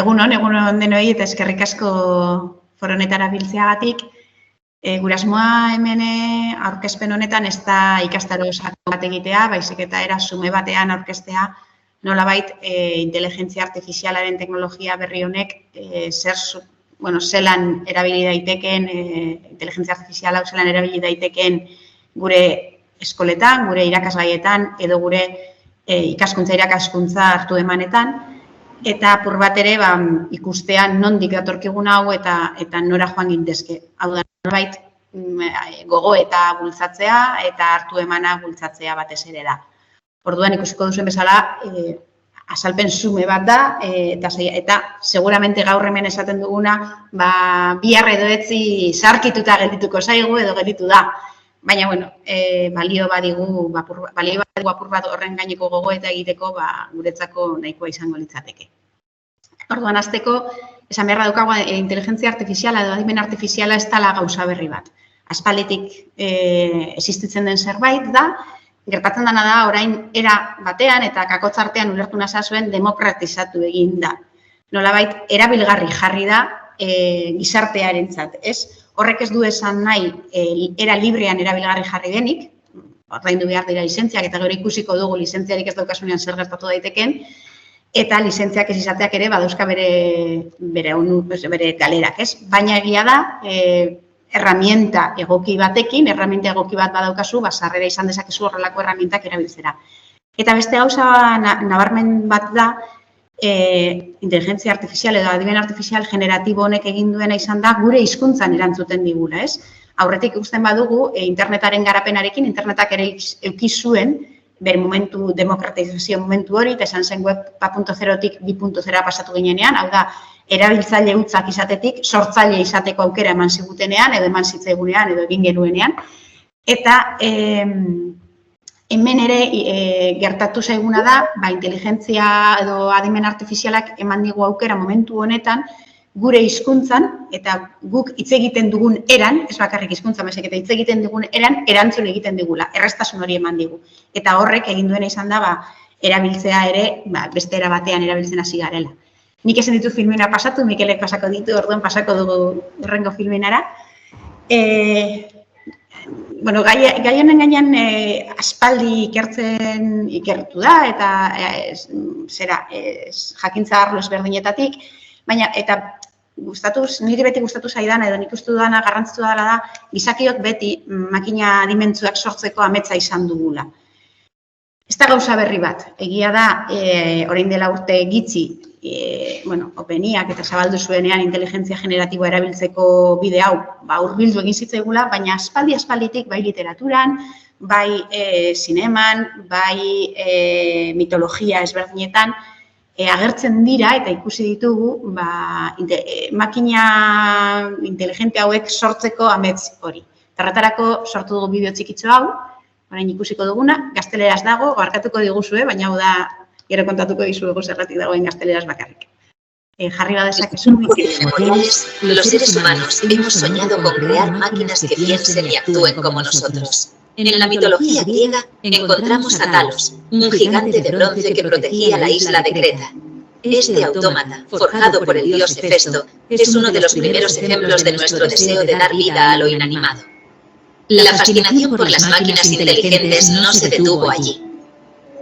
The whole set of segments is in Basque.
Egunon denoi eta eskerrik asko foronetara biltzeagatik. Gure asmoa hemen aurkezpen honetan ez da ikastaro sako bat egitea, baizik eta era sume batean aurkeztea nolabait inteligentzia artifizialaren teknologia berri honek zelan erabili daitekeen, inteligentzia artifiziala zelan erabili daitekeen gure eskoletan, gure irakasgaietan edo gure ikaskuntza hartu emanetan. Eta apur bat ere ikustea nondik datorkigun hau eta nora joan gintezke. Hau da, norbait gogo eta bultzatzea eta hartu emana bultzatzea batez ere da. Orduan ikusiko duzuen bezala, azalpen sume bat da eta seguramente gaur hemen esaten duguna bihar edo etzi sarkituta geldituko zaigu edo gelditu da. Baina, balio badigu apur bat horren gaineko gogo eta egiteko guretzako nahikoa izango litzateke. Orduan, hasteko, esan beharra daukagu inteligentzia artifiziala edo adimen artifiziala ez dela gauza berri bat. Aspalditik existitzen den zerbait da, gertatzen dena da orain era batean eta kakotzartean ulertu nazazuen demokratizatu egin da. Nolabait, erabilgarri jarri da gizartearentzat, ez? Horrek ez du esan nahi era librean erabilgarri jarri denik, ordaindu behar dira lizentziak eta gero ikusiko dugu lizentziarik ez daukasunean zer gertatu daiteken, eta lizentziak ez izateak ere badauzka bere galerak, ez? Baina egia da, erramienta egoki batekin, erramienta egoki bat badaukazu, sarrera izan dezakezu horrelako erramientak erabiltzera. Eta beste gauza nabarmen bat da, inteligentzia artifizial edo adimen artifizial generatibo honek egin duena izan da gure hizkuntzan erantzuten digula, ez? Aurretik ikusten badugu, internetaren garapenarekin, internetak ere eduki zuen, bere momentu, demokratizazio momentu hori, eta esan zen web 2.0-tik 2.0 pasatu ginenean, hau da, erabiltzaile hutzak izatetik, sortzaile izateko aukera eman zigutenean, edo eman zitzaigunean, edo egin genuenean, eta hemen ere gertatu zaiguna da, inteligentzia edo adimen artifizialak eman digu aukera momentu honetan, gure hizkuntzan eta guk hitz egiten dugun eran, ez bakarrik hizkuntza baizik eta hitz egiten dugun eran, erantzun egiten digula, erraztasun hori eman digu. Eta horrek egin duena izan da, erabiltzea ere, beste era batean erabiltzen hasi garela. Nik esan ditut filmena pasatu, Mikelek pasako ditu, orduan pasako dugu urrengo filmenara. Gai honen gainean aspaldi ikertu da eta jakintza arlo ezberdinetatik, baina eta niri beti gustatu zaidan edo nik uste dudana garrantzitsua dela da gizakiok beti makina adimentsuak sortzeko ametsa izan dugula. Ez da gauza berri bat, egia da orain dela urte gitxi OpenAIak eta zabaldu zuenean inteligentzia generatiboa erabiltzeko bide hau hurbildu egin zitzaigula, baina aspalditik bai literaturan, bai zineman, bai mitologia ezberdinetan agertzen dira eta ikusi ditugu makina inteligente hauek sortzeko amets hori. Horretarako sortu dugu bideo txikitxo hau, orain ikusiko duguna, gazteleraz dago, barkatuko diguzue, baina hau da gero kontatuko dizuegu zergatik dagoen gazteleraz bakarrik. Jarri badezakezu. Los seres humanos hemos soñado con crear máquinas que piensen y actúen como nosotros. En la mitología griega encontramos a Talos, un gigante de bronce que protegía la isla de Creta. Este autómata, forjado por el dios Hefesto, es uno de los primeros ejemplos de nuestro deseo de dar vida a lo inanimado. La fascinación por las máquinas inteligentes no se detuvo allí.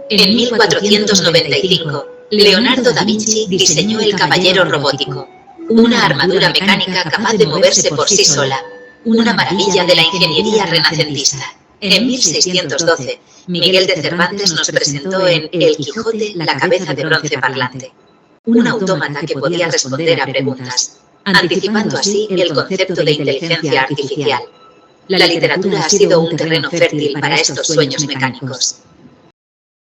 En 1495, Leonardo da Vinci diseñó el caballero robótico, una armadura mecánica capaz de moverse por sí sola, una maravilla de la ingeniería renacentista. En 1612, Miguel de Cervantes nos presentó en El Quijote la cabeza de bronce parlante, un autómata que podía responder a preguntas, anticipando así el concepto de inteligencia artificial. La literatura ha sido un terreno fértil para estos sueños mecánicos.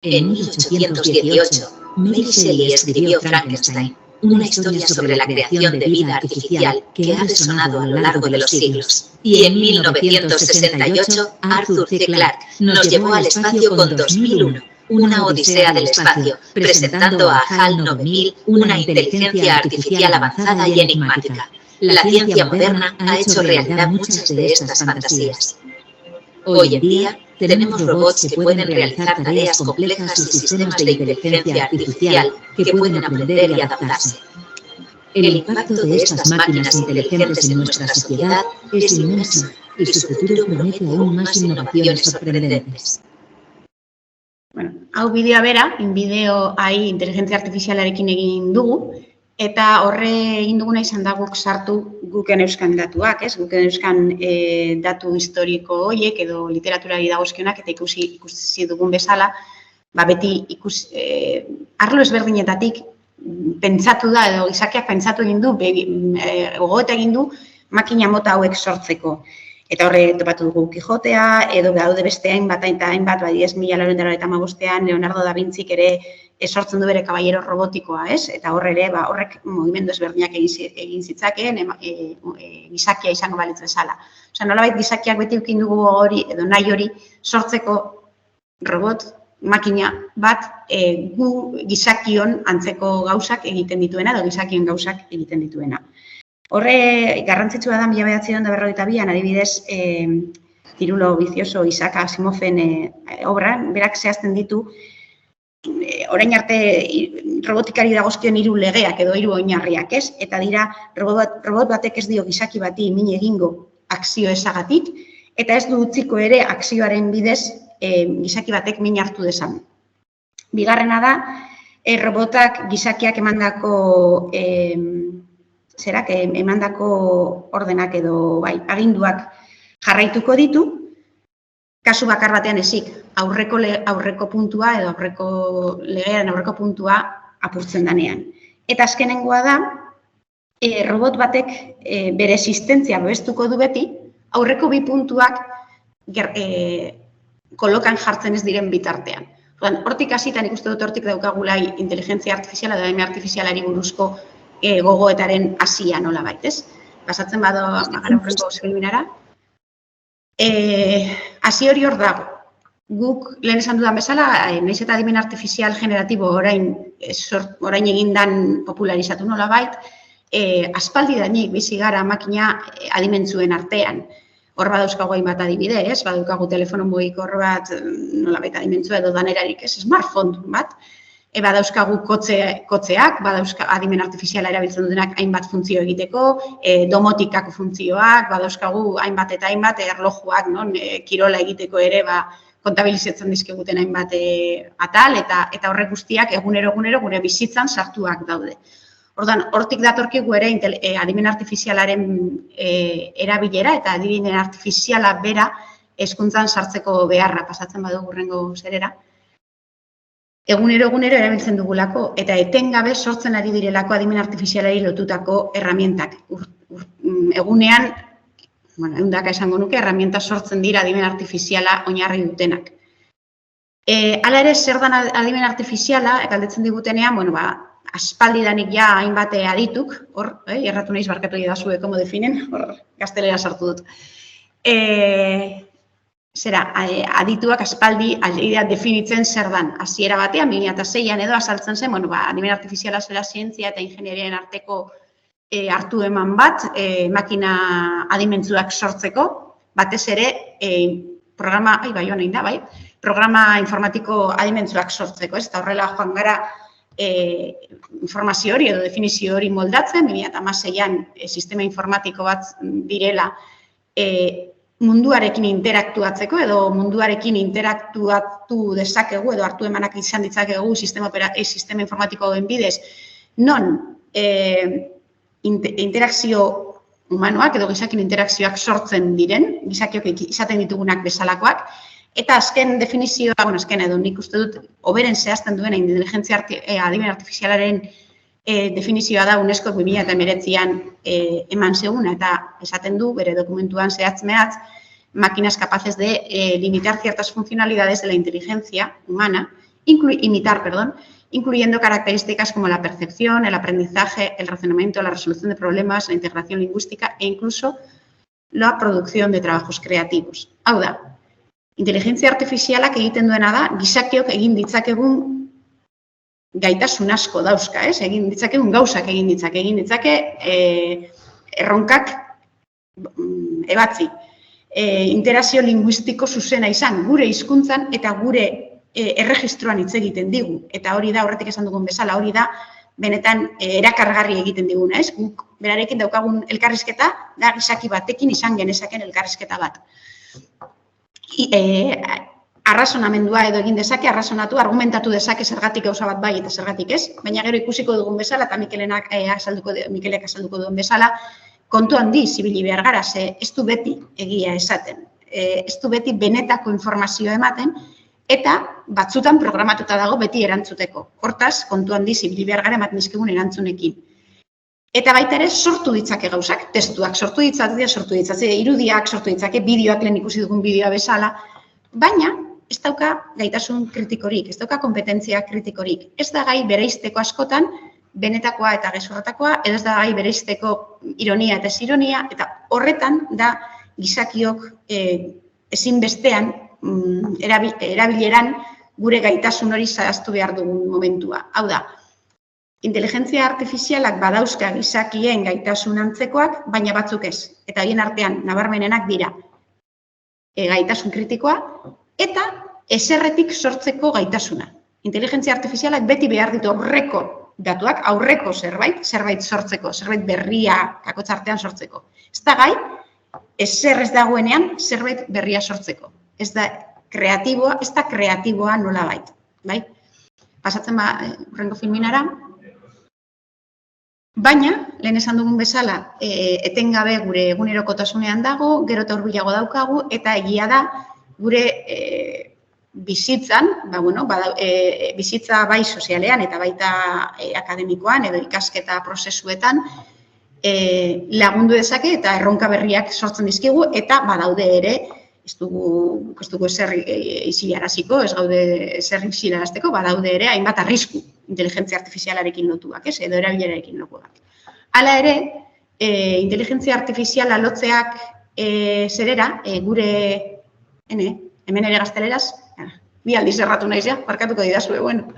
En 1818, Mary Shelley escribió Frankenstein, una historia sobre la creación de vida artificial que ha resonado a lo largo de los siglos. Y en 1968, Arthur C. Clarke nos llevó al espacio con 2001, una odisea del espacio, presentando a HAL 9000, una inteligencia artificial avanzada y enigmática. La ciencia moderna ha hecho realidad muchas de estas fantasías. Hoy en día, tenemos robots que pueden realizar tareas complejas y sistemas de inteligencia artificial que pueden aprender y adaptarse. El impacto de estas máquinas inteligentes en nuestra sociedad es inmenso y su futuro promete aún más innovaciones sorprendentes. Bueno, hau bideoa bera, inbideo hai inteligentzia artifizialarekin egin dugu, eta horre egin duguna izan da guk sartu guken euskan datuak, ez? Guken euskan datu historiko horiek edo literaturari dagozkionak eta ikusi dugun bezala, beti arlo ezberdinetatik pentsatu da edo gizakiak pentsatu egin du, gogoeta egin du makina mota hauek sortzeko. Eta horre topatu dugu Kijotea, edo daude beste hainbat, bai 10.995ean Leonardo da Vinzik ere sortzen du bere kaballero robotikoa, ez? Eta horre ere, horrek mugimendu ezberdinak egin zitzakeen, gizakia izango balitz bezala. Osea, nolabait gizakiak beti ukin dugu hori, edo nahi hori, sortzeko robot, makina bat, gu gizakion antzeko gauzak egiten dituena, edo gizakion gauzak egiten dituena. Horre, garrantzitsua da 1952an, adibidez, Círculo Vicioso Isaac Asimoven obra, berak zehazten ditu, orain arte robotikari dagozkion 3 legeak edo 3 oinarriak, ez? Eta dira, robot batek ez dio gizaki bati min egingo akzio ezagatik, eta ez du utziko ere akzioaren bidez gizaki batek min hartu dezan. Bigarrena da, robotak gizakiak emandako emandako ordenak edo aginduak jarraituko ditu, kasu bakar batean ezik, aurreko puntua edo aurreko legearen aurreko puntua apurtzen danean. Eta azkenengoa da, robot batek bere existentzia babestuko du beti, aurreko 2 puntuak kolokan jartzen ez diren bitartean. Hortik hasitan ikuste dut hortik daukagula inteligentzia artifiziala edo artifizialari buruzko gogoetaren hasia nola baitez. Pasatzen gara horrengo seminara. Hasi hori hor dago. Guk lehen esan dudan bezala, nahiz eta adimen artifizial generatibo orain egindan popularizatu nola bait, aspaldidanik bizi gara makina adimentzuen artean. Hor badauzkagu hainbat adibide, ez? Badaukagu telefono mugikor bat, nola baita adimentzua edo danerarik, ez? Smartphone bat. Badauzkagu kotzeak, adimen artifiziala erabiltzen dutenak hainbat funtzio egiteko, domotikako funtzioak, badauzkagu hainbat eta hainbat erlojuak, kirola egiteko ere kontabilizatzen dizkiguten hainbat atal, eta horrek guztiak egunero gure bizitzan sartuak daude. Hortik datorkigu ere adimen artifizialaren erabilera eta adimen artifiziala bera hezkuntzan sartzeko beharra pasatzen badugu hurrengo zerera. Egunero erabiltzen dugulako eta etengabe sortzen ari direlako adimen artifizialari lotutako erramientak. Egunean, ehundaka esango nuke, erramienta sortzen dira adimen artifiziala oinarri dutenak. Hala ere, zer da adimen artifiziala, galdetzen digutenean, aspaldidanik ja hainbat adituk, hor, erratu nahiz barkatu edazue, komo definen, hor, gaztelera sartu dut. Adituak aspaldi definitzen zer dan. Hasiera batean, 2006an edo azaltzen zen, adimen artifiziala zela zientzia eta ingenieriaren arteko hartu eman bat, makina adimentzuak sortzeko, batez ere, programa informatiko adimentzuak sortzeko, eta horrela joan gara informazio hori edo definizio hori moldatzen, 2006an sistema informatiko bat direla munduarekin interaktuatzeko edo munduarekin interaktuatu dezakegu edo hartu emanak izan ditzakegu sistema informatikoen bidez, non interakzio humanoak edo gizakin interakzioak sortzen diren, gizakiok izaten ditugunak bezalakoak, eta azken definizioa, azken edo nik uste dut, oberen zehazten duena inteligentzia adimen artifizialaren definizioa da UNESCO 2019an eman zeguna eta esaten du, bere dokumentuan zehatz-mehatz, máquinas capaces de limitar ciertas funcionalidades de la inteligencia humana, incluyendo características como la percepción, el aprendizaje, el razonamiento, la resolución de problemas, la integración lingüística e incluso la producción de trabajos creativos. Hau da, inteligentzia artifizialak egiten duena da, gizakiok egin ditzakegun gaitasun asko dauzka, egin ditzakegun gauzak egin ditzake erronkak ebatzi. Interakzio linguistiko zuzena izan, gure hizkuntzan eta gure erregistroan hitz egiten digu. Eta hori da, horretik esan dugun bezala, hori da benetan erakargarri egiten diguna, ez? Guk berarekin daukagun elkarrizketa, da gizaki batekin izan genezaken elkarrizketa bat. Arrazonamendua edo egin dezake, arrazonatu, argumentatu dezake zergatik gauza bat bai eta zergatik ez, baina gero ikusiko dugun bezala, eta Mikelek azalduko duen bezala, kontu handi zibili behar gara, ze ez du beti egia esaten, ez du beti benetako informazioa ematen, eta batzutan programatuta dago beti erantzuteko. Hortaz, kontu handi zibili behar gara ematen dizkigun erantzunekin. Eta baita ere sortu ditzake gauzak, testuak sortu ditzake, irudiak sortu ditzake, bideoak lehen ikusi dugun bideoa bezala, baina ez dauka gaitasun kritikorik, ez dauka kompetentzia kritikorik. Ez da gai bereizteko askotan, benetakoa eta gezurratakoa, edo ez da gai bereizteko ironia eta ez ironia, eta horretan da gizakiok ezinbestean erabileran gure gaitasun hori zehaztu behar dugun momentua. Hau da, inteligentzia artifizialak badauzka gizakien gaitasun antzekoak, baina batzuk ez. Eta horien artean nabarmenenak dira gaitasun kritikoa eta eserretik sortzeko gaitasuna. Inteligentzia artifizialak beti behar ditu aurreko datuak, aurreko zerbait sortzeko, zerbait berria kakotzartean sortzeko. Ez da gai, ezer ez dagoenean zerbait berria sortzeko. Ez da kreatiboa nola bait. Bai? Pasatzen hurrengo filminara. Baina, lehen esan dugun bezala, etengabe gure egunerokotasunean dago, gero eta hurbilago daukagu, eta egia da gure bizitzan, bizitza bai sozialean eta baita akademikoan edo ikasketa prozesuetan lagundu dezake eta erronka berriak sortzen dizkigu, eta badaude ere, ez dugu ezer isilaraziko, ez gaude ezer isilarazteko, badaude ere hainbat arrisku inteligentzia artifizialarekin lotuak, edo erabilerarekin lotuak. Hala ere, inteligentzia artifiziala lotzeak zerera, gure, hemen ere gazteleraz, bi aldiz erratu naiz, markatuko didazue, bueno.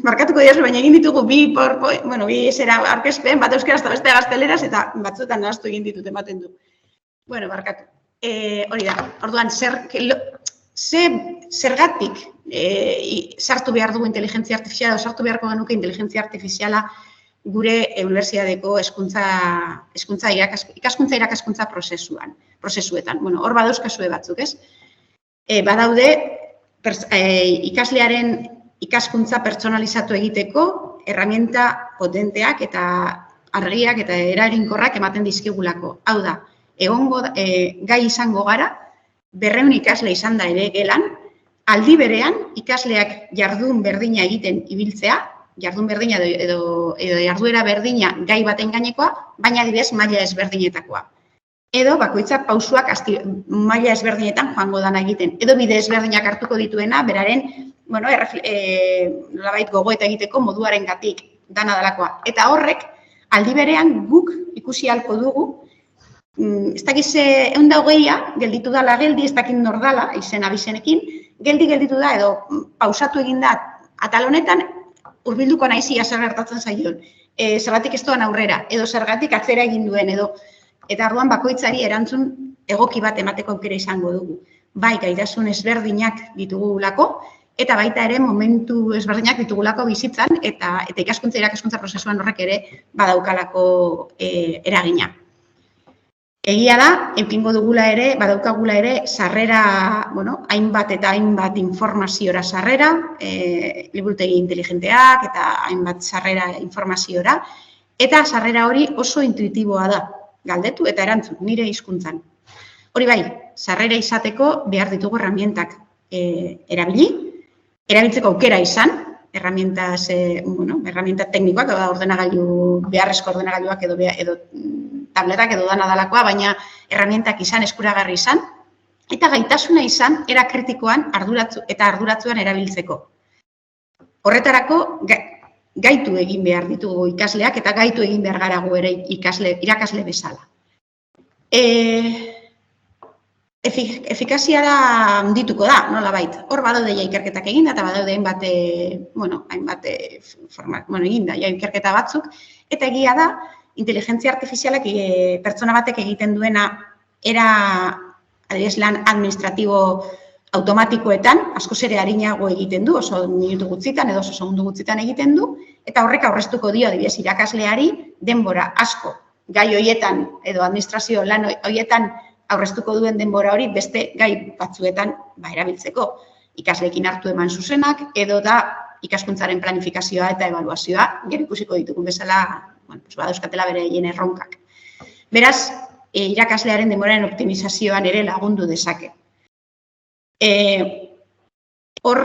Markatuko didazue, baina egin ditugu bi zera aurkezpen, bat euskaraz eta beste gazteleraz, eta batzuetan nahaztu egin ditut ematen du. Bueno, barkatu. Hori da, orduan, zergatik sartu behar dugu inteligentzia artifiziala, sartu beharko genuke inteligentzia artifiziala gure unibertsitateko ikaskuntza irakaskuntza prozesuetan. Bueno, hor badauzkazue batzuk, ez? Badaude, ikaslearen ikaskuntza pertsonalizatu egiteko erramienta potenteak eta argiak eta eraginkorrak ematen dizkigulako. Hau da, gai izango gara, 200 ikasle izan da ere gelan, aldi berean ikasleak jardun berdina egiten ibiltzea, jardun berdina edo jarduera berdina gai baten gainekoa, baina adibidez maila ezberdinetakoa. Edo bakoitzak pausuak maila ezberdinetan joango dana egiten. Edo bide ezberdinak hartuko dituena, beraren, nolabait gogoeta egiteko moduarengatik dana dalakoa. Eta horrek, aldi berean guk ikusi ahalko dugu, ez dakiz 120 gelditu dala geldi, ez dakit nor dala, izen abizenekin, gelditu da edo pausatu egin da atal honetan, hurbilduko naizia zer gertatzen zaion. Zergatik ez doan aurrera, edo zergatik atzera egin duen, eta orduan bakoitzari erantzun egoki bat emateko aukera izango dugu. Bai, gaitasun ezberdinak ditugulako, eta baita ere momentu ezberdinak ditugulako bizitzan, eta ikaskuntza irakaskuntza prozesuan horrek ere badaukalako eragina. Egia da, eukingo dugula ere, badaukagula ere, sarrera, hainbat eta hainbat informaziora sarrera, liburutegi inteligenteak eta hainbat sarrera informaziora, eta sarrera hori oso intuitiboa da, galdetu eta erantzun, nire hizkuntzan. Hori bai, sarrera izateko behar ditugu erramientak erabiltzeko aukera izan, erramienta teknikoak, beharrezko ordenagailuak edo tabletak edo dana dalakoa, baina erramientak izan, eskuragarri izan, eta gaitasuna izan, era kritikoan eta arduratsuan erabiltzeko. Horretarako, gaitu egin behar ditugu ikasleak, eta gaitu egin behar gara gu ere irakasle bezala. Efikazia da handituko da, nolabait. Hor badaude ikerketak egin da, eta badaude hainbat egin da ikerketa batzuk, eta egia da, inteligentzia artifizialak pertsona batek egiten duena era, adibidez, lan administratibo automatikoetan, askoz ere arinago egiten du, oso minutu gutxitan edo oso segundu gutxitan egiten du, eta horrek aurreztuko dio adibidez irakasleari denbora asko gai hoietan edo administrazio lan hoietan aurreztuko duen denbora hori beste gai batzuetan erabiltzeko. Ikasleekin hartu eman zuzenak edo da ikaskuntzaren planifikazioa eta ebaluazioa, gero ikusiko ditugun bezala, badauzkatela beraien erronkak. Beraz, irakaslearen denboraren optimizazioan ere lagundu dezake. Hor,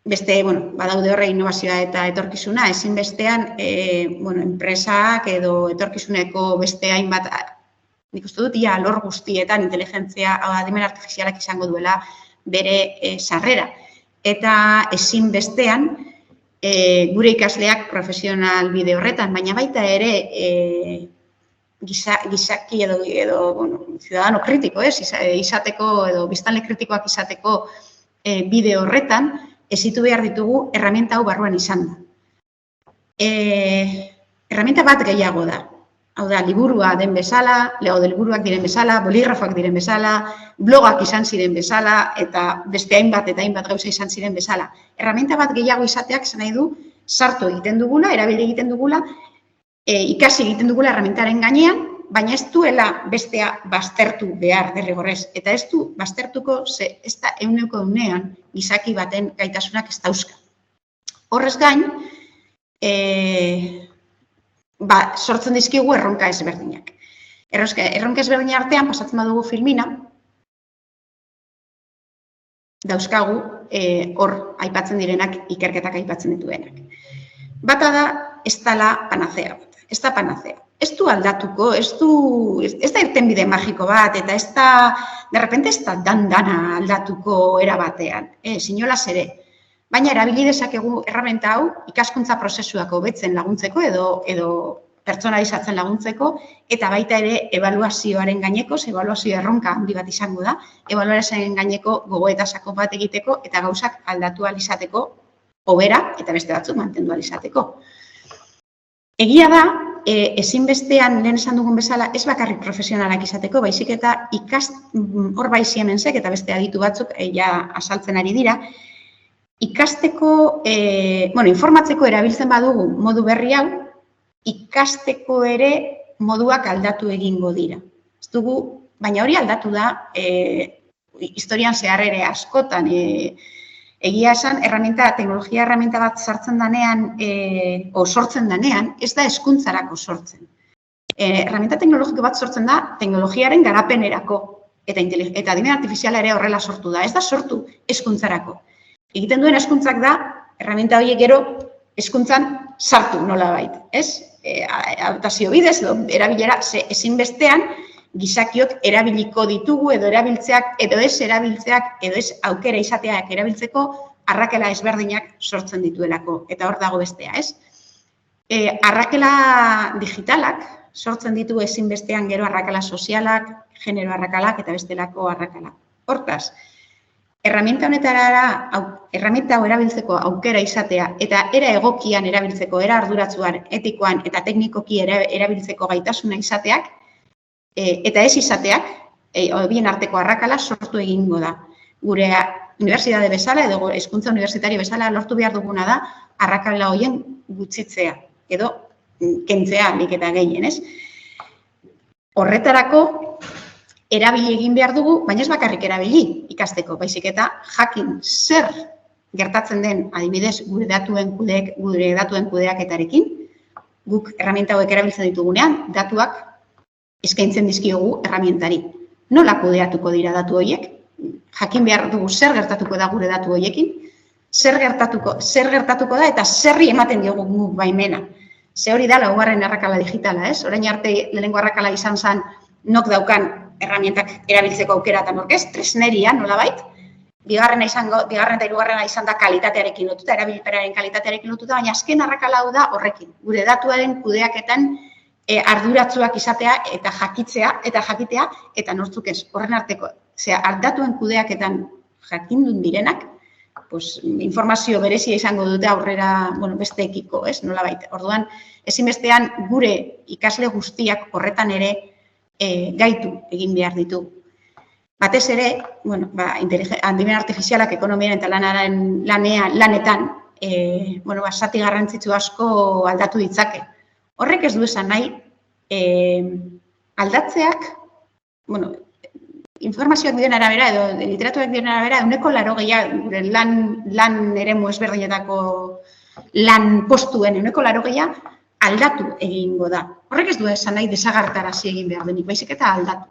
beste, badaude horre innovazioa eta etorkizuna, ezinbestean, enpresak edo etorkizuneko beste hainbat, nik uste dut, alor guztietan inteligentzia, adimen artifizialak izango duela bere sarrera. Eta ezinbestean, gure ikasleak profesional bide horretan, baina baita ere gizaki edo ciudadano kritiko, izateko edo biztanle kritikoak izateko bide horretan, ezitu behar ditugu erramienta hau barruan izan da. Erramienta bat gehiago da. Hau da, liburua den bezala, liburuak diren bezala, boligrafoak diren bezala, blogak izan ziren bezala, eta beste hainbat eta hainbat gauza izan ziren bezala. Erramienta bat gehiago izateak zen nahi du, sartu egiten dugula, erabili egiten dugula, ikasi egiten dugula erramientaren gainean, baina ez duela bestea baztertu behar derrigorrez. Eta ez du baztertuko, ez da euneko eunean gizaki baten gaitasunak ez dauzka. Horrez gain, sortzen dizkigu erronka ezberdinak. Erronka ezberdin artean, pasatzen badugu filmina, dauzkagu hor aipatzen direnak, ikerketak aipatzen dituenak. Bata da, ez dela panazea bat. Ez da panazea. Ez du aldatuko, ez da irtenbide magiko bat, eta ez da, derrepente ez da dana aldatuko erabatean. Sinolaz ere. Baina erabili dezakegu erramienta hau ikaskuntza prozesuak hobetzen laguntzeko edo pertsonalizatzen laguntzeko, eta baita ere ebaluazioaren gaineko, ebaluazio erronka handi bat izango da, ebaluazioaren gaineko gogoeta sakon bat egiteko eta gauzak aldatu ahal izateko, hobera eta beste batzuk mantendu ahal izateko. Egia da, ezinbestean lehen esan dugun bezala, ez bakarrik profesionalak izateko, baizik eta hor bai Siemensek eta beste aditu batzuk azaltzen ari dira, ikasteko, informatzeko erabiltzen badugu modu berri hau, ikasteko ere moduak aldatu egingo dira. Ez dugu, baina hori aldatu da, historian zehar ere askotan, egia esan, teknologia erramienta bat sartzen danean, o sortzen danean, ez da hezkuntzarako sortzen. Erramienta teknologiko bat sortzen da, teknologiaren garapenerako, eta adimen artifiziala ere horrela sortu da. Ez da sortu hezkuntzarako. Egiten duen hezkuntzak da, erramienta horiek gero hezkuntzan sartu nolabait, ez? Adaptazio bidez, erabilera, ezinbestean, gizakiok erabiliko ditugu edo erabiltzeak, edo ez erabiltzeak, edo ez aukera izateak erabiltzeko arrakela ezberdinak sortzen dituelako. Eta hor dago bestea, ez? Arrakela digitalak sortzen ditu ezinbestean gero arrakala sozialak, genero arrakalak eta bestelako arrakalak. Hortaz, erramienta hau erabiltzeko aukera izatea eta era egokian erabiltzeko, era arduratsuan, etikoan eta teknikoki erabiltzeko gaitasuna izateak, eta ez izateak, bien arteko arrakala sortu egingo da. Gure unibertsitate bezala edo hezkuntza unibertsitario bezala lortu behar duguna da arrakala horien gutxitzea edo kentzea nik eta gehien, ez? Horretarako erabili egin behar dugu, baina ez bakarrik erabili ikasteko, baizik eta jakin zer gertatzen den adibidez gure datuen kudeaketarekin, guk erramienta hauek erabiltzen ditugunean, datuak eskaintzen dizkiogu erramientari. Nola kudeatuko dira datu horiek? Jakin behar dugu zer gertatuko da gure datu horiekin, zer gertatuko da eta zerri ematen diogu guk baimena. Ze hori da laugarren arrakala digitala, ez? Orain arte lehenengo arrakala izan zen nok daukan erramientak erabiltzeko aukera eta nork ez, tresneria nolabait. Bigarrena eta hirugarrena izan da kalitatearekin lotuta, erabilpenaren kalitatearekin lotuta, baina azken arrakala hau da horrekin. Gure datuaren kudeaketan arduratsuak izatea eta jakitea eta nortzuk ez. Horren arteko, datuen kudeaketan jakindun direnak, informazio berezia izango dute aurrera besteekiko, ez, nolabait. Orduan, ezinbestean gure ikasle guztiak horretan ere gaitu egin behar ditu. batez ere, adimen artifizialak ekonomian eta lanetan, zati garrantzitsu asko aldatu ditzake. Horrek ez du esan nahi, aldatzeak, informazioak diren arabera edo literaturak diren arabera, 80% gure lan eremu ezberdinetako lan postuen 80% aldatu egingo da. Horrek ez du esan nahi desagertarazi egin behar denik, baizik eta aldatu.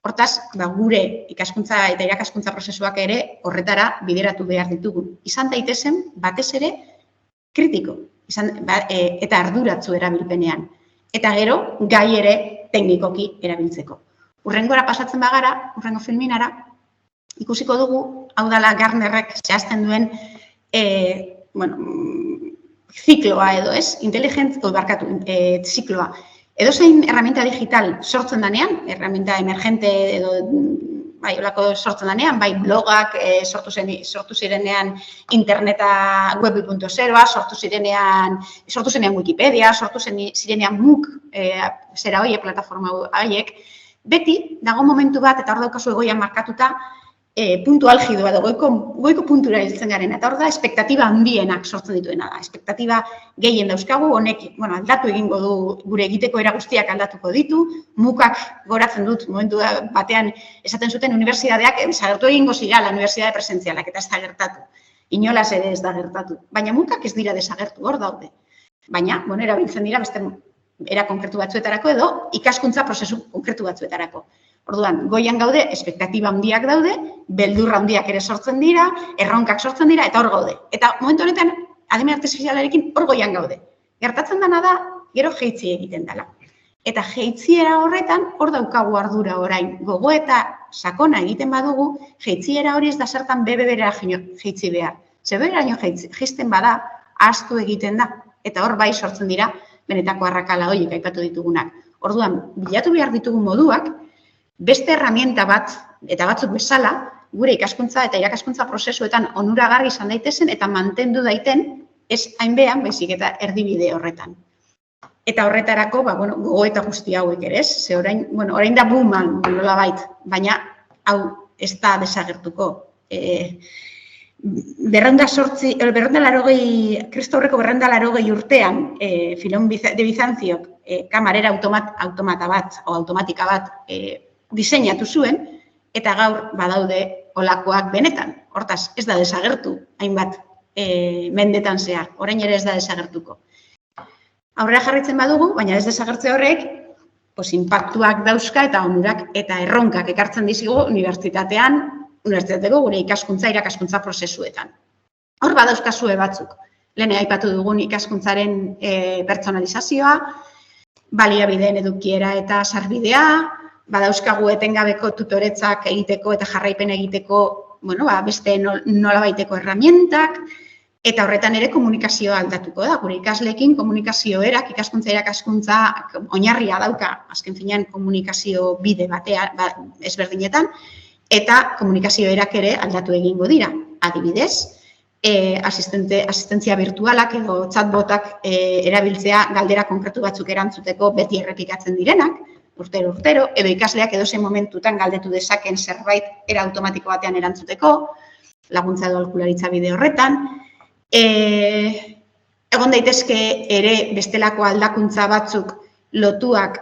Hortaz, gure ikaskuntza eta irakaskuntza prozesuak ere horretara bideratu behar ditugu. Izan daitezen, batez ere, kritiko eta arduratzu erabilpenean. Eta gero, gai ere teknikoki erabiltzeko. Urrengora pasatzen bagara, urrengo filminara, ikusiko dugu, hau dela Gartnerrek zehazten duen zikloa edo ez, zikloa. Edo zein herramienta digital sortzen danean, herramienta emergente edo olako sortzen danean, bai blogak sortu zirenean interneta web 2.0, sortu zirenean Wikipedia, sortu zirenean MOOC, zera horiek, plataforma horiek, beti, dago momentu bat, eta hor daukazu egoian markatuta, puntu algidoa edo goiko puntura hiltzen garen, eta hor da, espektatiba handienak sortzen dituena da. Espektatiba gehien dauzkagu, honek, aldatu egingo du, gure egiteko era guztiak aldatuko ditu, MOOCak goratzen dut, momentu batean esaten zuten unibertsitateak, desagertu egingo zirala unibertsitate presentzialak, eta ez da gertatu. Inolaz ere ez da gertatu. Baina MOOCak ez dira desagertu, hor daude. Baina, erabiltzen dira beste era konkretu batzuetarako edo ikaskuntza prozesu konkretu batzuetarako. Orduan, goian gaude, espektatiba handiak daude, beldurra handiak ere sortzen dira, erronkak sortzen dira, eta hor gaude. Eta momentu honetan, adimen artifizialarekin hor goian gaude. Gertatzen dena da, gero jeitzi egiten dela. Eta jeitziera horretan, hor daukagu ardura orain. Gogo eta sakona egiten badugu, jeitziera hori ez da zertan bebera jeitzi behar. Zeberaino jeizten bada, ahaztu egiten da. Eta hor bai sortzen dira, benetako arrakala horiek aipatu ditugunak. Orduan, bilatu behar ditugu moduak, beste herramienta bat, eta batzuk bezala, gure ikaskuntza eta irakaskuntza prozesuetan onuragarri izan daitezen eta mantendu daiten ez hainbean, baizik eta erdibide horretan. Eta horretarako, gogo eta guzti hauek ere ez, ze orain da booman, nolabait, baina hau ez da desagertuko. Kristo aurreko 480 urtean, Filon de Bizantziok kamarera automata bat, o automatika bat, diseinatu zuen, eta gaur badaude olakoak benetan. Hortaz, ez da desagertu, hainbat mendetan zehar, orain ere ez da desagertuko. Aurrera jarritzen badugu, baina ez desagertze horrek, inpaktuak dauzka eta onurak eta erronkak ekartzen dizigu unibertsitateko gure ikaskuntza, irakaskuntza prozesuetan. Hor badauzkazue batzuk. Lehen aipatu dugun ikaskuntzaren pertsonalizazioa, baliabideen edukiera eta sarbidea, badauzkagu etengabeko tutoretzak egiteko eta jarraipen egiteko, beste nolabaiteko herramientak, eta horretan ere komunikazioa aldatuko da. Gure ikasleekin komunikazio erak, ikaskuntza irakaskuntza oinarria dauka, azken finean komunikazio bide batea ezberdinetan, eta komunikazio erak ere aldatu egingo dira. Adibidez, asistentzia virtualak edo chatbotak erabiltzea galdera konkretu batzuk erantzuteko beti errepikatzen direnak, urtero, edo ikasleak edozein momentutan galdetu dezaken zerbait era automatiko batean erantzuteko, laguntza edo aholkularitza bide horretan. Egon daitezke ere bestelako aldakuntza batzuk lotuak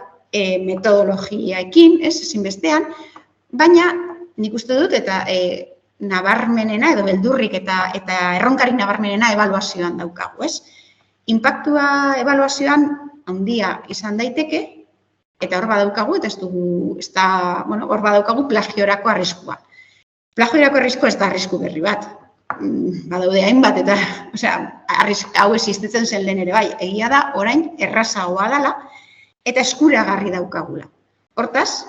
metodologiaekin, ezinbestean, baina nik uste dut eta nabarmenena edo beldurrik eta erronkarik nabarmenena ebaluazioan daukagu, ez? Inpaktua ebaluazioan handia izan daiteke, eta hor badaukagu, hor badaukagu plagiorako arriskua. Plagiorako arriskua ez da arrisku berri bat. Badaude hainbat, eta hau existitzen zen lehen ere bai. Egia da, orain, errazagoa dela, eta eskuragarri daukagula. Hortaz,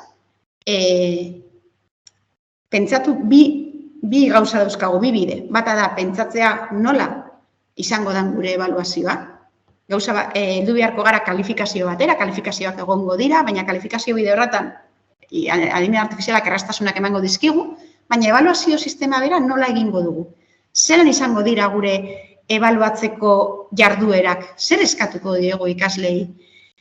pentsatu bi gauza dauzkagu, bi bide. Bata da, pentsatzea nola izango den gure ebaluazioa. Gauza heldu beharko gara kalifikazio batera, kalifikazioak egongo dira, baina kalifikazio bide horretan adimen artifizialak erraztasunak emango dizkigu, baina ebaluazio sistema bera nola egingo dugu. Zelan izango dira gure ebaluatzeko jarduerak, zer eskatuko diegu ikaslei?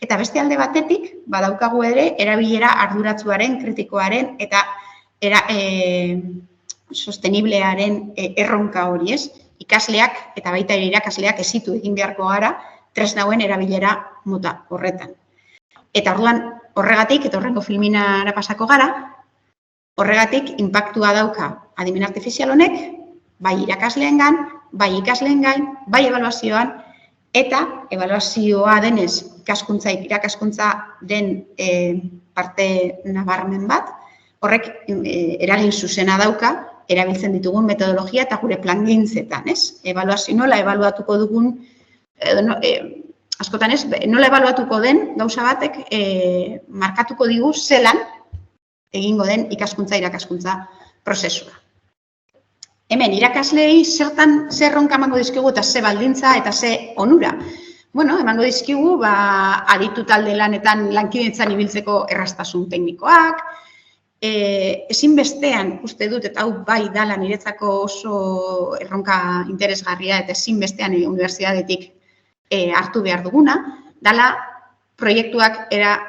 Eta beste alde batetik, badaukagu ere, erabilera arduratsuaren, kritikoaren eta sosteniblearen erronka hori, ez? Ikasleak eta baita ere irakasleak ezitu egin beharko gara tresnauen erabilera mota horretan. Eta orduan horregatik, eta horrengo filminara pasako gara, horregatik inpaktua dauka adimen artifizial honek, bai irakasleengan, bai ikasleengan, bai ebaluazioan, eta ebaluazioa denez irakaskuntza den parte nabarmen bat, horrek eragin zuzena dauka, erabiltzen ditugun metodologia eta gure plangintzetan, ez? Nola ebaluatuko dugun, askotan ez, nola ebaluatuko den gauza batek markatuko digu zelan egingo den irakaskuntza prozesua. Hemen, irakasleei zer erronka emango dizkigu eta ze baldintza eta ze onura. Bueno, emango dizkigu, aditu talde lanetan lankidetzan ibiltzeko erraztasun teknikoak, ezinbestean uste dut, eta hau bai dala niretzako oso erronka interesgarria eta ezinbestean unibertsitatetik hartu behar duguna, dala proiektuak era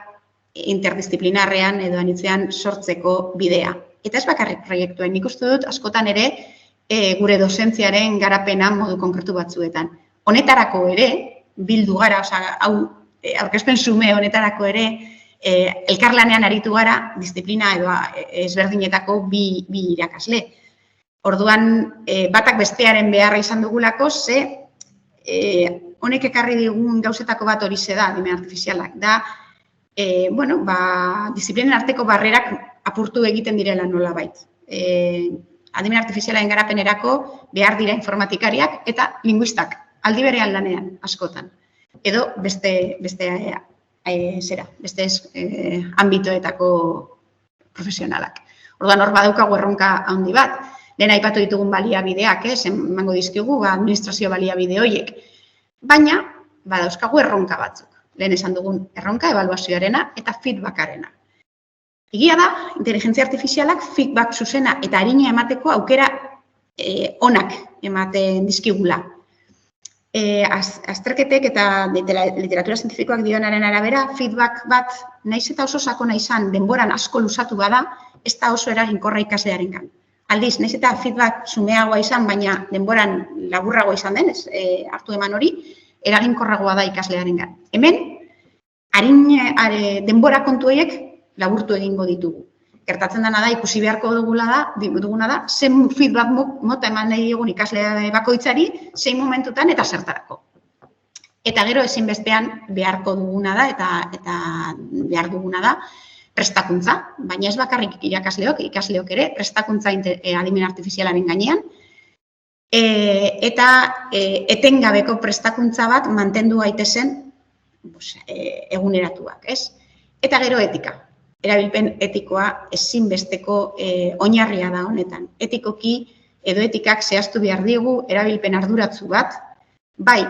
interdisciplinarrean edo anitzean sortzeko bidea. Eta ez bakarrik proiektuen, nik uste dut askotan ere gure dozentziaren garapena modu konkretu batzuetan. Honetarako ere, bildu gara, hau aurkezpen xume honetarako ere, elkarlanean aritu gara disiplina edo ezberdinetako bi irakasle. Orduan, batak bestearen beharra izan dugulako, ze honek ekarri digun gauzetako bat hori da, adimen artifizialak, da, disiplinen arteko barrerak apurtu egiten direla nolabait. Adimen artifizialaren garapenerako behar dira informatikariak eta linguistak, aldi berean lanean, askotan. Edo beste ambitoetako profesionalak. Orduan hor badaukagu erronka handi bat. Lehen aipatu ditugun baliabideak, emango dizkigu administrazio baliabide horiek. Baina, badauzkagu erronka batzuk. Lehen esan dugun erronka, ebaluazioarena eta feedbackarena. Egia da, inteligentzia artifizialak feedback zuzena eta arina emateko aukera onak ematen dizkigula. Azterketek eta literatura zientifikoak dionaren arabera, feedback bat naiz eta oso sakona izan denboran asko luzatu bada, ez da oso eraginkorra ikaslearengan. Aldiz, naiz eta feedback zumeagoa izan, baina denboran laburragoa izan denez, hartu eman hori, eraginkorragoa da ikaslearengan. Hemen, denbora kontu horiek laburtu egingo ditugu. Gertatzen dena da, ikusi beharko duguna da, zen feedback mota eman nahi diogun ikaslea bakoitzari, zein momentutan eta zertarako. Eta gero ezinbestean beharko duguna da, eta behar duguna da, prestakuntza, baina ez bakarrik ikasleok ere, prestakuntza adimen artifizialaren gainean, eta etengabeko prestakuntza bat mantendu gaitezen eguneratuak, ez? Eta gero etika. Erabilpen etikoa ezinbesteko oinarria da honetan. Etikoki edo etikak zehaztu behar digu erabilpen arduratsu bat, bai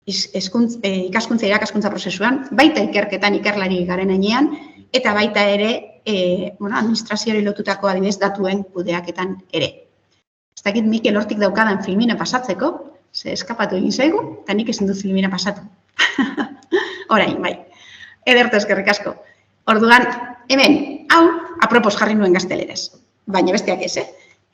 ikaskuntza irakaskuntza prozesuan, baita ikerketan ikerlari garen heinean, eta baita ere administrazioari lotutako adibidez datuen kudeaketan ere. Ez dakit Mikel hortik daukadan filmina pasatzeko, ze eskapatu egin zaigu, eta nik ezin dut filmina pasatu. Orain, bai. Ederto eskerrik asko. Orduan, hemen, hau, apropos jarri nuen gazteleraz. Baina besteak ez,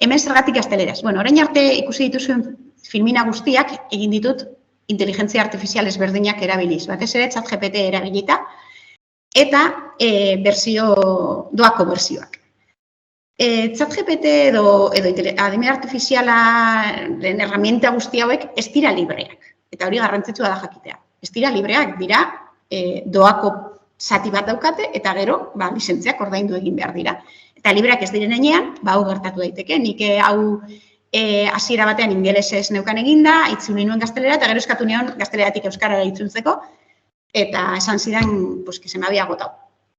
Hemen zergatik gazteleraz. Bueno, orain arte ikusi dituzuen filmina guztiak egin ditut inteligentzia artifizial ezberdinak erabiliz. Batez ere, ChatGPT erabilita, eta doako berzioak. ChatGPT edo adimen artifizialaren herramienta guzti hauek ez dira libreak. Eta hori garrantzitsua da jakitea. Ez dira libreak, dira doako zati bat daukate, eta gero, lizentziak ordaindu egin behar dira. Eta libreak ez diren enean, hau gertatu daiteke. Nik hau hasiera batean ingelesez neukan eginda, itzuli nuen gaztelera, eta gero eskatu nion gazteleratik euskarara itzultzeko, eta esan zidan, que se me había agotado.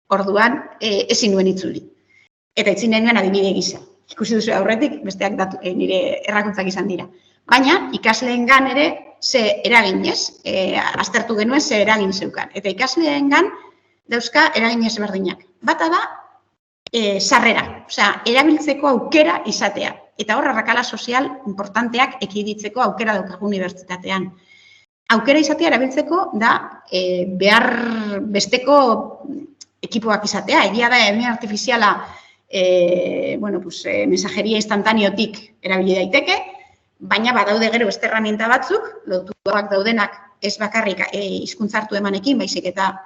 Orduan, ezin nuen itzuli. Eta itzuli nuen adibide gisa. Ikusi duzu aurretik, besteak nire errakuntzak izan dira. Baina, ikasleengan ere, ze eraginez, aztertu genuen ze eragin zeukan. Eta ikasleengan dauzka eraginez berdinak. Bata da, sarrera, erabiltzeko aukera izatea. Eta hor, arrakala sozial importanteak ekiditzeko aukera daukagu unibertsitatean. Aukera izatea erabiltzeko da behar besteko ekipoak izatea. Egia da, adimen artifiziala mensajeria instantaneotik erabili daiteke, baina badaude gero beste herramienta batzuk, lotuak daudenak ez bakarrik hizkuntza hartu emanekin, baizik eta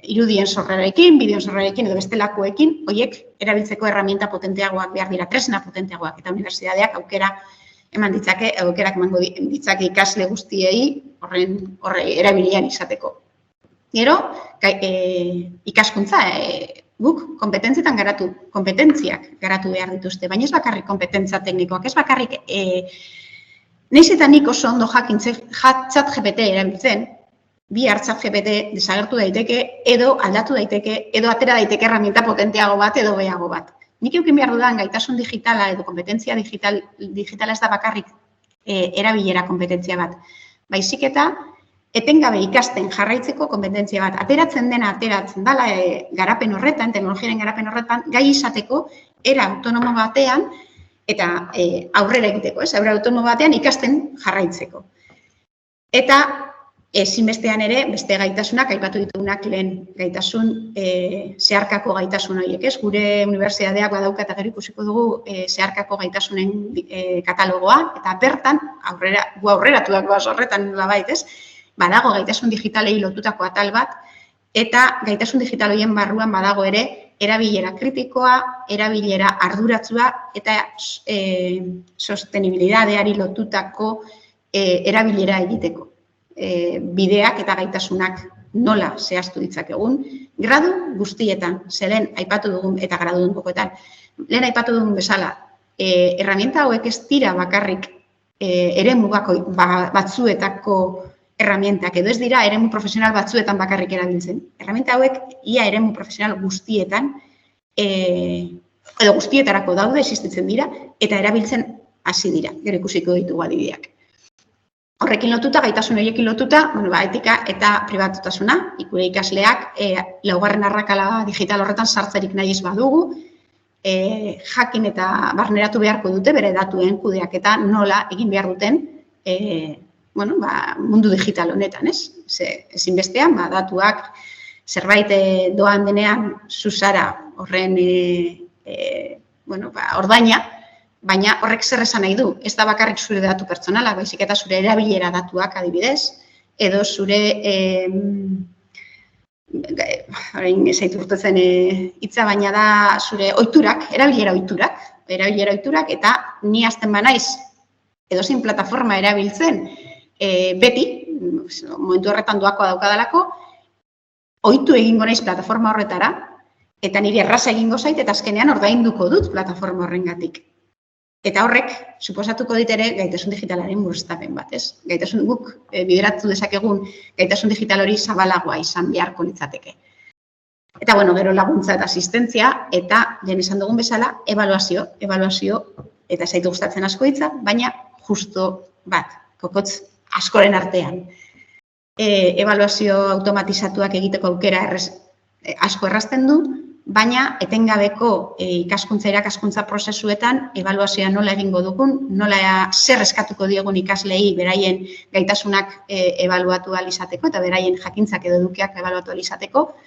irudien sorrerarekin, bideon sorrerarekin edo bestelakoekin, horiek erabiltzeko herramienta potenteagoak behar dira, tresna potenteagoak, eta unibertsitateak aukerak emango ditzake ikasle guztiei erabilian izateko. Gero, ikaskuntza, guk kompetentziak garatu behar dituzte, baina ez bakarrik kompetentza teknikoak, ez bakarrik, nahiz eta nik oso ondo ChatGPT erabiltzen, bihar ChatGPT desagertu daiteke, edo aldatu daiteke, edo atera daiteke herramienta potenteago bat edo behago bat. Nik eukin behar dudan gaitasun digitala edo kompetentzia digitala ez da bakarrik erabilera kompetentzia bat. Baizik eta etengabe ikasten jarraitzeko kompetentzia bat. Ateratzen dela garapen horretan, teknologiaren garapen horretan, gai izateko era autonomo batean eta aurrera egiteko, era autonomo batean ikasten jarraitzeko. Eta ezinbestean ere, beste gaitasunak, aipatu ditugunak lehen gaitasun, zeharkako gaitasun horiek, ez? Gure unibertsitateak badauka eta gero ikusiko dugu zeharkako gaitasunen katalogoa, eta bertan, gu aurreratuak goaz horretan nolabait, ez? Badago gaitasun digitalei lotutako atal bat, eta gaitasun digital horien barruan badago ere, erabilera kritikoa, erabilera arduratsua, eta sostenibilidadeari lotutako erabilera egiteko. Bideak eta gaitasunak nola zehaztu ditzakegun, gradu guztietan, zelen aipatu dugun eta graduen kokoetan. Lehen aipatu dugun bezala, herramienta hauek ez dira bakarrik eremu batzuetako herramientak, edo ez dira eremu profesional batzuetan bakarrik erabiltzen. Herramienta hauek ia eremu profesional guztietan, edo guztietarako daude existitzen dira, eta erabiltzen hasi dira, gero ikusiko ditugu adibideak. Horrekin lotuta, gaitasun horiekin lotuta, etika eta pribatutasuna, gure ikasleak laugarren arrakala digital horretan sartzerik nahi ez badugu, jakin eta barneratu beharko dute bere datuen kudeaketa nola egin behar duten mundu digital honetan, ez? Ezinbestean, datuak zerbait doan denean zuzara horren ordaina, baina horrek zer esan nahi du, ez da bakarrik zure datu pertsonala, baizik eta zure erabilera datuak adibidez, edo zure, orain zaitu urtetzen hitza, baina da zure ohiturak, erabilera ohiturak, eta ni hasten banaiz, edozein plataforma erabiltzen, beti, momentu horretan doakoa daukadalako, ohitu egingo naiz plataforma horretara, eta nire erraza egingo zait, eta azkenean ordainduko dut plataforma horrengatik. Eta horrek, suposatuko dit ere, gaitasun digitalaren murriztapen bat, ez? Gaitasun guk bideratu dezakegun gaitasun digital hori zabalagoa izan beharko litzateke. Eta, gero laguntza eta asistentzia, eta, lehen esan dugun bezala, ebaluazio, eta zaitu gustatzen asko hitza, baina justo bat, kokotz askoren artean. Ebaluazio automatizatuak egiteko aukera asko errazten du, baina etengabeko ikaskuntza prozesuetan ebaluazioa nola egingo dugun, nola zer eskatuko diogun ikaslei beraien gaitasunak ebaluatu ahal izateko eta beraien jakintzak edo edukiak ebaluatu ahal izateko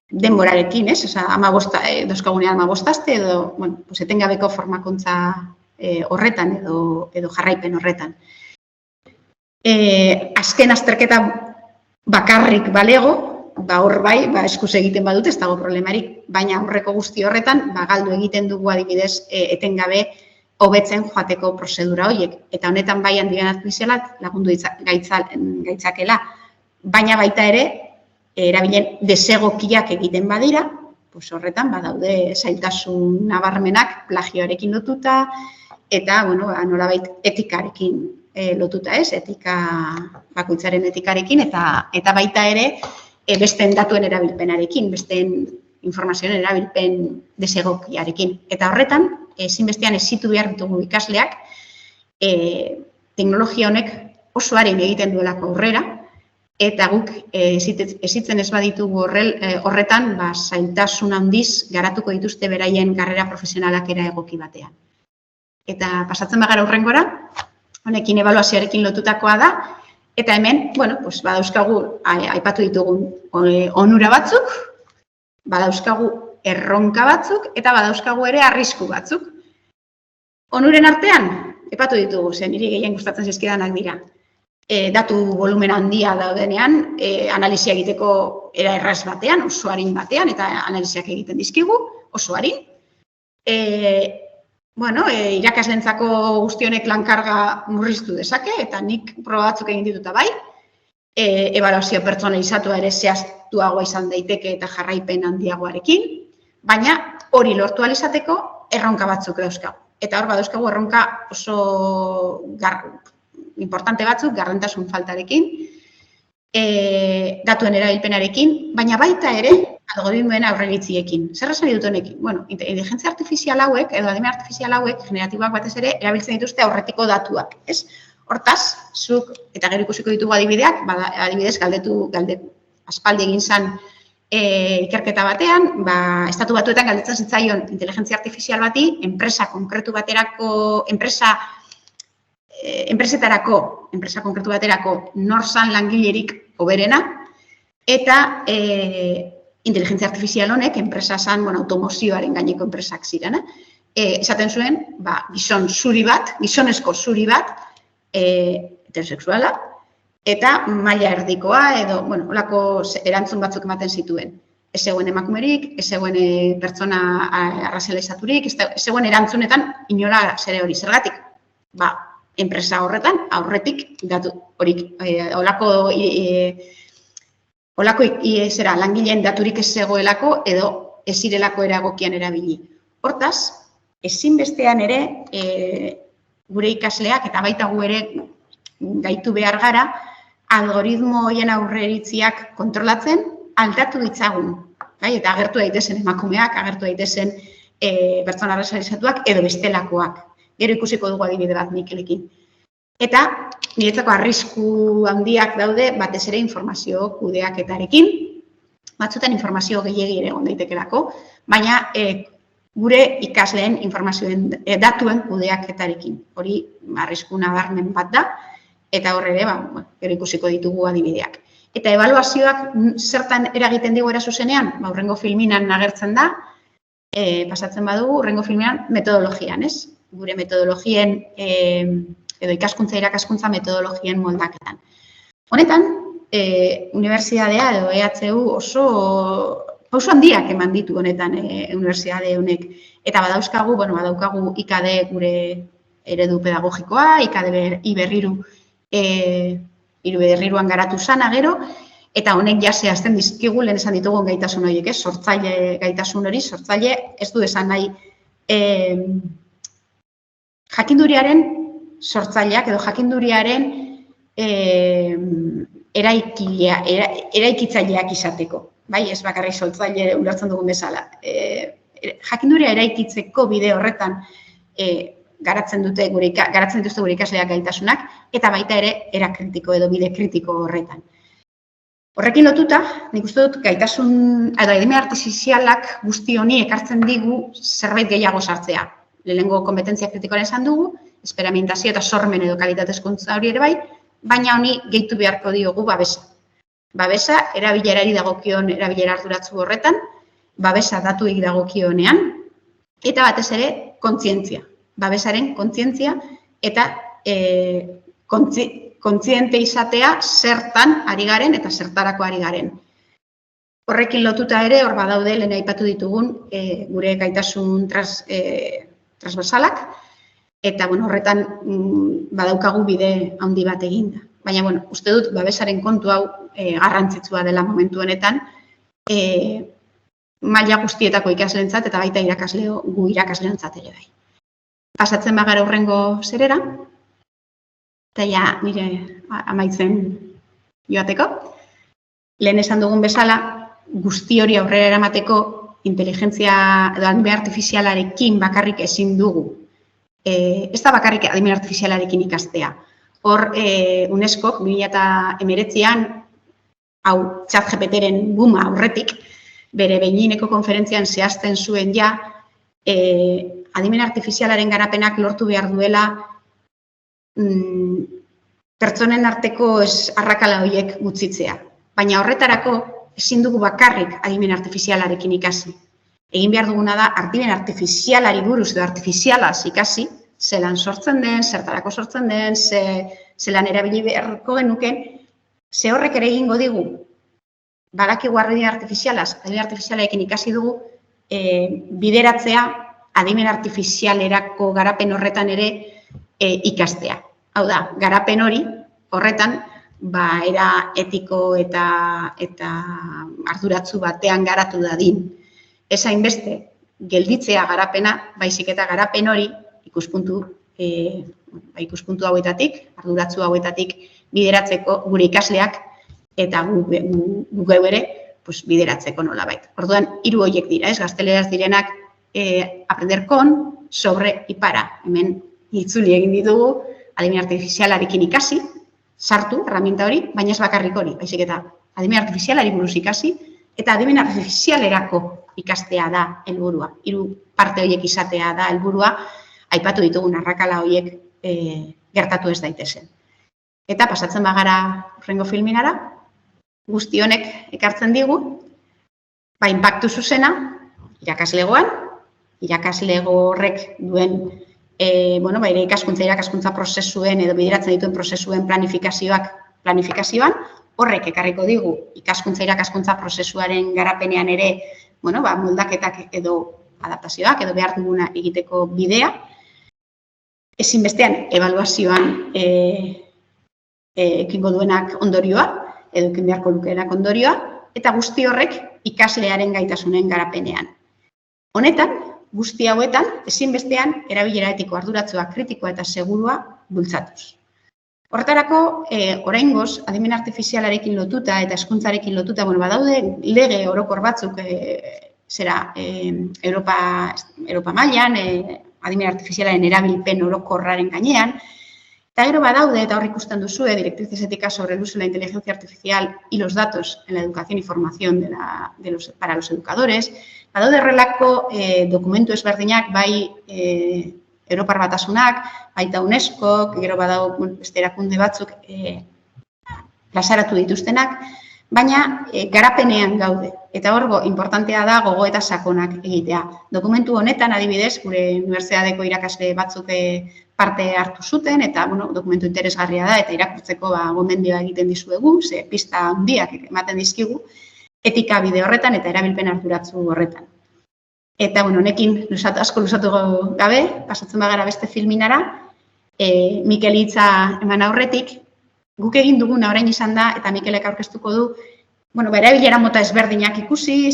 denborarekin, ez? Dozkagunean 15 aste edo etengabeko formakuntza horretan edo jarraipen horretan. Azken azterketa bakarrik balego, hor bai, eskuz egiten badut, ez dago problemarik, baina aurreko guzti horretan, galdu egiten dugu adibidez etengabe hobetzen joateko prozedura horiek. Eta honetan bai handigan artifizialak lagundu gaitzakela, baina baita ere, erabilen desegokiak egiten badira, horretan badaude zailtasun nabarmenak plagioarekin lotuta, eta nolabait etikarekin lotuta ez, bakoitzaren etikarekin, eta baita ere, besteen datuen erabilpenarekin, besteen informazioen erabilpen desegokiarekin. Eta horretan, ezinbestean ezitu behar ditugu ikasleak, teknologia honek oso haren egiten duelako aurrera, eta guk ezitzen ez baditugu horretan, zailtasun handiz garatuko dituzte beraien karrera profesionalak era egoki batean. Eta pasatzen bagara hurrengora, honekin ebaluazioarekin lotutakoa da, Eta hemen, badauzkagu, aipatu ditugun onura batzuk, badauzkagu erronka batzuk, eta badauzkagu ere arrisku batzuk. Onuren artean, aipatu ditugu, zen niri gehien gustatzen zizkidanak dira. Datu volumen handia daudenean, analisia egiteko era erraz batean, oso arin batean, eta analiziak egiten dizkigu, oso arin. Irakaslentzako guztionek lankarga murriztu dezake, eta nik proba batzuk egin dituta bai. Ebaluazio pertsonalizatua ere zehaztuagoa izan daiteke eta jarraipen handiagoarekin, baina hori lortu ahal izateko erronka batzuk dauzkagu. Eta hor badauzkagu erronka oso importante batzuk, gardentasun faltarekin, datuen erabilpenarekin, baina baita ere algoritmoen aurreitziekin. Zer esan dut honekin? Inteligentzia artifizial hauek, edo adimen artifizial hauek, generatiboak batez ere, erabiltzen dituzte aurretiko datuak, ez? Hortaz, zuk, eta gero ikusiko ditugu adibideak, adibidez, aspaldi egin zen ikerketa batean, estatu batuetan galdetzen zitzaion inteligentzia artifizial bati, enpresa konkretu baterako nor zan langilerik hoberena, eta inteligentzia artifizial honek, enpresa zan, automozioaren gaineko enpresak ziren, esaten zuen, gizonezko zuri bat, heterosexuala, eta maila erdikoa, edo, holako erantzun batzuk ematen zituen. Ez zegoen emakumerik, ez zegoen pertsona arrazializaturik, ez zegoen erantzunetan inola zere hori. Zergatik? Enpresa horretan, aurretik, holako langileen daturik ez zegoelako, edo ez zirelako eragokian erabili. Hortaz, ezinbestean ere, gure ikasleak eta baita gu ere gaitu behar gara, algoritmo horien aurreritziak kontrolatzen aldatu ditzagun. Eta agertu daitezen emakumeak, agertu daitezen pertsona arrazializatuak edo bestelakoak. Gero ikusiko dugu adibide bat Mikelekin. Eta niretzako arrisku handiak daude batez ere informazio kudeaketarekin, batzutan informazio gehiegi ere egon daitekelako, baina gure ikasleen informazioen datuen kudeaketarekin. Hori arrisku nabarmen bat da, eta hor ere, gero ikusiko ditugu adibideak. Eta ebaluazioak zertan eragiten digu era zuzenean? Hurrengo filminan agertzen da, pasatzen badugu, hurrengo filminan metodologian, ez? Gure metodologien, edo ikaskuntza irakaskuntza metodologien moldaketan. Honetan, unibertsitatea edo EHU oso handiak eman ditu honetan unibertsitate honek. Eta badaukagu IKD gure eredu pedagogikoa, IKD berriruan garatu zana gero, eta honek ja zehazten dizkigu lehen esan ditugun gaitasun horiek, sortzaile gaitasun hori, sortzaile ez du esan nahi jakinduriaren sortzaileak edo jakinduriaren eraikitzaileak izateko. Ez bakarrik sortzaile ulertzen dugun bezala. Jakinduria eraikitzeko bide horretan garatzen dituzte gure ikasleak gaitasunak, eta baita ere era kritiko edo bide kritiko horretan. Horrekin lotuta, nik uste dut gaitasun edo adimen artifizialak guzti honi ekartzen digu zerbait gehiago sartzea. Lehenengo konpetentzia kritikoaren esan dugu, esperimentazio eta sormen edo kalitatezkuntza hori ere bai, baina honi gehitu beharko diogu babesa. Babesa, erabilerari dagokion erabilera arduratsu horretan, babesa datuik dagokionean, eta batez ere kontzientzia. Babesaren kontzientzia eta kontziente izatea zertan ari garen eta zertarako ari garen. Horrekin lotuta ere, hor badaude lehen aipatu ditugun gure gaitasun transversalak, eta horretan badaukagu bide handi bat eginda. Baina, uste dut, babesaren kontu hau garrantzitsua dela momentu honetan, maila guztietako ikasleentzat eta baita gu irakasleontzat ere bai. Pasatzen bagara hurrengo zerera, eta ja nire amaitzen joateko. Lehen esan dugun bezala, guzti hori aurrera eramateko inteligentzia edo adimen artifizialarekin bakarrik ezin dugu. Ez da bakarrik adimen artifizialarekin ikastea. Hor, UNESCOk 2019an, hau ChatGPTren booma aurretik, bere behineko konferentzian zehazten zuen ja, adimen artifizialaren garapenak lortu behar duela pertsonen arteko arrakala horiek gutxitzea. Baina horretarako ezin dugu bakarrik adimen artifizialarekin ikasi. Egin behar duguna da adimen artifizialari buruz edo artifizialaz ikasi, zelan sortzen den, zertarako sortzen den, zelan erabili beharko genuken, ze horrek ere egingo digu, badakigu adimen artifizialarekin ikasi dugu, bideratzea adimen artifizialerako garapen horretan ere ikastea. Hau da, garapen hori horretan, era etiko eta arduratsu batean garatu dadin. Ez hainbeste, gelditzea garapena, baizik eta garapen hori ikuspuntu hauetatik, arduratsu hauetatik bideratzeko gure ikasleak eta gu geu ere bideratzeko nolabait. Orduan, 3 horiek dira, gazteleraz direnak aprender con, sobre y para. Hemen itzuli egin ditugu, adimen artifizialarekin ikasi, sartu, herramienta hori, baina ez bakarrik hori, baizik eta adimen artifizialari buruz ikasi, eta adimen artifizialerako ikastea da helburua. 3 parte horiek izatea da helburua, aipatu ditugun arrakala horiek gertatu ez daitezen. Eta pasatzen bagara hurrengo filminara, guzti honek ekartzen digu, inpaktu zuzena, irakaslegoan, irakaslego horrek duen ere ikaskuntza prozesuen edo bideratzen dituen prozesuen planifikazioan, horrek ekarriko digu ikaskuntza irakaskuntza prozesuaren garapenean ere moldaketak edo adaptazioak edo behar duguna egiteko bidea. Ezinbestean, ebaluazioan ekingo duenak ondorioa, edo ekin beharko lukeenak ondorioa, eta guzti horrek ikaslearen gaitasunen garapenean. Honetan, guzti hauetan, ezinbestean, erabilera etiko arduratsua, kritikoa eta segurua bultzatuz. Horretarako, oraingoz, adimen artifizialarekin lotuta eta hezkuntzarekin lotuta, badaude lege orokor batzuk Europa mailan, adimen artifizialaren erabilpen orokorraren gainean, eta gero badaude, eta hor ikusten duzue, directrices éticas sobre el uso de la inteligencia artificial y los datos en la educación y formación para los educadores, badaude horrelako dokumentu ezberdinak, bai Europar Batasunak, baita UNESCO, gero badau beste erakunde batzuk plazaratu dituztenak, baina garapenean gaude. Eta horgo, importantea da gogo eta sakonak egitea. Dokumentu honetan, adibidez, gure unibertsitateko irakasle batzuk parte hartu zuten, eta dokumentu interesgarria da, eta irakurtzeko gomendioa egiten dizuegu, ze pista handiak ematen dizkigu, etika bide horretan eta erabilpen arduratsu horretan. Eta, honekin asko luzatu gabe, pasatzen bagara beste filminara, Mikel hitza eman aurretik, guk egin duguna orain izan da, eta Mikelek aurkeztuko du, erabilera mota ezberdinak ikusi,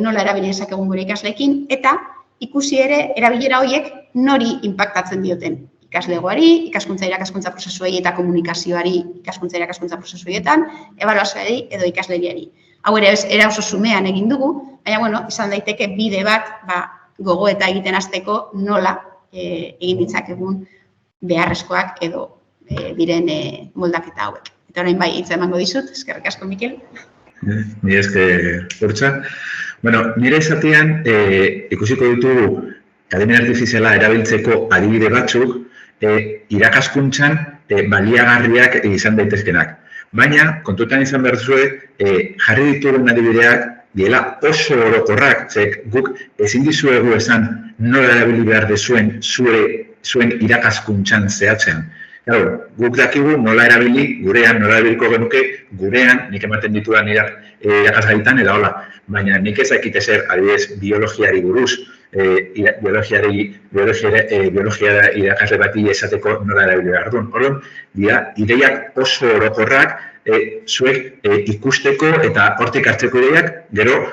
nola erabili dezakegun gure ikasleekin, eta ikusi ere erabilera horiek nori inpaktatzen dioten. Ikaslegoari, ikaskuntza irakaskuntza prozesuei eta komunikazioari ikaskuntza irakaskuntza prozesuetan, ebaluazioari edo ikasleriari. Hau ere oso sumean egin dugu, baina, izan daiteke bide bat gogo eta egiten hasteko nola egin ditzakegun beharrezkoak edo diren moldaketa hauek. Eta orain hitza emango dizut, eskerrik asko, Mikel. Ni esker, Urtza. Nire esatean ikusiko ditugu adimen artifiziala erabiltzeko adibide batzuk irakaskuntzan baliagarriak izan daitezkenak. Baina, kontutan izan behar zuen, jarri ditugun adibideak diela oso orokorrak, guk ezin dizuegu esan nola erabili behar dezuen zuen irakaskuntzan zehatzean. Guk dakigu nola erabili, nola erabiliko genuke, nik ematen ditudan irakasgaitan eta hola. Baina nik ezakit ezer, adibidez, biologiari buruz, biologia irakasle bati esateko nola erabili behar duen. Orduan, ideiak oso orokorrak zuek ikusteko eta hortik hartzeko ideiak, gero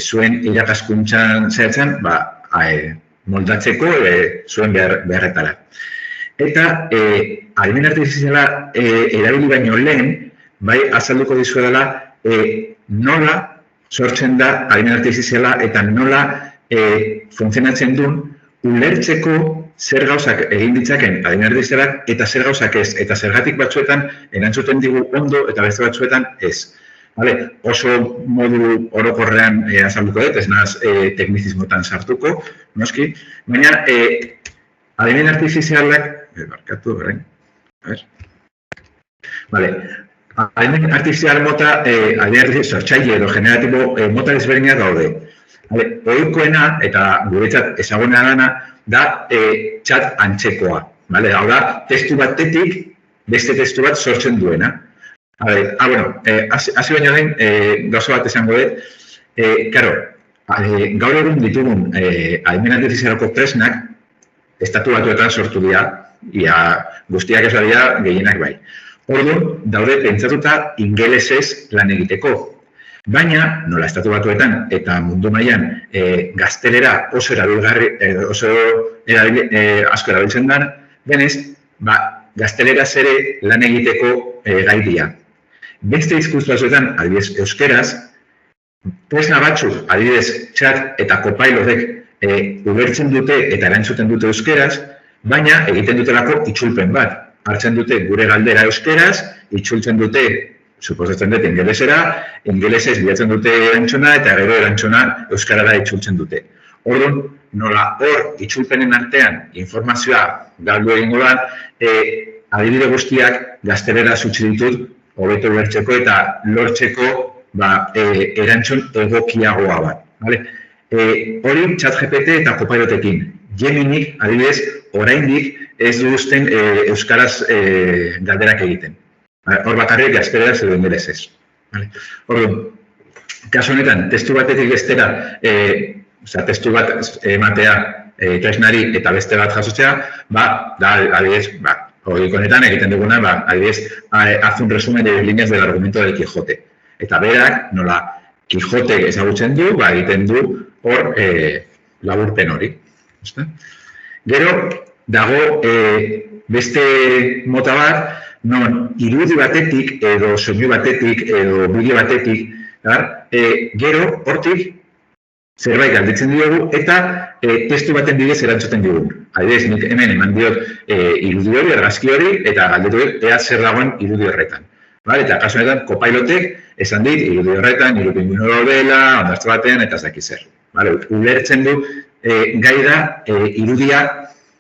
zuen irakaskuntzan zehatzen moldatzeko zuen beharretara. Eta adimen artifiziala erabili baino lehen, azalduko dizuedala nola sortzen da adimen artifiziala eta nola funtzionatzen duen ulertzeko zer gauzak egin ditzaken adimen artifizialak eta zer gauzak ez. Eta zergatik batzuetan erantzuten digu ondo eta beste batzuetan ez. Oso modu orokorrean azalduko dut, ez naz teknizismotan sartuko, noski. Baina adimen artifizialak, Vale. Adimen artifizial mota, adimen artifizial sortzaile edo generatibo mota desberdinak daude. Ohikoena eta guretzat ezaguna dana da chat antzekoa. Hau da, testu batetik beste testu bat sortzen duena. Hasi baino den, gauza bat esango dut, gaur egun ditugun adimen artifizialeko tresnak estatu batuetan sortu dira, ia guztiak ez dira gehienak bai. Orduan, daude pentsatuta ingelesez lan egiteko. Baina, nola estatu batuetan eta mundu mailan gaztelera asko erabiltzen da, denez, gazteleraz ere lan egiteko gai dira. Beste hizkuntza batzuetan, adibidez, euskeraz, tresna batzuk, adibidez, chat eta copilotek ulertzen dute eta erantzuten dute euskeraz, baina egiten dutelako itzulpen bat. Hartzen dute gure galdera euskeraz, itzultzen dute, suposatzen dute ingelesera, ingelesez bilatzen dute erantzuna eta gero erantzuna euskarara itzultzen dute. Orduan, nola hor itzulpenen artean informazioa galdu egingo da, adibide guztiak gaztelera utzi ditut hobeto ulertzeko eta lortzeko erantzun egokiagoa bat. Hori ChatGPT eta Copilotekin. Geminik, adibidez, oraindik ez duzten euskaraz galderak egiten. Hor bakarrik gazteleraz edo ingelesez. Orduan, kasu honetan, testu batetik bestera, testu bat ematea tresnari eta beste bat jasotzea, adibidez, hori honetan egiten duguna, adibidez, haz un resumen de líneas del argumento del Quijote. Eta berak, nola, Quijote ezagutzen du, egiten du hor laburpen hori. Gero, dago beste mota bat, non irudi batetik, edo soinu batetik, edo bideo batetik, gero, hortik, zerbait galdetzen diogu, eta testu baten bidez erantzuten diogu. Adibidez, nik hemen eman diot irudi hori, argazki hori, eta galdetu ea zer dagoen irudi horretan. Eta kasu honetan, Copilotek esan dit, irudi horretan, irudi minuro dela, ondartzu batean, eta ez dakit zer. Ulertzen du, gai da, irudia,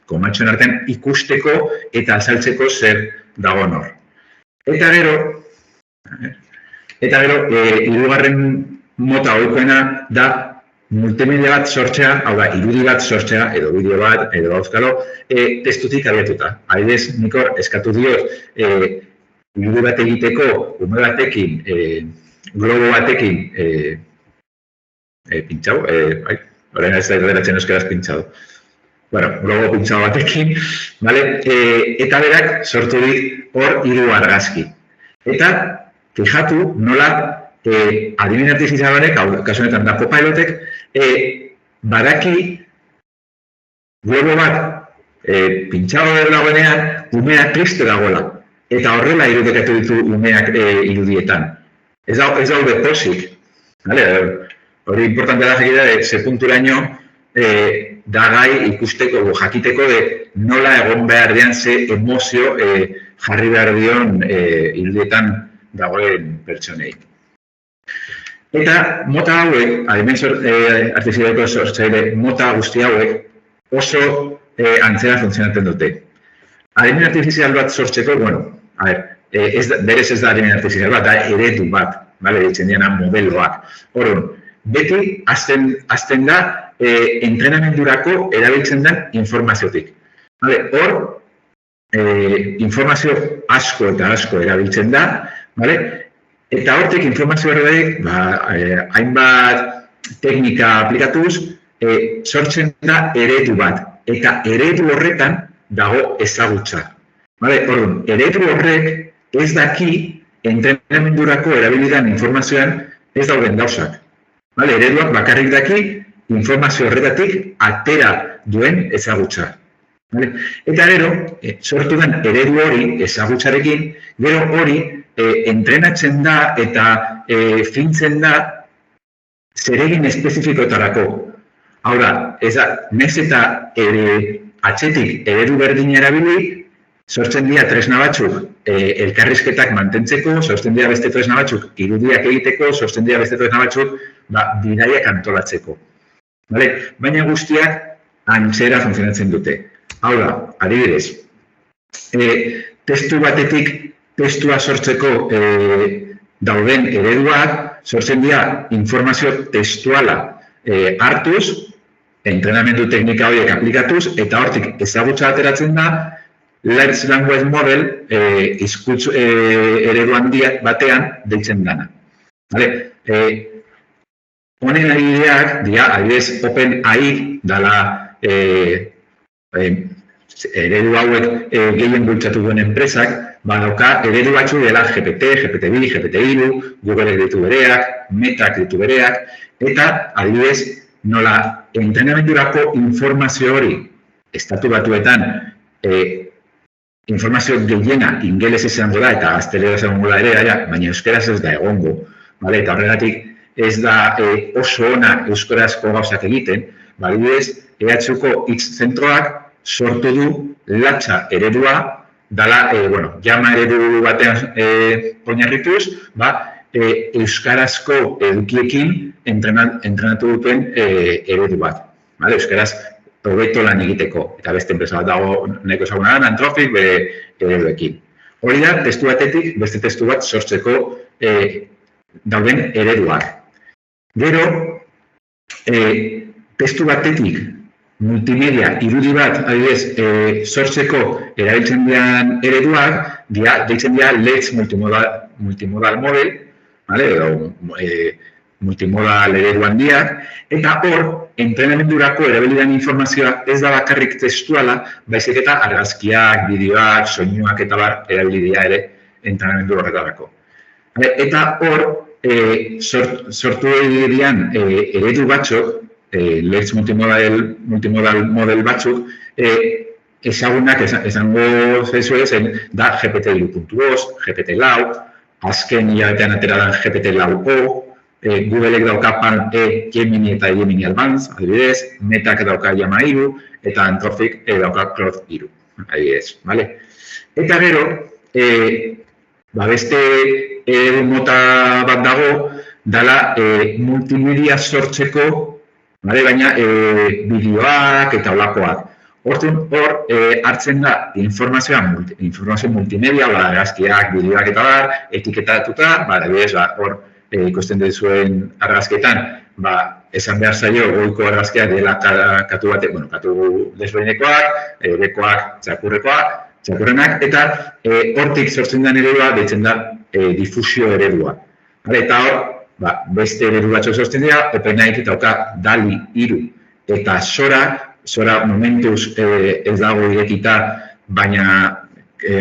komatxoen artean ikusteko eta azaltzeko zer dago hor. Eta gero, hirugarren mota ohikoena da multimedia bat sortzea, hau da, irudi bat sortzea, edo bideo bat, edo auskalo, testutik abiatuta. Adibidez, nik hor eskatu diot, irudi bat egiteko, ume batekin, globo batekin, pintxau, horrein ez da deratzen euskaraz pintxau. Globo pintxau batekin, eta berak sortu dit hor 3 argazki. Eta, fijatu, nola adimen artifizial honek, kasu honetan da Copilotek, badaki globo bat pintxau dagoenean, umea triste dagoela. Eta horrela irudikatu ditu umeak irudietan. Ez daude posik. Hori importante da jakitea, ze punturaino da gai ikusteko, jakiteko nola egon behar dian ze emozio jarri behar dion irudietan dagoen pertsonei. Eta mota hauek, adimen artifizialeko sortzaile mota guzti hauek oso antzera funtzionatzen dute. Adimen artifizial bat sortzeko, berez ez da adimen artifizial bat, da eredu bat, ditzen diena modeloak. Orduan, beti azten da entrenamendurako erabiltzen den informaziotik. Hor, informazio asko eta asko erabiltzen da, eta hortik informazio horretik, hainbat teknika aplikatuz, sortzen da eredu bat. Eta eredu horretan dago ezagutza. Orduan, eredu horrek ez daki entrenamendurako erabilidan informazioan ez dauden gauzak. Ereduak bakarrik daki informazio horretatik atera duen ezagutza. Eta gero, sortu den eredu hori ezagutzarekin, gero hori entrenatzen da eta fintzen da zeregin espezifikoetarako. Hau da, nez eta atzetik eredu berdina erabili, sortzen dira tresna batzuk elkarrizketak mantentzeko, sortzen dira beste tresna batzuk irudiak egiteko, sortzen dira beste tresna batzuk bidaiak antolatzeko. Baina guztiak antzera funtzionatzen dute. Hau da, adibidez, testu batetik testua sortzeko dauden ereduak, sortzen dira informazio testuala hartuz, entrenamendu teknika horiek aplikatuz, eta hortik ezagutza ateratzen da, Large Language Model hizkuntz eredu handia batean deitzen dana. Honen adibideak dira, adibidez, OpenAI dela eredu hauek gehien bultzatu duen enpresak, dauka eredu batzu dela GPT, GPT-2, GPT-3, Google ditu bereak, Metak ditu bereak, eta adibidez, nola entrenamendurako informazio hori estatu batuetan informazio gehiena ingeles izango da eta gaztelera izango da ere, baina euskeraz ez da egongo. Eta horregatik ez da oso ona euskarazko gauzak egiten, adibidez, EH-ko hitz zentroak sortu du latxa eredua, dala, jama eredu batean oinarrituz, euskarazko edukiekin entrenatu duten eredu bat. Euskaraz hobeto lan egiteko, eta beste enpresa bat dago nahiko ezaguna da, Anthropic ereduekin. Hori da, testu batetik, beste testu bat sortzeko dauden ereduak. Gero, testu batetik multimedia irudi bat, adibidez, sortzeko erabiltzen dian ereduak, deitzen dira Let's Multimodal Model, edo multimodal eredu handiak, eta hor, entrenamendurako erabilidan informazioa ez da bakarrik testuala, baizik eta argazkiak, bideoak, soinuak eta bar erabilidea ere entrenamendu horretarako. Eta hor, sortu dian eredu batzuk, Let's Multimodal Model batzuk, ezagunak esango zaizuezen da GPT-3.2, GPT-4, azken hilabetean atera dan GPT-4o, Googleek dauka Pan-E, Gemini eta Gemini Advance, adibidez, Metak dauka Llama 3, eta Anthropic dauka Claude 3, adibidez, bale? Eta gero, beste mota bat dago, dala multimedia sortzeko, baina bideoak eta olakoak. Hor hartzen da informazio multimedia, argazkiak, bideoak eta bar, etiketatuta, adibidez, hor ikusten duzuen argazketan, esan behar zaio goiko argazkiak dela katu batek, katu desberdinekoak, bekoak, txakurrenak, eta hortik sortzen den eredua deitzen da difusio eredua. Eta hor, beste eredu batzuk sortzen dira, OpenAI dauka DALL-E 3 eta Sora momentuz ez dago irekita, baina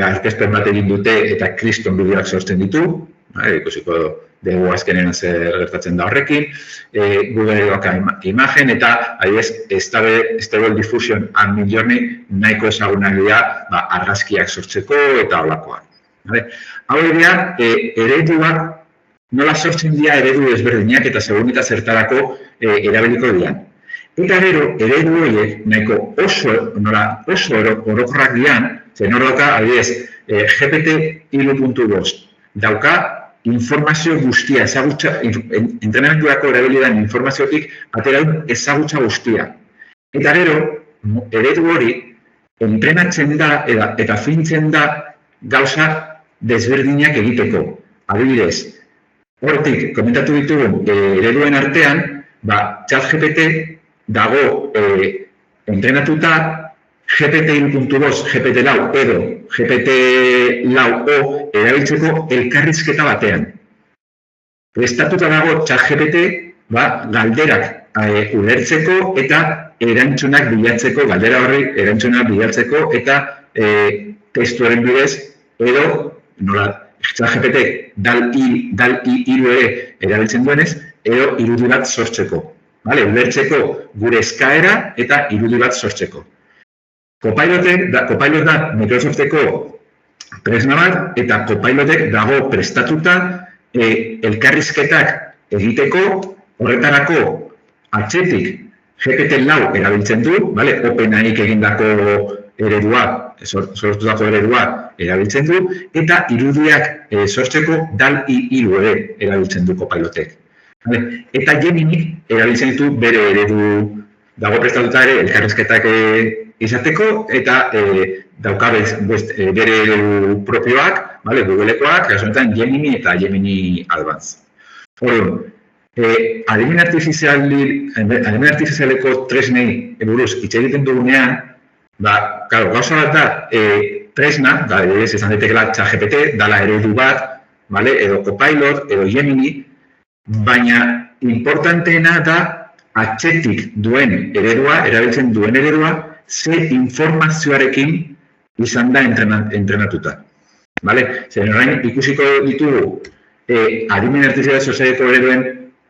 aurkezpen bat egin dute eta kriston bideoak sortzen ditu, ikusiko dugu azkenen zer gertatzen da horrekin, Google dauka imagen eta Stable Diffusion and Midjourney nahiko ezagunak dira argazkiak sortzeko eta holakoak. Hau dira, ereduak nola sortzen dira eredu ezberdinak eta segun eta zertarako erabiliko dian. Eta gero, eredu horiek nahiko oso orokorrak dian, zen hor dauka, adibidez, GPT-3.2 dauka informazio guztia, entrenamendurako erabilidan informaziotik ateraun ezagutza guztia. Eta gero, eredu hori entrenatzen da eta fintzen da gauza desberdinak egiteko. Adibidez, hortik komentatu ditugun ereduen artean, ChatGPT dago entrenatuta GPT-3.2, GPT-4 edo GPT-4o erabiltzeko elkarrizketa batean. Prestatuta dago ChatGPT galderak ulertzeko eta erantzunak bilatzeko, galdera horri erantzunak bilatzeko eta testuaren bidez edo ChatGPT DALL-E 3 ere erabiltzen duenez edo irudi bat sortzeko. Ulertzeko gure eskaera eta irudi bat sortzeko. Copilot da Microsofteko tresna bat eta Copilotek dago prestatuta elkarrizketak egiteko, horretarako atzetik GPT-4 erabiltzen du, OpenAIk egindako eredua, sortutako eredua erabiltzen du, eta irudiak sortzeko DALL-E 3 ere erabiltzen du Copilotek. Eta Gemini erabiltzen ditu bere eredu dago prestatuta ere elkarrizketak izateko eta dauka bere propioak, Googlekoak, kasu honetan Gemini eta Gemini Advanced. Orduan, adimen artifizialeko tresnei buruz hitz egiten dugunean, gauza bat da, tresna, izan daitekeela ChatGPT, dala eredu bat, edo Copilot, edo Gemini, baina importanteena da atzetik duen eredua, erabiltzen duen eredua, ze informazioarekin izan da entrenatuta. Zer orain ikusiko ditugu adimen artifizial sozialeko ereduen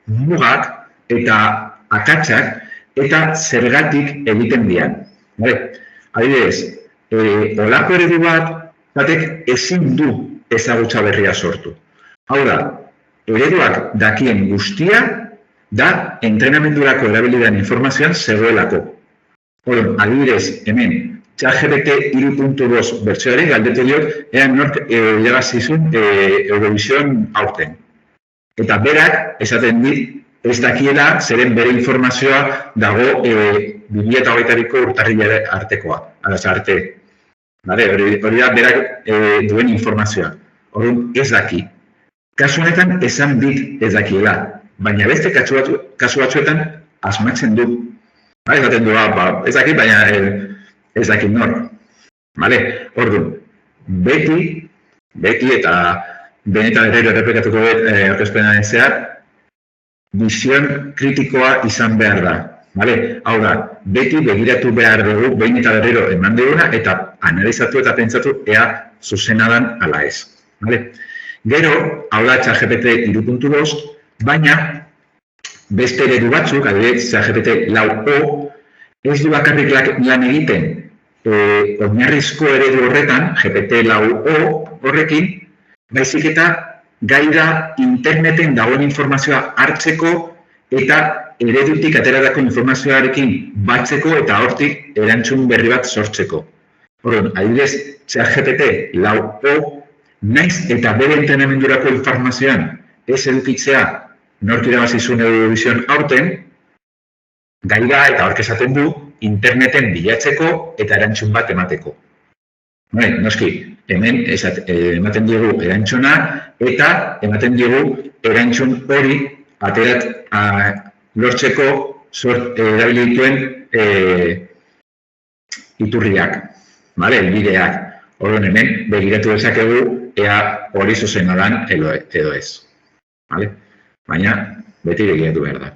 mugak eta akatsak eta zergatik egiten dian. Adibidez, olako eredu batek ezin du ezagutza berria sortu. Hau da, ereduak dakien guztia da entrenamendurako erabilidan informazioan zegoelako. Adibidez, hemen, ChatGPT 3.2 bertsioari galdetu diot, ean nork irabazizun Eurovision aurten. Eta berak, esaten dit, ez dakiela zeren bere informazioa dago 2008ko urtarrilera artekoa, arte. Hori da berak duen informazioa. Orduan ez daki. Kasu honetan esan dit ez dakiela, baina beste kasu batzuetan asmatzen du. Esaten du, ez daki, baina ez dakit nor. Orduan, beti eta benetan berriro errepikatuko aurkezpenaren zehar, bizion kritikoa izan behar da. Hau da, beti begiratu behar dugu, behin eta berriro eman duguna, eta analizatu eta pentsatu ea zuzena dan ala ez. Gero, hau da ChatGPT 3.2, baina beste eredu batzuk, adibidez ChatGPT 4o, ez du bakarrik lan egiten oinarrizko eredu horretan, GPT-4o horrekin, baizik eta gaira interneten dagoen informazioa hartzeko eta eredutik ateratako informazioarekin batzeko eta hortik erantzun berri bat sortzeko. Orduan, adibidez, ChatGPT 4o naiz eta bere entrenamendurako informazioan ez edukitzea nork irabazizun Eurovision aurten, gaira eta hork esaten du interneten bilatzeko eta erantzun bat emateko. Noski, hemen ematen digu erantzuna eta ematen digu erantzun hori lortzeko erabilituen iturriak, helbideak. Orduan hemen begiratu dezakegu ea hori zuzena dan edo ez. Baina beti begiratu behar da.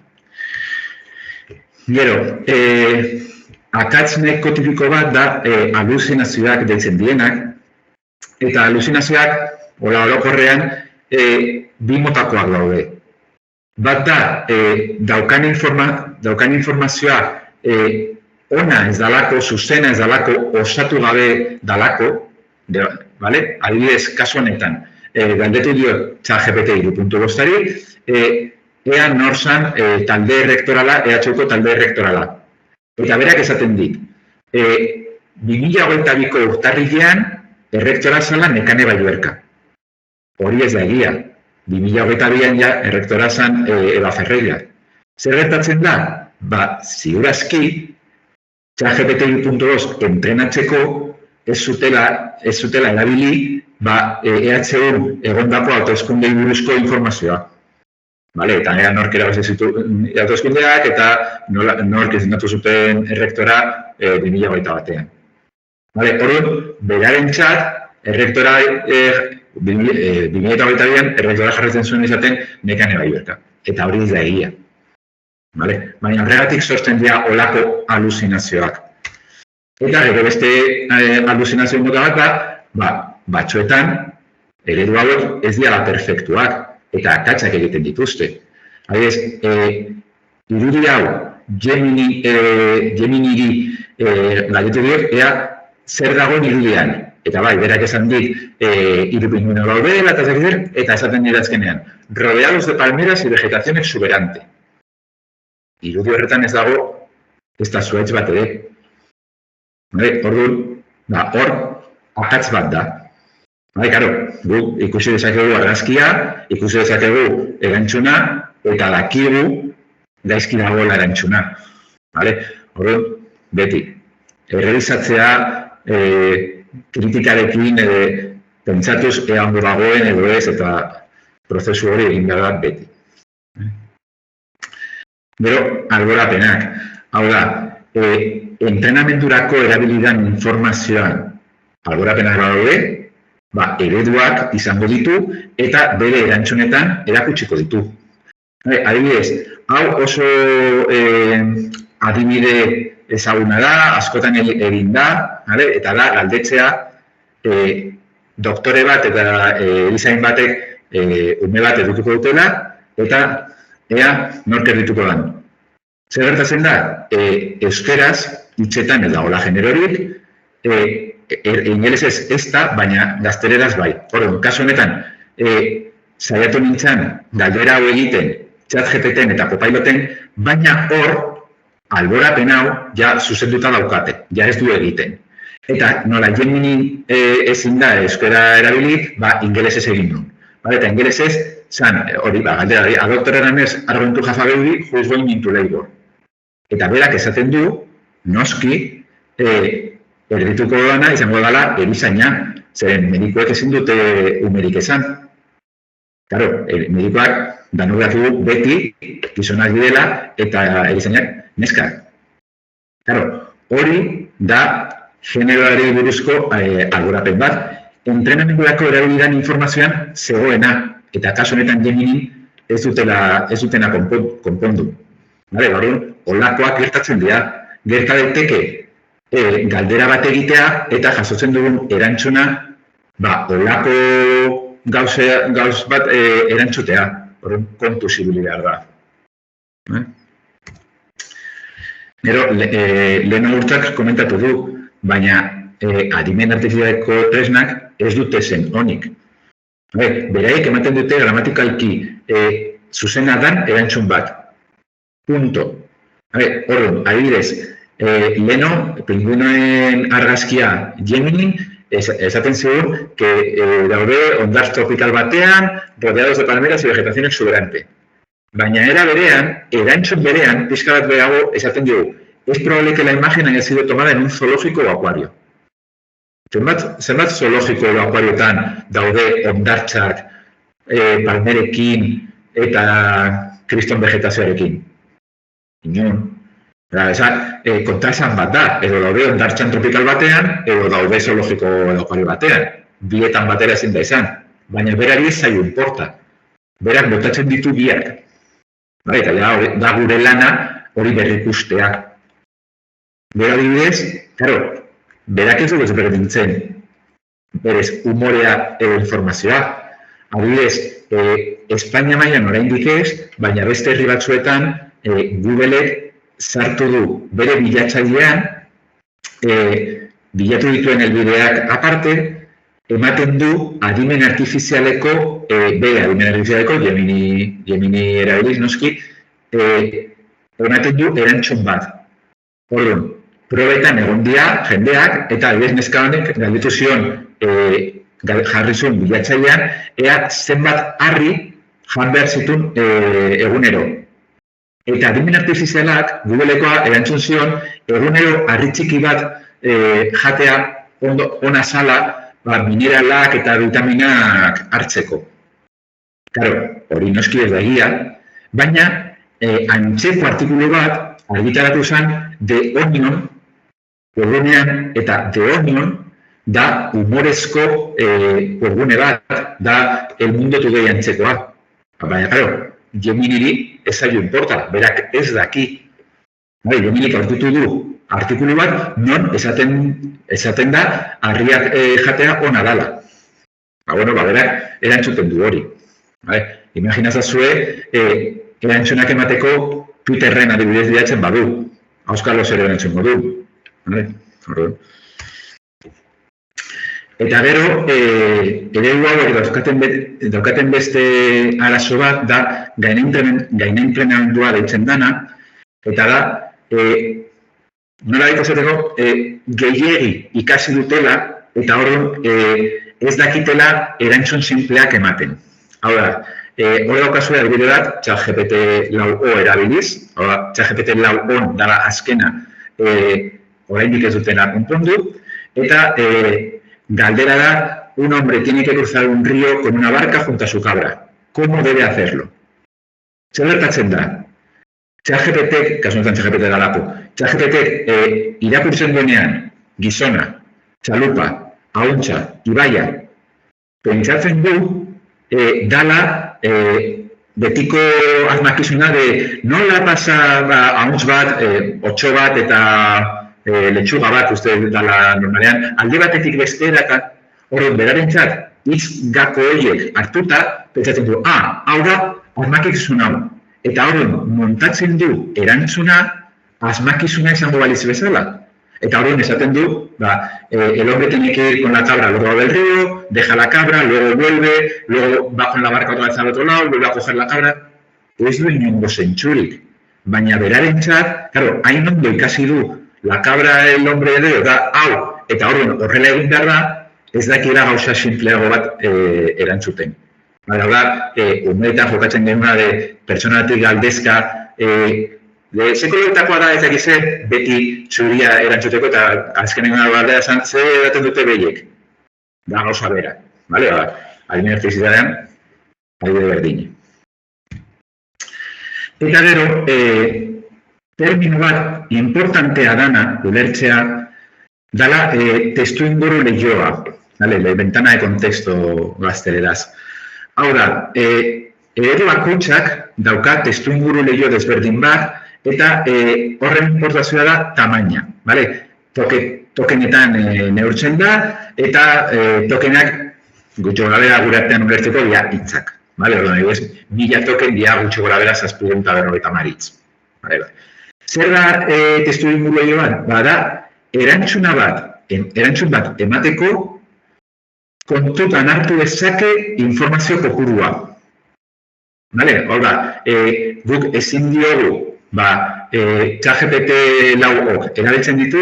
Gero, akats nekotipiko bat da aluzinazioak deitzen dienak, eta aluzinazioak, orokorrean, bi motakoak daude. Bat da, daukan informazioa ona ez dalako, zuzena ez dalako, osatu gabe dalako, adibidez, kasu honetan, galdetu dio ChatGPT 3.2-ari, ea nor zan talde rektorala, EHUko talde rektorala. Eta berak esaten dit, 2022ko urtarrilean errektora zala Nekane Balluerka. Hori ez da egia. 2022an ja errektora zan Eva Ferreira. Zer gertatzen da? Ziurazki, ChatGPT 3.2 entrenatzeko ez zutela erabili EHU egondako hauteskundei buruzko informazioa. Eta ea nork erabazizitu hauteskundeak eta nork izendatu zuten errektora 2021an. Orduan, beraren txat, errektora 2022an errektora jarretzen zuen izaten Nekane Balluerka. Eta hori ez da egia. Baina horregatik sortzen dira olako aluzinazioak. Eta gero beste aluzinazio mota bat da, batzuetan eredu hauek ez dira perfektuak. Eta akatsak egiten dituzte. Adibidez, irudi hau Geminiri galdetu diot, ea zer dagoen irudian. Eta berak esan dit, irupingüino daudela, eta esaten dira azkenean, rodeados de palmeras y vegetación exuberante. Irudi horretan ez dago, ez da zuhaitz bat ere. Orduan, hor akatz bat da. Ikusi dezakegu argazkia, ikusi dezakegu erantzuna, eta dakigu gaizki dagoela erantzuna. Orduan, beti, errebizatzea kritikarekin pentsatuz ondo dagoen edo ez, eta prozesu hori egin behar da beti. Gero, alborapenak. Hau da, entrenamendurako erabilidan informazioan alborapenak daude, ereduak izango ditu eta bere erantzunetan erakutsiko ditu. Adibidez, hau oso adibide ezaguna da, askotan egin da, eta da, galdetzea doktore bat eta erizain batek ume bat edukiko dutela, eta ea nork erdituko den. Zer gertatzen da, euskeraz, hitzetan ez dagoela generorik, ingelesez ez da, baina gazteleraz bai. Horren, kasu honetan, saiatu nintzen galdera hau egiten, ChatGPTen eta Copiloten, baina hor, alborapen hau, ja zuzenduta daukate, ja ez du egiten. Eta nola Gemini ezin da euskera erabilik, ingelesez egin duen. Eta ingelesez, zan, hori, galdera, a doctor Ernest are going to have a baby who is going into labor. Eta berak esaten du, noski, erdituko dana izango dela erizaina, zeren medikuek ezin dute umerik esan. Claro, medikuak danurak du beti gizonak direla eta erizainak neskak. Claro, hori da generoari buruzko alborapen bat. Entrenamendurako erabilidan informazioan zegoena, eta kasu honetan Gemini ez dutena konpondu. Olakoak gertatzen dira. Gerta daiteke galdera bat egitea eta jasotzen dugun erantzuna olako gauz bat erantzutea. Kontu zibili behar da. Gero, lehen urtzak komentatu du, baina adimen artifizialeko tresnak ez dute zen honik. Beraik ematen dute gramatikalki zuzena dan erantzun bat. Punto. Horren, adibidez, leno, pingüinoen argazkia Gemini, esaten zigun daude ondar tropikal batean, rodeados de palmeras y vegetación exuberante. Baina era berean, erantzun berean, pixka bat behago esaten dugu, es probable que la imagen haya sido tomada en un zoológico o acuario. Zenbat zoológico o acuariotan daude ondartzak, palmerekin eta kriston vegetazioarekin. Inon. Kontraesan bat da, edo daude ondartzan tropikal batean, edo daude zoologiko edo acuario batean. Bietan batera ezin da izan. Baina berari ez zaio inporta. Berak botatzen ditu biak. Eta da gure lana hori berrikustea. Bera adibidez, berak ez dugu berdintzen. Berez, humorea edo informazioa. Adibidez, Espainia mailan oraindik ez, baina beste herri batzuetan Googleek sartu du bere bilatzailean, bilatu dituen helbideak aparte, ematen du adimen artifizialeko, Gemini erabiliz noski, ematen du erantzun bat. Orduan, probetan egon dira jendeak, eta adibidez neska honek galdetu zion jarri zuen bilatzailean, ea zenbat harri jan behar zituen egunero. Eta adimen artifizialak, Googlekoa erantzun zion, egunero harri txiki bat jatea ona zala, mineralak eta vitaminak hartzeko. Hori noski ez da egia, baina antzeko artikulu bat argitaratu zen The Onion, webgunean, eta The Onion da humorezko webgune bat, da El Mundo Today antzekoa. Baina, Geminiri ez zaio inporta, berak ez daki. Geminik aurkitu du artikulu bat, non esaten da harriak jatea ona dala. Berak erantzuten du hori. Imaginazazue, erantzunak emateko Twitterren adibidez bilatzen badu. Auskalo zer erantzungo du. Eta gero, eredu hauek daukaten beste arazo bat da gainentrenamendua deitzen dana, eta da, nola esateko, gehiegi ikasi dutela, eta horren ez dakitela erantzun sinpleak ematen. Hau da, hori daukazue adibide bat, ChatGPT 4o erabiliz, ChatGPT 4on dara azkena, oraindik ez dutena konpondu, eta galdera da, un hombre tiene que cruzar un río con una barca junto a su cabra. ¿Cómo debe hacerlo? Zer gertatzen da? ChatGPT, kasu honetan ChatGPT dalako, ChatGPT irakurtzen duenean, gizona, txalupa, ahotsa, ibaia, pentsatzen du, dala betiko asmakizuna de nola pasa ahots bat, otxo bat eta letxuga bat, uste dala normalean, alde batetik bestera eta horren berarentzat hitz gako horiek hartuta, pentsatzen du, hau da asmakizun hau. Eta horren montatzen du erantzuna asmakizuna izango baliz bezala. Eta horren esaten du, el hombre tiene que ir con la cabra al otro lado del río, deja la cabra, luego vuelve, luego va con la barca otra vez al otro lado, vuelve a coger la cabra. Ez du inongo zentsurik. Baina berarentzat, claro, hain ondo ikasi du, la cabra el hombre edo da hau, eta horrela egin behar da, ez dakiela gauza simpleago bat erantzuten. Hau da, umeetan jokatzen genuna de pertsonatik galdezka, sekoletakoa da ez dakize beti zuria erantzuteko eta azkenengo galdera esan ze edaten dute behiek. Da gauza bera. Adibide artizitatean, adibide berdine. Eta gero, termino bat importantea dana ulertzea dala testuinguru lehioa, ventana de contexto gazteleraz. Hau da, eredu bakoitzak dauka testuinguru lehio desberdin bat eta horren importazioa da tamaina. Tokenetan neurtzen da eta tokenak gutxo gorabehera gure artean ulertzeko dira hitzak. 1000 token dira gutxo gorabehera 750 hitz. Zer da testuinguru lehio bat? Da, erantzun bat emateko kontutan hartu dezake informazio kopurua. Hau da, guk ezin diogu, ChatGPT 4 erabiltzen ditu,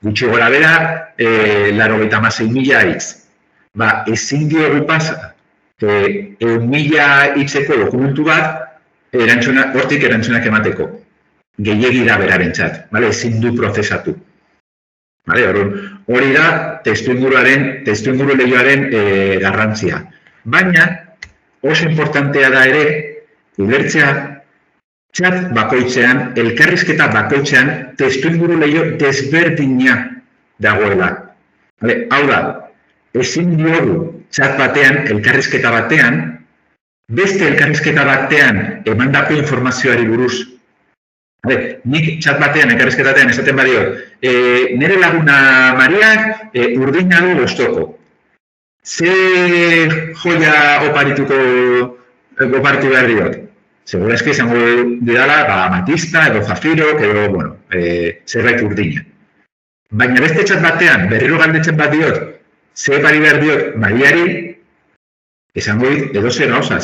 gutxi gora bera, 96.000 hitz. Ezin diogu pasa, 1.000 hitzeko dokumentu bat, hortik erantzunak emateko. Gehiegi da berarentzat, ezin du prozesatu. Hori da testuinguru lehioaren garrantzia. Baina, oso importantea da ere, ulertzea, chat bakoitzean, elkarrizketa bakoitzean, testuinguru lehio desberdina dagoela. Hau da, ezin diogu chat batean, elkarrizketa batean, beste elkarrizketa batean emandako informazioari buruz. Nik chat batean, elkarrizketatean esaten badio, nire laguna Mariak urdina du goztoko. Ze joia oparitu behar diot? Segura eski izango didala, amatista, edo zafiro, edo, zerbait urdina. Baina beste chat batean, berriro galdetzen bat diot, ze opari behar diot Mariari, izango dit, edo zer gauza,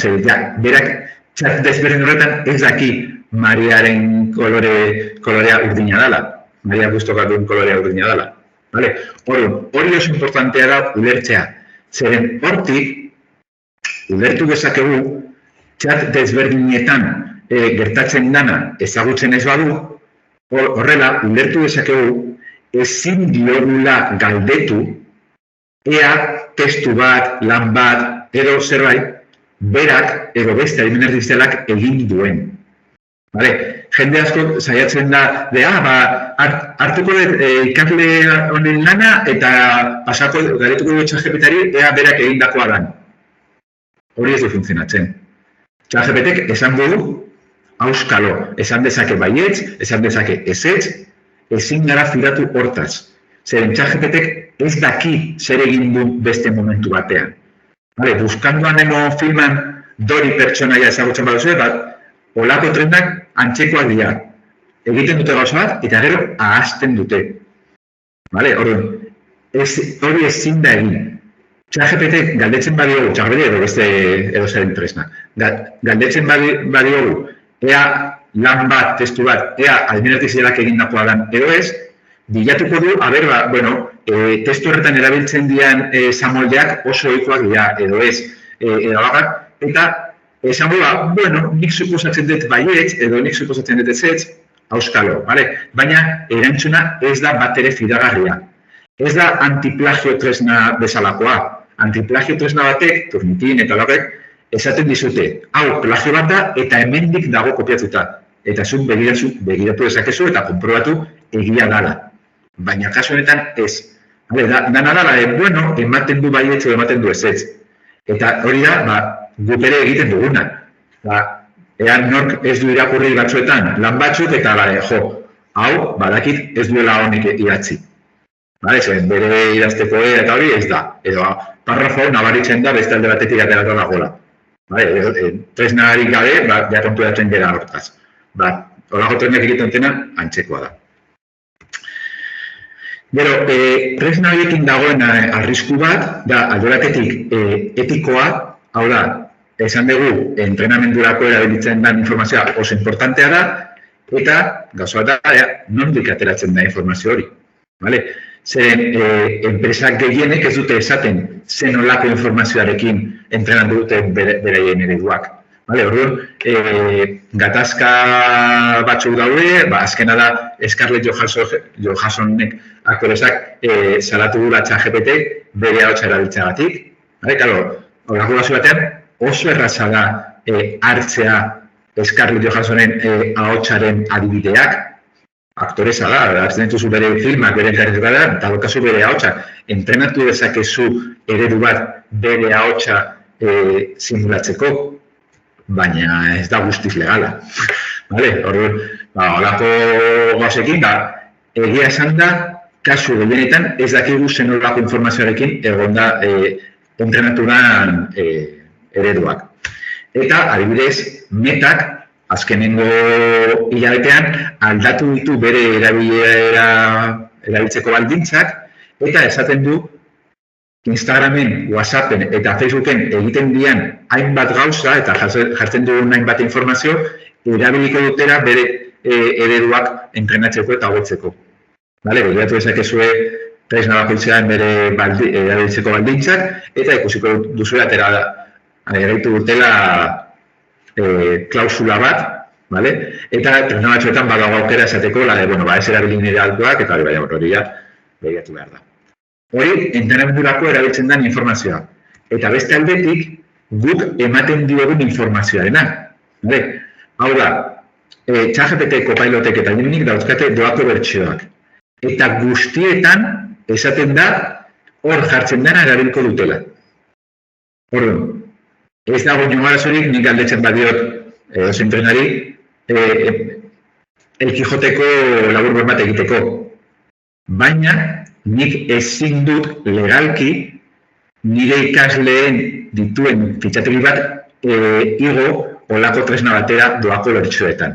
berak chat desberdin horretan ez daki Mariaren kolorea urdina dela. Maria gustokatuen kolorea urdina dela. Hori oso importantea da ulertzea. Zeren hortik, ulertu dezakegu, chat desberdinetan gertatzen dana ezagutzen ez badu, horrela, ulertu dezakegu, ezin diogula galdetu, ea testu bat, lan bat, edo zerbait, berak edo beste adimen artifizialak egin duen. Jende asko saiatzen da, hartuko dut ikasle honen lana eta pasako galetuko dut ChatGPTari ea berak egindakoa dan. Hori ez du funtzionatzen. ChatGPTek esan du, auskalo, esan dezake baietz, esan dezake ezetz, ezin gara firatu hortaz. Zeren ChatGPTek ez daki zer egin du beste momentu batean. Buscando a Nemo filman Dory pertsonaia ezagutzen baduzue, olako trendak antzekoak dira. Egiten dute gauza bat, eta gero ahazten dute. Hori ezin da egin. ChatGPT galdetzen badiogu, ChatGPT edo beste edo zeren tresna, galdetzen badiogu, ea lan bat, testu bat, ea adimen artifizialak egindakoa dan edo ez, bilatuko du, testu horretan erabiltzen dian zamoldeak oso ohikoak dira edo ez, eta esango da, nik suposatzen dut baietz, edo nik suposatzen dut ezetz, auskalo, baina erantzuna ez da bat ere fidagarria. Ez da antiplagio tresna bezalakoa. Antiplagio tresna batek, Turnitin eta horrek, esaten dizute, hau plagio bat da eta hemendik dago kopiatuta. Eta zuk begiratu dezakezu eta konprobatu egia dala. Baina kasu honetan ez. Dana dala, bueno, ematen du baietz edo ematen du ezetz. Eta hori da, guk ere egiten duguna. Ean nork ez du irakurri batzuetan, lan batzuk eta hau, badakit ez duela honik idatzi. Bere idazteko eta hori ez da. Edo parrafo nabaritzen da beste alde batetik ateratu dagoela. Tresnarik gabe, ja konturatzen gara hortaz. Horako tresnak egiten zena, antzekoa da. Gero, tresna horiekin dagoen arrisku bat, da alde batetik etikoa, hau da, esan dugu, entrenamendurako erabiltzen den informazioa oso importantea da, eta gauza bat da, nondik ateratzen da informazio hori. Zeren, enpresak gehienek ez dute esaten zen olako informazioarekin entrenatu dute beraien ereduak. Orduan, gatazka batzuk daude, azkena da Scarlett Johanssonek aktoresak salatu dula ChatGPT bere ahotsa erabiltzeagatik. Horako gazu batean, oso erraza da hartzea Scarlett Johanssonen ahotsaren adibideak, aktoresa da, hartzen dituzu bere filmak, bere enkarretuka da, eta dokazu bere ahotsa. Entrenatu dezakezu eredu bat bere ahotsa simulatzeko, baina ez da guztiz legala. Orduan, horako gauzekin, egia esan da, kasu gehienetan ez dakigu zen horrelako informazioarekin egon da entrenatu den ereduak. Eta, adibidez, Metak, azkenengo hilabetean, aldatu ditu bere erabiltzeko baldintzak, eta esaten du Instagramen, Whatsappen eta Facebooken egiten dian hainbat gauza eta jartzen dugun hainbat informazio erabiliko dutera bere ereduak entrenatzeko eta hobetzeko. Begiratu dezakezue tresna bakoitzean bere erabiltzeko baldintzak eta ikusiko duzu eraitu dutela klausula bat, eta tresna batzuetan badago aukera esateko, ez erabili nire altuak eta hori begiratu behar da. Hori, entrenamendurako erabiltzen den informazioa. Eta beste aldetik, guk ematen diogun informazioarena. Hau da, ChatGPT, Copilotek eta Geminik dauzkate doako bertsioak. Eta guztietan, esaten da, hor jartzen dena erabilko dutela. Orduan, ez dago inongo nik galdetzen badiot entrenari, El Quijoteko labur bat egiteko. Baina, nik ezin dut legalki nire ikasleen dituen fitxategi bat igo olako tresna batera doako bertsioetan.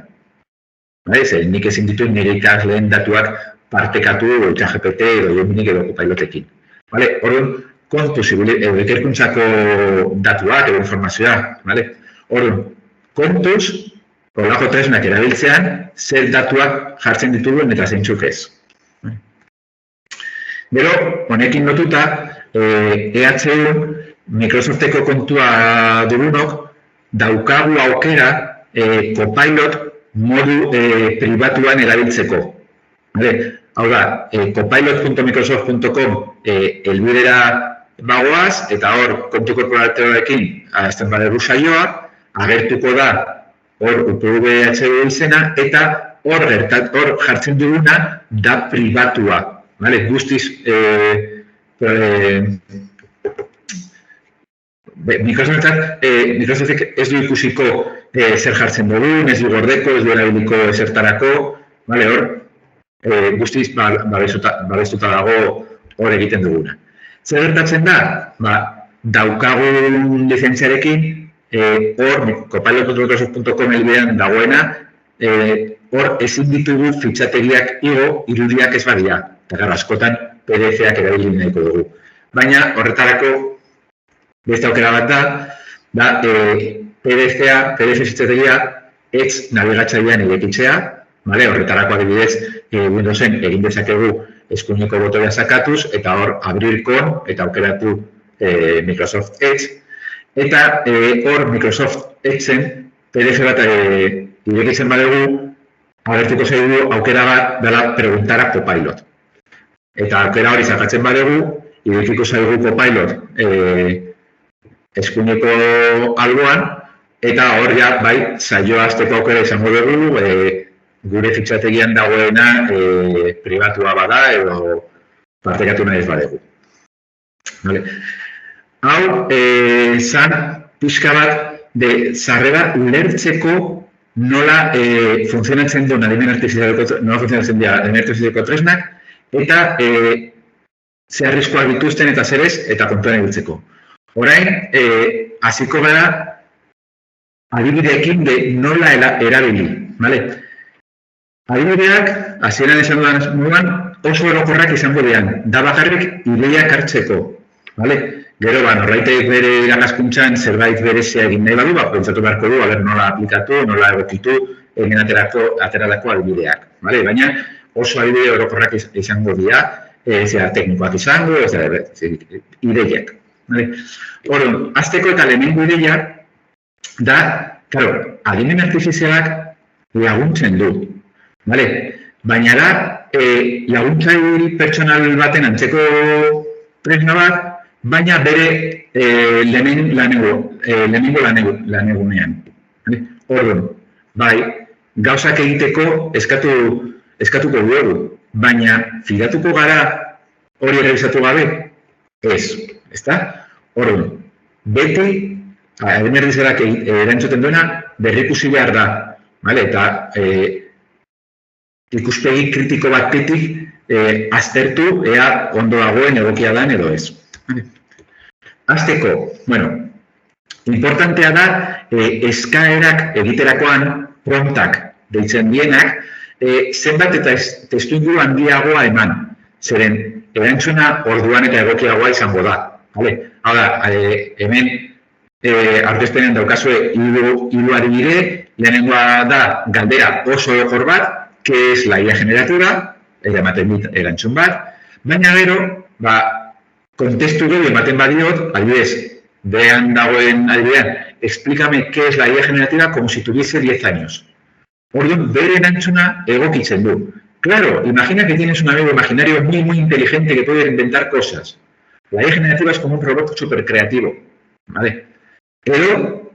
Nik ezin dituen nire ikasleen datuak partekatu ChatGPT edo Geminik edo Copilotekin. Orduan, kontuz ikerkuntzako datuak edo informazioa. Orduan, kontuz olako tresnak erabiltzean zer datuak jartzen dituen eta zeintzuk ez. Gero, honekin lotuta, EHU, Microsofteko kontua dugunok, daukagu aukera Copilot modu pribatuan erabiltzeko. Hau da, copilot.microsoft.com helbidera bagoaz, eta hor kontu korporatiboekin azten badugu saioa, agertuko da hor UPV-EHU izena, eta hor jartzen duguna da pribatua. Guztiz, Microsoftek ez du ikusiko zer jartzen dugun, ez du gordeko, ez du erabiliko ezertarako, hor, guztiz babestuta dago hor egiten duguna. Zer gertatzen da? Daukagun lizentziarekin, hor, copilot.microsoft.com helbidean dagoena, hor ezin ditugu fitxategiak igo irudiak ez badia. Eta gara, askotan PDF-ak erabili nahiko dugu. Baina, horretarako, beste aukera bat da, PDF fitxategia ez nabigatzailean irekitzea, horretarako adibidez, Windowsen egin dezakegu eskuineko botoia sakatuz, eta hor, abrirkon, eta aukeratu Microsoft Edge, eta hor Microsoft Edgeen PDF bat irekitzen badugu, agertuko zaigu aukera bat dela preguntara copilot. Eta aukera hori sakatzen badegu, irekiko zaigu copilot eskuineko alboan, eta hor ja, bai, saioa hasteko aukera izango dugu, gure fitxategian dagoena pribatua bada edo partekatu nahi ez badegu. Vale. Hau, zan pixka bat de sarrera ulertzeko nola funtzionatzen duen adimen artifizialeko tresnak eta ze arriskoak dituzten eta zer ez eta kontuan ibiltzeko. Orain, hasiko gara adibideekin de nola erabili, vale? Adibideak, hasieran esan dudan moduan, oso orokorrak izango dian, da bakarrik ideiak hartzeko, vale? Gero, norbaitek bere irakaskuntzan zerbait berezia egin nahi badu, pentsatu beharko du, nola aplikatu, nola egokitu, egin ateratako adibideak, vale? Baina oso adibide orokorrak izango dira, teknikoak izango, ideiak. Orduan, hasteko eta lehenengo ideia da, claro, adimen artifizialak laguntzen du, vale? Baina da, laguntzaile pertsonal baten antzeko tresna bat, baina bere lehenengo lanegunean. Orduan, bai, gauzak egiteko eskatuko dugu, baina fidatuko gara hori errebisatu gabe? Ez, ezta? Orduan, beti, adimen artifizialak erantzuten duena, berrikusi behar da, eta ikuspegi kritiko batetik aztertu ea ondo dagoen egokia dan edo ez. Hasteko, importantea da eskaerak egiterakoan promptak deitzen dienak zenbat eta testuinguru handiagoa eman, zeren erantzuna orduan eta egokiagoa izango da. Hau da, hemen aurkezpenean daukazue hiru adibide, lehenengoa da galdera oso orokor bat, que es la IA generativa, ematen dit erantzun bat, baina gero, kontestu gehi ematen badiot, adibidez, behan dagoen adibidean, explícame qué es la IA generativa como si tuviese 10 años. Orduan, bere erantzuna egokitzen du. Claro, imagina que tienes un amigo imaginario muy inteligente que puede inventar cosas. La IA generativa es como un robot súper creativo, ¿vale? Edo,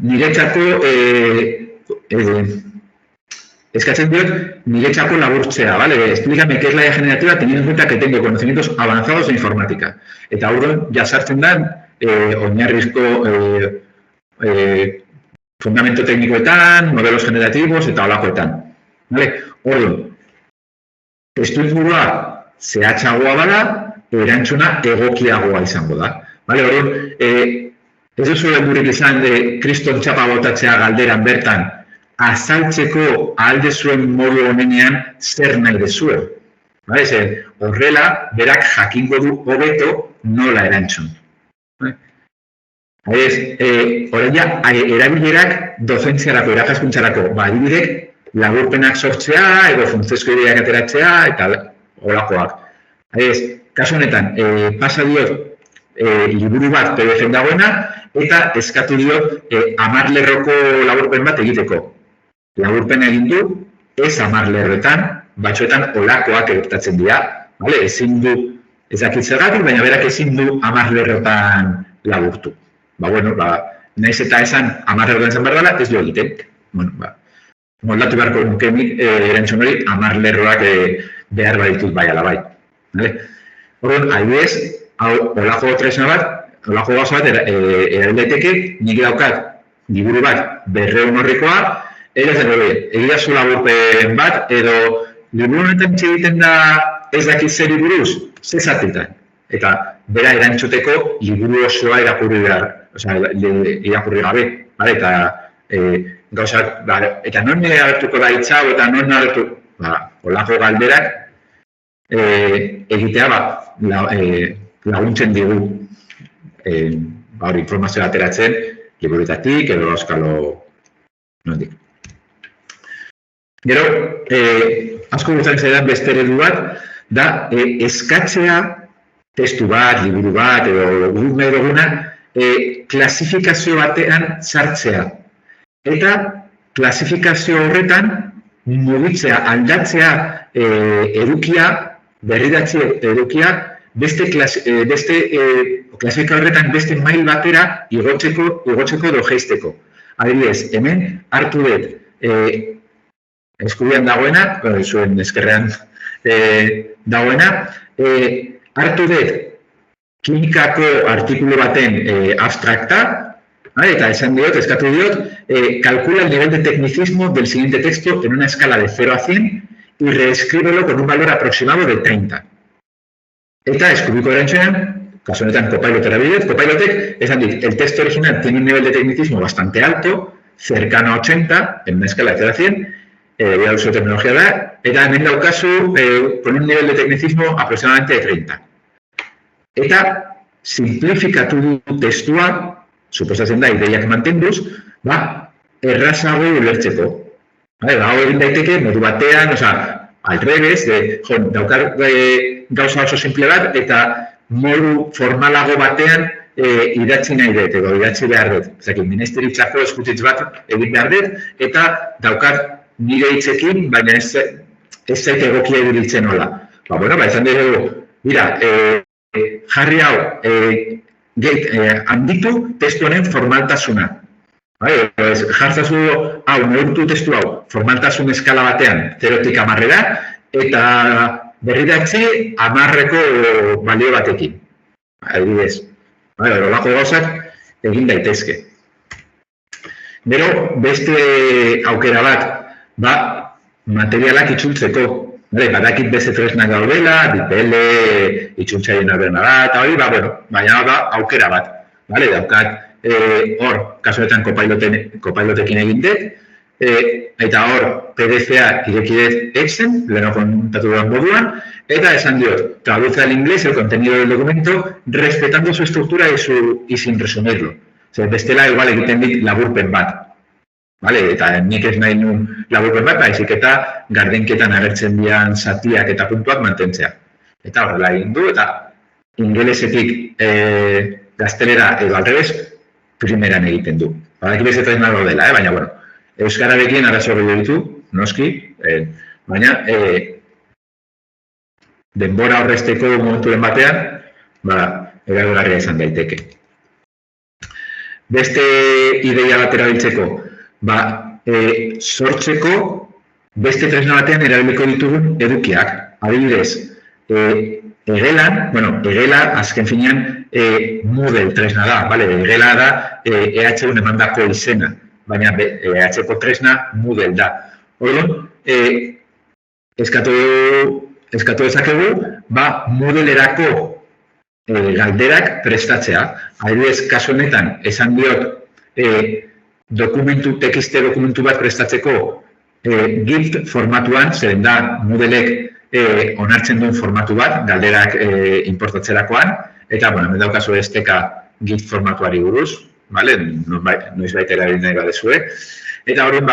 niretzako, eskatzen diot, niretzako laburtzea, ¿vale? Explícame qué es la IA generativa teniendo en cuenta que tengo conocimientos avanzados de informática. Eta orduan, jasartzen da, oinarrizko fundamento teknikoetan, modelos generativos eta holakoetan. ¿Vale? Orduan, testuingurua zehatzagoa bada, erantzuna egokiagoa izango da. ¿Vale? Orduan, ez duzu helbururik izan kriston txapa botatzea galderan bertan, azaltzeko alde zuen modu honenean zer nahi dezuen. Horrela, berak jakingo du hobeto nola erantzun. Horreia, erabilerak dozentziarako, irakaskuntzarako, adibidek, laburpenak sortzea, edo funtziosko ideak ateratzea, eta holakoak. Kasu honetan, pasa diot liburu bat PDF-en dagoena, eta eskatu diot 10 lerroko laburpen bat egiteko. Laburpena egin du, ez 10 lerroetan, batzuetan holakoak gertatzen dira. Ezin du, ez dakit zergatik, baina berak ezin du 10 lerroetan laburtu. Nahiz eta esan 10 lerroetan zen behar dela, ez du egiten. Moldatu beharko nuke erantzun hori 10 lerroak behar baditut bai ala bai. Orduan, adibidez, holako tresna bat, holako gauza bat erabil daiteke, nik daukat liburu bat 200 horrikoa, egia zu laburpen bat, edo liburu honetan egiten da ez dakit zer buruz, ze zatetan. Eta bera erantzuteko liburu osoa irakurri gabe. Eta gauzak, eta non agertuko da hitzau, eta non agertuko, holako galderak egitea laguntzen digu informazioa ateratzen liburetatik edo euskalo nondik. Gero, asko gustatzen zaidan beste eredu bat, da eskatzea testu bat, liburu bat edo guk nahi duguna klasifikazio batean sartzea. Eta klasifikazio horretan mugitzea, aldatzea edukia, berridatzi edukia, beste klasifika horretan beste mail batera igotzeko edo jeisteko. Adibidez, hemen hartu dut eskubian dagoena, zuen eskerrean dagoena, hartu dut klinikako artikulu baten abstrakta, eta eskatu diot, calcula el nivel de tecnicismo del siguiente texto en una escala de 0 a 100 y reescríbelo con un valor aproximado de 30. Eta eskubiko erantzuenan, kasu honetan Copilot erabilet, Copilotek esan dit, el texto original tiene un nivel de tecnicismo bastante alto, cercano a 80, en una escala de 0 a 100, ya uso tecnología da, eta hemen daukazu con un nivel de tecnicismo aproximadamente de 30. Eta simplifikatu du testua, suposatzen da, ideiak mantenduz, errazago ulertzeko. Hau egin daiteke, modu batean, al revés, daukar gauza oso simple bat, eta modu formalago batean idatzi nahi dut, edo idatzi behar dut. Ministeri txako eskutitz bat egin behar dut, eta daukar nire hitzekin, baina ez zait egokia iruditzen hola. Izan dugu, mira, jarri hau, handitu testu honen formaltasuna. Jartzazu hau, neurtu testu hau, formaltasun eskala batean, 0-tik 10-era, eta berridatzi 10-eko balio batekin. Adibidez, horrelako gauzak egin daitezke. Gero, beste aukera bat, materialak itzultzeko. Badakit beste tresnak daudela, DPL, itxuntzaien albena da, eta hori, baina aukera bat. Daukat, hor, kasuetan Copilotekin egin dut, eta hor, PDF-a irekidet Excel, leheno kontatu duan moduan, eta esan diot, traduce al inglés el contenido del documento, respetando su estructura y sin resumirlo. Bestela, igual egiten dit laburpen bat. Eta nik ez nahi nun laburpen bat, baizik eta gardenketan agertzen dian zatiak eta puntuak mantentzea. Eta horrela egin du, eta ingelesetik gaztelera edo aldrebez, primeran egiten du. Badaki bezetan nago dela, baina, euskararekin arazo gehiago ditu, noski, baina denbora horrezteko momenturen batean, eragarria izan daiteke. Beste ideia bat erabiltzeko, sortzeko beste tresna batean erabiliko ditugun edukiak. Adibidez, Egela, azken finean, Moodle tresna da, Egela da EH-un emandako izena, baina EH-ko tresna Moodle da. Orduan, eskatu dezakegu, Moodle-erako galderak prestatzea. Adibidez, kasu honetan, esan diot, tekste dokumentu bat prestatzeko GIF formatuan, zeren da Moodlek onartzen duen formatu bat, galderak importatzerakoan, eta, hemen daukazu esteka GIF formatuari buruz, noiz baita erabiltzen nahi badezue, eta horren,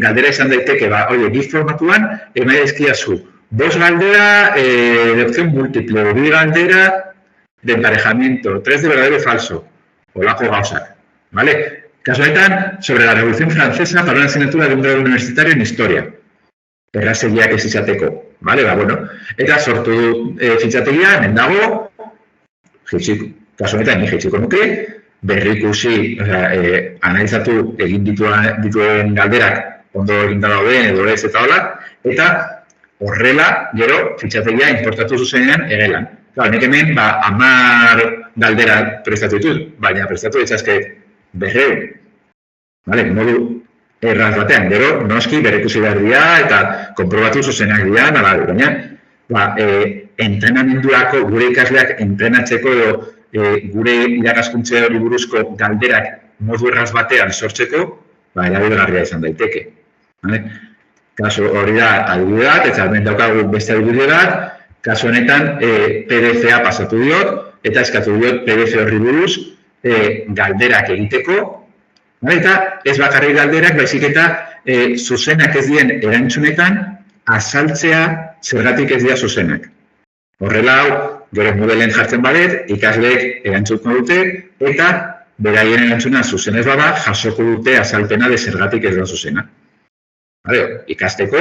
galdera izan daiteke, GIF formatuan, emai ezkiazu, 2 galdera de opción múltiple, 2 galdera de emparejamiento, 3 de verdadero o falso, holako gauzak, Caso honetan, sobre la Revolución Francesa para una asignatura de un grado universitario en historia. Errazegiak ez izateko. Eta sortu du fitxategia, hemen dago, kasu honetan, ni jaitsiko nuke, berrikusi, analizatu egin dituen galderak ondo egin dauden edo ez eta hola, eta horrela, gero, fitxategia importatu zuzenean egelan. Nik hemen, 10 galdera prestatu ditut, baina prestatu ditzazke berreun. Modu erraz batean, gero, noski, berekusi behar dira eta konprobatu zuzenak dira, baina, entrenamendurako, gure ikasleak entrenatzeko edo gure irakaskuntze hori buruzko galderak modu erraz batean sortzeko, erabilgarria izan daiteke. Kasu hori da adibide bat, eta hemen daukagu beste adibide bat, kasu honetan PDF-a pasatu diot, eta eskatu diot PDF horri buruz galderak egiteko, eta ez bakarrik galderak, baizik eta zuzenak ez dien erantzunetan azaltzea zergatik ez dira zuzenak. Horrela hau, gero Moodleen jartzen badet, ikasleek erantzuko dute, eta beraien erantzuna zuzenez bada, jasoko dute azalpena de zergatik ez da zuzena. Ikasteko,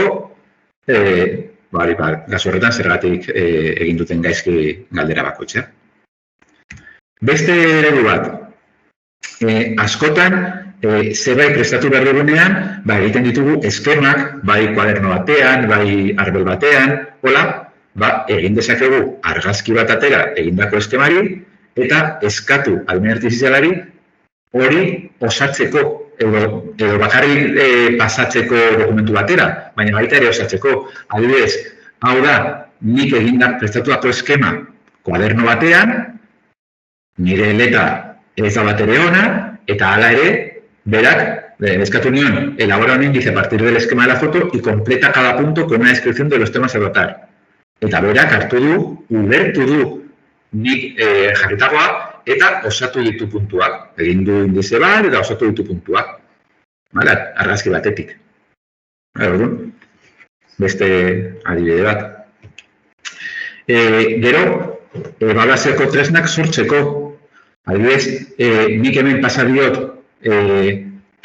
kasu horretan zergatik egin duten gaizki galdera bakoitzea. Beste eredu bat, askotan, zerbait prestatu behar dugunean, egiten ditugu eskemak, bai kuaderno batean, bai arbel batean, egin dezakegu argazki bat atera egindako eskemari, eta eskatu ahalmen artifizialari hori osatzeko, edo bakarrik pasatzeko dokumentu batera, baina baita ere osatzeko. Adibidez, hau da, nik egindak prestatutako eskema kuaderno batean, nire eleta ez da bat ere ona, eta hala ere, berak, eskatu nion, elabora un índice a partir del esquema de la foto y completa cada punto con una descripción de los temas a tratar. Eta berak hartu du, ulertu du, nik jarritagoa, eta osatu ditu puntuak. Egin du indize bat, eta osatu ditu puntuak. Argazki batetik. Beste adibide bat. Gero, ebaluazioko tresnak sortzeko. Adibidez, nik hemen pasa diot,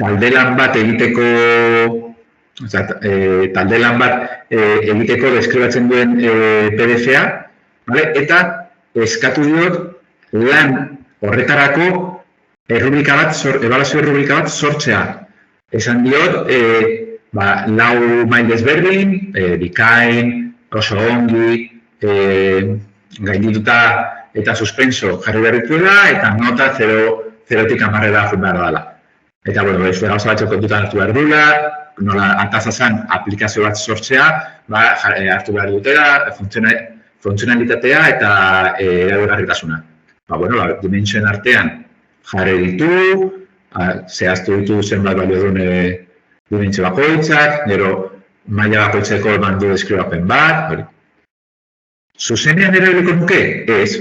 taldelan bat egiteko deskribatzen duen PDF-a, eta eskatu diot lan horretarako ebaluazio errubrika bat sortzea. Esan diot, 4 mail desberdin, bikain, oso ongi, gaindituta eta suspenso jarri behar dituela, eta nota 0-tik 10 joan behar dela. Eta, beste gauza batzuk kontutan hartu behar dula, nola atazazan aplikazio bat sortzea, hartu behar dutela, funtzionalitatea eta erabilgarritasuna. Dimentsioen artean jarri ditu, zehaztu ditu zenbat balio duen dimentsio bakoitzak, gero maila bakoitzeko eman du deskribapen bat. Zuzenean erabiliko nuke? Ez,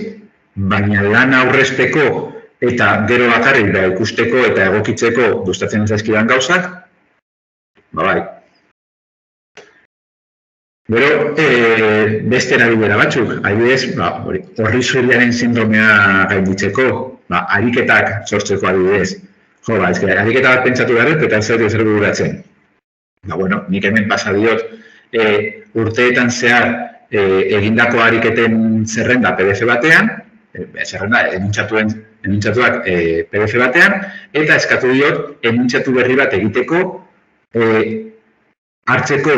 baina lan aurrezteko eta gero bakarrik da ikusteko eta egokitzeko gustatzen zaizkidan gauzak, bai. Gero, beste erabilera batzuk, adibidez, horri zuriaren sindromea gainditzeko, ariketak sortzeko adibidez. Ariketa bat pentsatu beharret eta zer bururatzen. Nik hemen pasa diot, urteetan zehar egindako ariketen zerrenda PDF batean, zerrenda enuntxatuak PDF batean, eta eskatu diot enuntxatu berri bat egiteko hartzeko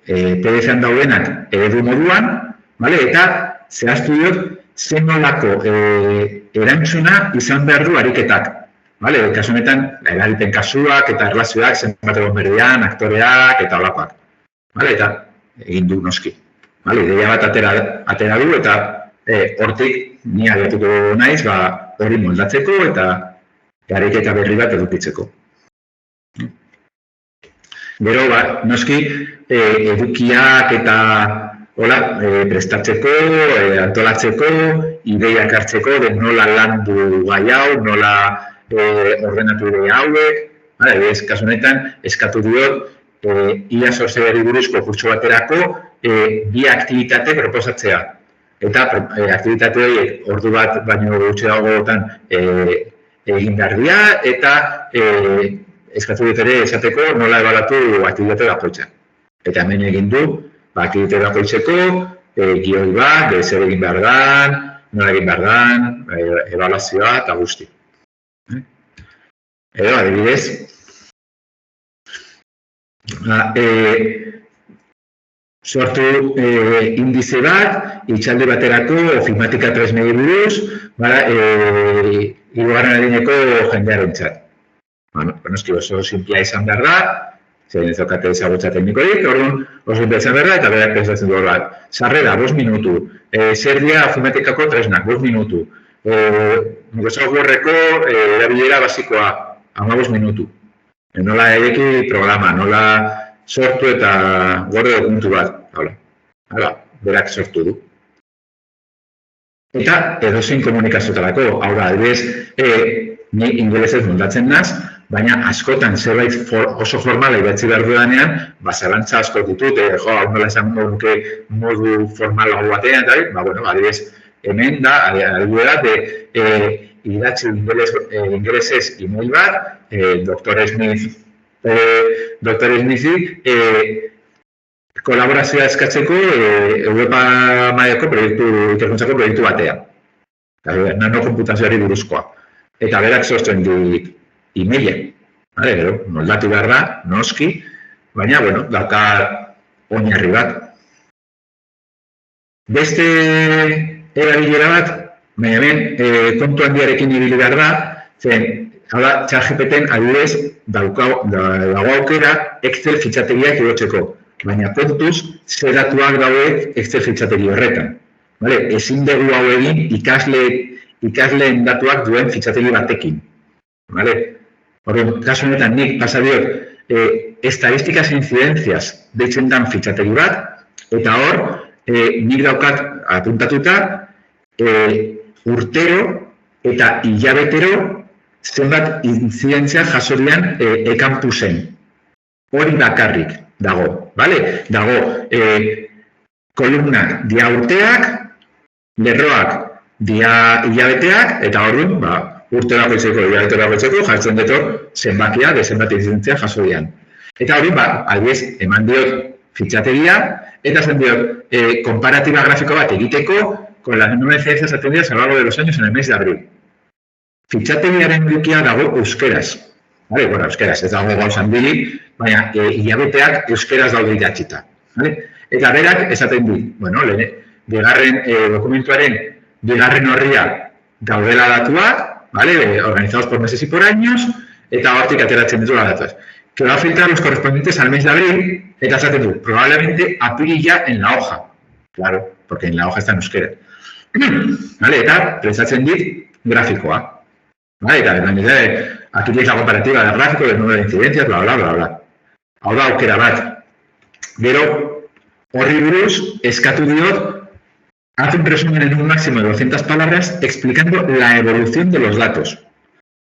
PDF-an daudenak eredu moduan, eta zehaztu diot zen nolako erantzuna izan behar du ariketak. Kasu honetan, eragiten kasuak eta erlazioak, zenbat egon berdean, aktoreak eta olakoak. Eta egin du noski. Ideia bat atera du eta hortik ni abiatuko naiz hori moldatzeko eta ariketa berri bat edukitzeko. Gero, noski, edukiak eta prestatzeko, antolatzeko, ideiak hartzeko, de nola landu gai hau, nola ordenatu ere hauek. Kasu honetan, eskatu diot, ia sortzeari buruzko kurtso baterako, 2 aktibitate proposatzea. Eta aktibitate horiek ordu bat baino gutxi dagoetan egin behar dira, eta eskatu dut ere esateko nola ebalatu aktibitate bakoitza. Eta hemen egin du, aktibitate bakoitzeko, gioi bat, zer egin behar dan, nola egin behar dan, ebaluazioa eta guzti. Edo, adibidez, sortu indize bat, itxalde baterako ofimatika tresnei buruz, hirugarren adineko jendearentzat. Noski oso simplea izan behar da, zein ez daukate ezagutza teknikorik, orduan oso simplea izan behar da, eta berak pensatzen du bat. Sarrera, 5 minutu, zer dira ofimatikako tresnak, 5 minutu, softwareko erabilera basikoa, 15 minutu. Nola edeki programa, nola sortu eta gorde dokumentu bat. Berak sortu du. Eta edozein komunikazioetarako, hau da, adibidez, ni ingelesez moldatzen naz, baina askotan zerbait oso formala idatzi behar dudanean, zalantza asko ditut, hau nola esango nuke modu formalago batean, adibidez, hemen da, adibidez, idatzi ingelesez email bat, Dr. Smithi, kolaborazioa eskatzeko Europa mailako ikerkuntzako proiektu batean. Nanokomputazioari buruzkoa. Eta berak sortzen dit emaila. Gero, moldatu behar da, noski, baina, dauka oinarri bat. Beste erabilera bat, baina hemen kontu handiarekin ibili behar da, zen, ChatGPTen adibidez dago aukera Excel fitxategiak igotzeko. Baina kontuz, ze datuak daude Excel fitxategi horretan. Ezin dugu hau egin ikasleen datuak duen fitxategi batekin. Kasu honetan nik pasadiot estadísticas e incidencias deitzen dan fitxategi bat, eta hor, nik daukat apuntatuta urtero eta hilabetero zenbat inzidentzia jaso dian e-campusen. Hori bakarrik dago, Dago kolumnak dia urteak, lerroak dia hilabeteak, eta orduan, urte bakoitzeko, hilabete bakoitzeko, jartzen dut zenbakia, zenbat inzidentzia jaso dian. Eta hori, adibidez, eman diot fitxategia, eta zen diot, komparatiba grafiko bat egiteko, con las nuevas incidencias atendidas a lo largo de los años en el mes de abril. Fitxategiaren edukia dago euskeraz. Euskeraz, ez dago gauza handirik, baina hilabeteak euskeraz daude idatzita. Eta berak esaten dit, bigarren dokumentuaren bigarren horria daudela datuak, organizados por meses y por años, eta hortik ateratzen dituela datuak. Que va a filtrar los correspondientes al mes de abril, eta esaten du, probablemente apirila en la hoja. Claro, porque en la hoja está en euskera. Eta prestatzen dit grafikoa. Aquí tienes la comparativa del gráfico, del número de incidencias, bla, bla, bla, bla. Hau da aukera bat. Gero, horri buruz, eskatu diot, hace un resumen en un máximo de 200 palabras explicando la evolución de los datos.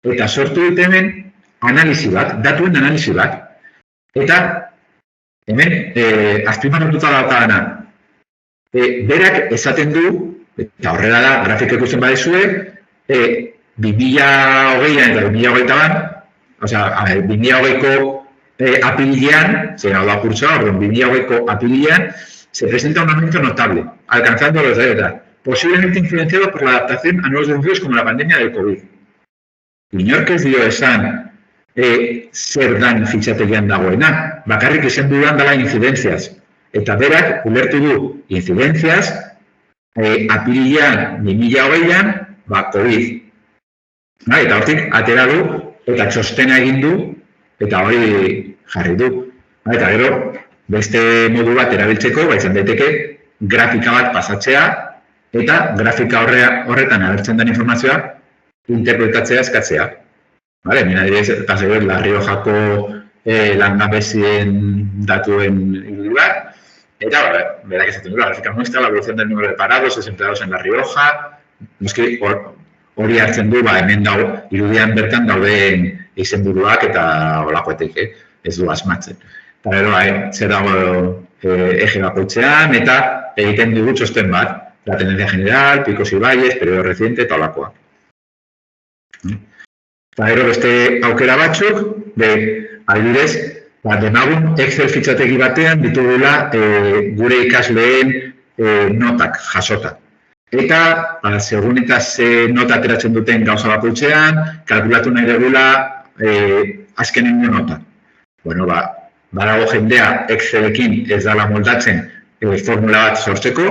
Eta sortu dit hemen analisi bat, datuen analisi bat. Eta, hemen, azpimarratuta daukagana. Berak esaten du, eta horrela da, grafiko ikusten badizue, 2020an eta 2020an, 2020ko apirilean, hau da kurtsoa, 2020ko apirilean, se presenta un aumento notable, alcanzando los de edad, posiblemente influenciado por la adaptación a nuevos desafíos como la pandemia del COVID. Inork ez dio esan zer dan fitxategian dagoena, bakarrik esan dudan dela incidencias. Eta berak, ulertu du, incidencias, apirilean 2020an, COVID. Eta hortik, atera du, eta txostena egin du, eta hori jarri du. Eta gero, beste modu bat erabiltzeko, izan daiteke, grafika bat pasatzea, eta grafika horretan agertzen den informazioa, interpretatzea eskatzea. Mira, paseo, La Riojako langabezien datuen irudi bat, eta, berak esaten du, la grafika muestra la evolución del número de parados desempleados en La Rioja, hori hartzen du, hemen irudian bertan dauden izenburuak eta olakoetek, ez du asmatzen. Eta gero, zer dago eje bakoitzean, eta egiten dugu txosten bat, la tendencia general, picos y valles, periodo reciente, eta olakoak. Eta gero, beste aukera batzuk, adibidez, demagun Excel fitxategi batean ditugula gure ikasleen notak jasota. Eta, segun eta ze nota ateratzen duten gauza bakoitzean, kalkulatu nahi dugula azkenengo nota. Badago jendea Excelekin ez dala moldatzen formula bat sortzeko,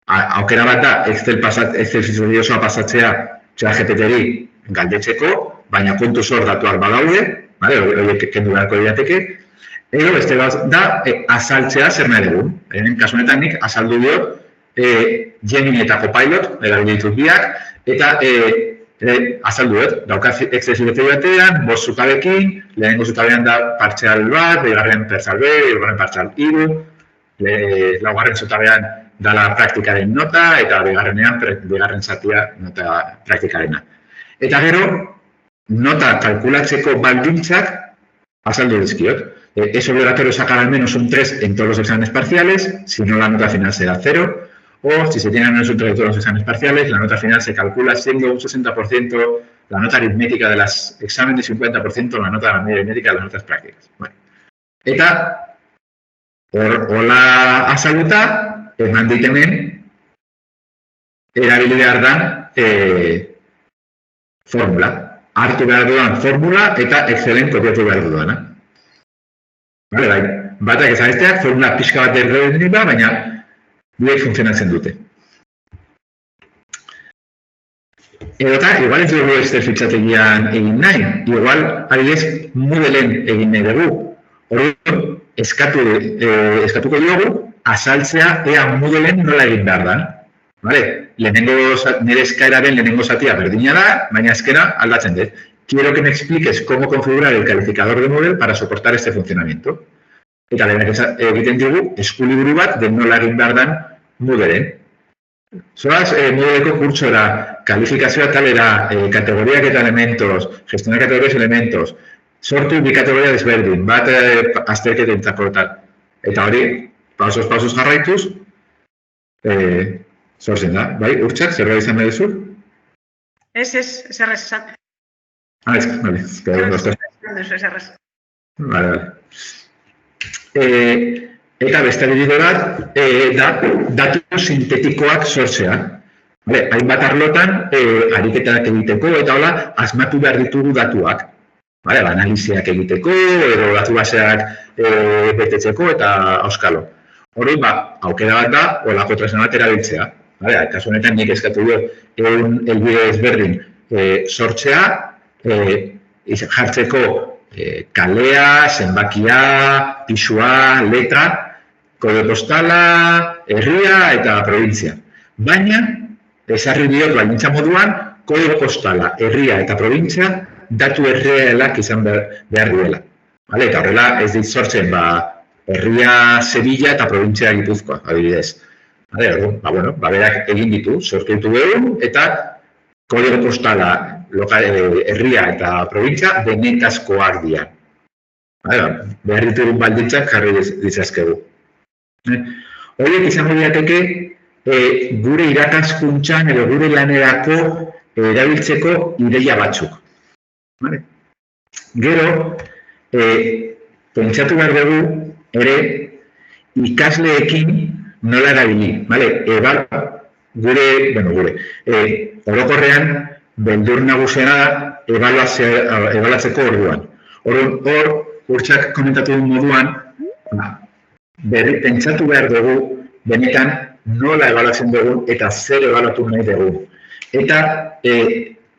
aukera bat da Excel fitxategi osoa pasatzea ChatGPTri galdetzeko, baina kontu zor datuak badaude, horiek kendu beharko diateke, edo beste da azaltzea zer nahi dugun. Hemen kasu honetan nik azaldu diot Gemini eta Copilot, erabilitut biak, eta azaldu dut, daukat Excel fitxategi batean, 5 zutabekin, lehenengo zutabean da partzial bat, bigarren partzial B, hirugarren partzial hiru, laugarren zutabean dala praktikaren nota, eta bigarren zatia nota praktikarena. Eta gero, nota kalkulatzeko baldintzak azaldu dizkiot. Es obligatorio sacar al menos un 3 en todos los exámenes parciales, si no la nota final será 0. o si se tienen un resultado de todos los exámenes parciales, la nota final se calcula siendo un 60% la nota aritmética de los exámenes y un 50% la nota aritmética de las notas prácticas. Bueno. Eta, hola azalduta, eman dit hemen, erabili behar dan formula. Hartu behar dudan formula eta Excelen kopiatu behar dudana. Vale, bai, batak ezabesteak formula pixka bat erredunik da, baina biek funtzionatzen dute. Edota, igual ez dugu Excel fitxategian egin nahi, igual adibidez Moodleen egin nahi dugu. Orduan, eskatuko diogu azaltzea ea Moodleen nola egin behar da. Vale, nire eskaeraren lehenengo zatia berdina da, baina azkena aldatzen dut. Quiero que me expliques cómo configurar el calificador de Moodle para soportar este funcionamiento. Eta lehenak egiten dugu eskuliburu bat de nola egin behar dan Moodleen. Zoaz, Moodleko kurtsora, kalifikazioa talera, kategoriak eta elementos, gestionar categorías y elementos, sortu bi kategoria desberdin, bat azterketentzako tal. Eta hori, pausos jarraituz, sortzen da. Bai, Urtsak, zerbait izan nahi duzu? Ez errezak. Vale, es que hay dos cosas. Vale. Eta beste bide bat da datu sintetikoak sortzea. Vale, hainbat arlotan ariketak egiteko eta hola asmatu behar ditugu datuak. Vale, analiziak egiteko edo datu baseak betetzeko eta auskalo. Hori, aukera bat da holako tresna bat erabiltzea. Vale, kasu honetan nik eskatu du helbide ezberdin sortzea, jartzeko kalea, zenbakia, pisua, letra, kode postala, herria eta provintzia. Baina, ezarri diot baldintza moduan, kode postala, herria eta provintzia datu errealak izan behar duela. Vale, eta horrela ez dit sortzen herria Sevilla eta provintzia Gipuzkoa, adibidez. Vale, berak egin ditu, sortu ditu egun eta kode postala, herria eta provintzia benetazkoak dira. Behar ditugun baldintzak jarri ditzazkegu. Horiek izango diateke gure irakaskuntzan edo gure lanerako erabiltzeko ideia batzuk. Gero, pentsatu behar dugu ere ikasleekin nola erabili. Gure, orokorrean, beldur nagusiena da ebaluatzeko orduan. Hor, Urtsak komentatu duen moduan, pentsatu behar dugu, benetan nola ebaluatzen dugu eta zer ebaluatu nahi dugu. Eta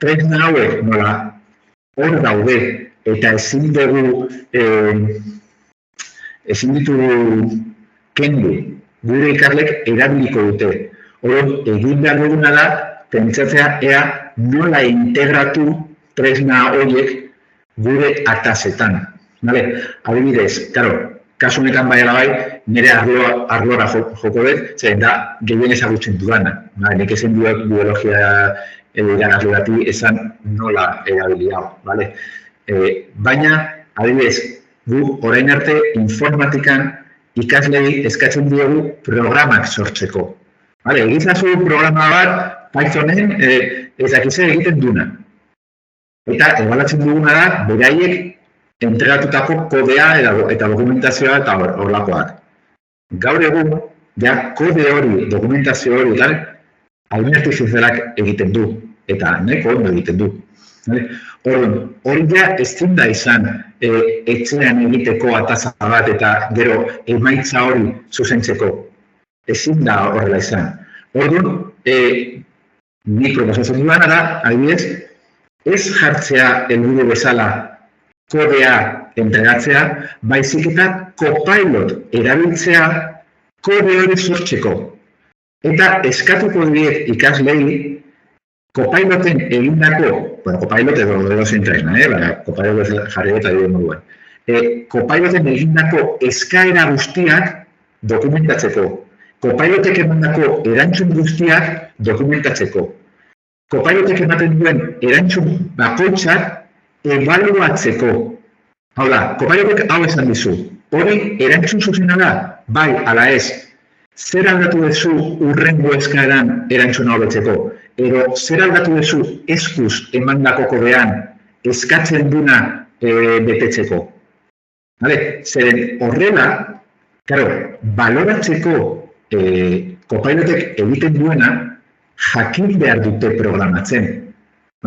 tresna hauek nola hor daude eta ezin ditugu kendu, gure ikaslek erabiliko dute. Hor, egin behar duguna da, pentsatzea ea nola integratu tresna horiek gure atazetan. Adibidez, kasu honetan nire arlora joko dut, zeren da gehien ezagutzen dudana. Nik ezen duak biologia irakasle bati esan nola erabili hau. Baina, adibidez, gu orain arte informatikan ikaslei eskatzen diogu programak sortzeko. Egizazu programa bat Pythonen ez dakize egiten duna. Eta ebaluatzen duguna da, beraiek entregatutako kodea eta dokumentazioa eta horlakoak. Gaur egun, kode hori, dokumentazio hori, ahalmen artifizialak egiten du, eta nahiko ondo egiten du. Hori ezin da izan etxean egiteko ataza bat eta gero emaitza hori zuzentzeko. Ezin da horrela izan. Orduan, nik proposatzen duana da, adibidez, ez jartzea helburu bezala kodea entregatzea, baizik eta Copilot erabiltzea kode hori sortzeko. Eta eskatuko diet ikaslei Copiloten egindako, Copilot edo zein tresna, Copilot jarri eta dira moduan. Copiloten egindako eskaera guztiak dokumentatzeko. Copilotek emandako erantzun guztiak dokumentatzeko. Copilotek ematen duen erantzun bakoitzak ebaluatzeko. Hau da, Copilotek hau esan dizu. Hori erantzun zuzena da, bai, ala ez. zer aldatu duzu urrengo eskaeran erantzuna hobetzeko, edo zer aldatu duzu eskuz emandako kodean eskatzen duna betetzeko. Zeren horrela, baloratzeko Copilotek egiten duena jakin behar dute programatzen.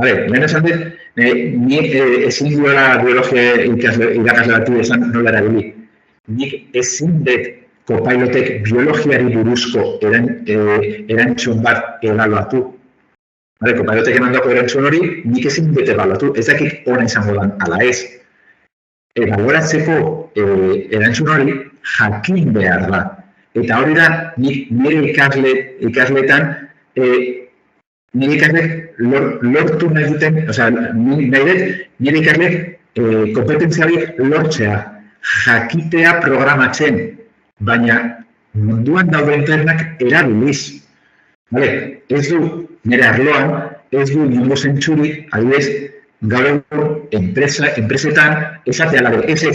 Lehen esan dut, ni ezin duela biologia irakasle bati esan nola erabili. Nik ezin dut Copilotek biologiari buruzko erantzun bat ebaluatu. Copilotek emandako erantzun hori, nik ezin dut ebaluatu, ez dakit ona izango dan ala ez. Ebaluatzeko erantzun hori jakin behar da. Eta hori da, nik nire ikasleetan, nire ikasleek lortu nahi duten, nire ikasleek kompetentzialik lortzea, jakitea programatzen, baina munduan dauden ternak erabiliz. Ez du, nire arloan, ez du niongo zentzurik, adibidez, gaur egun enpresetan, esatea lago, ez,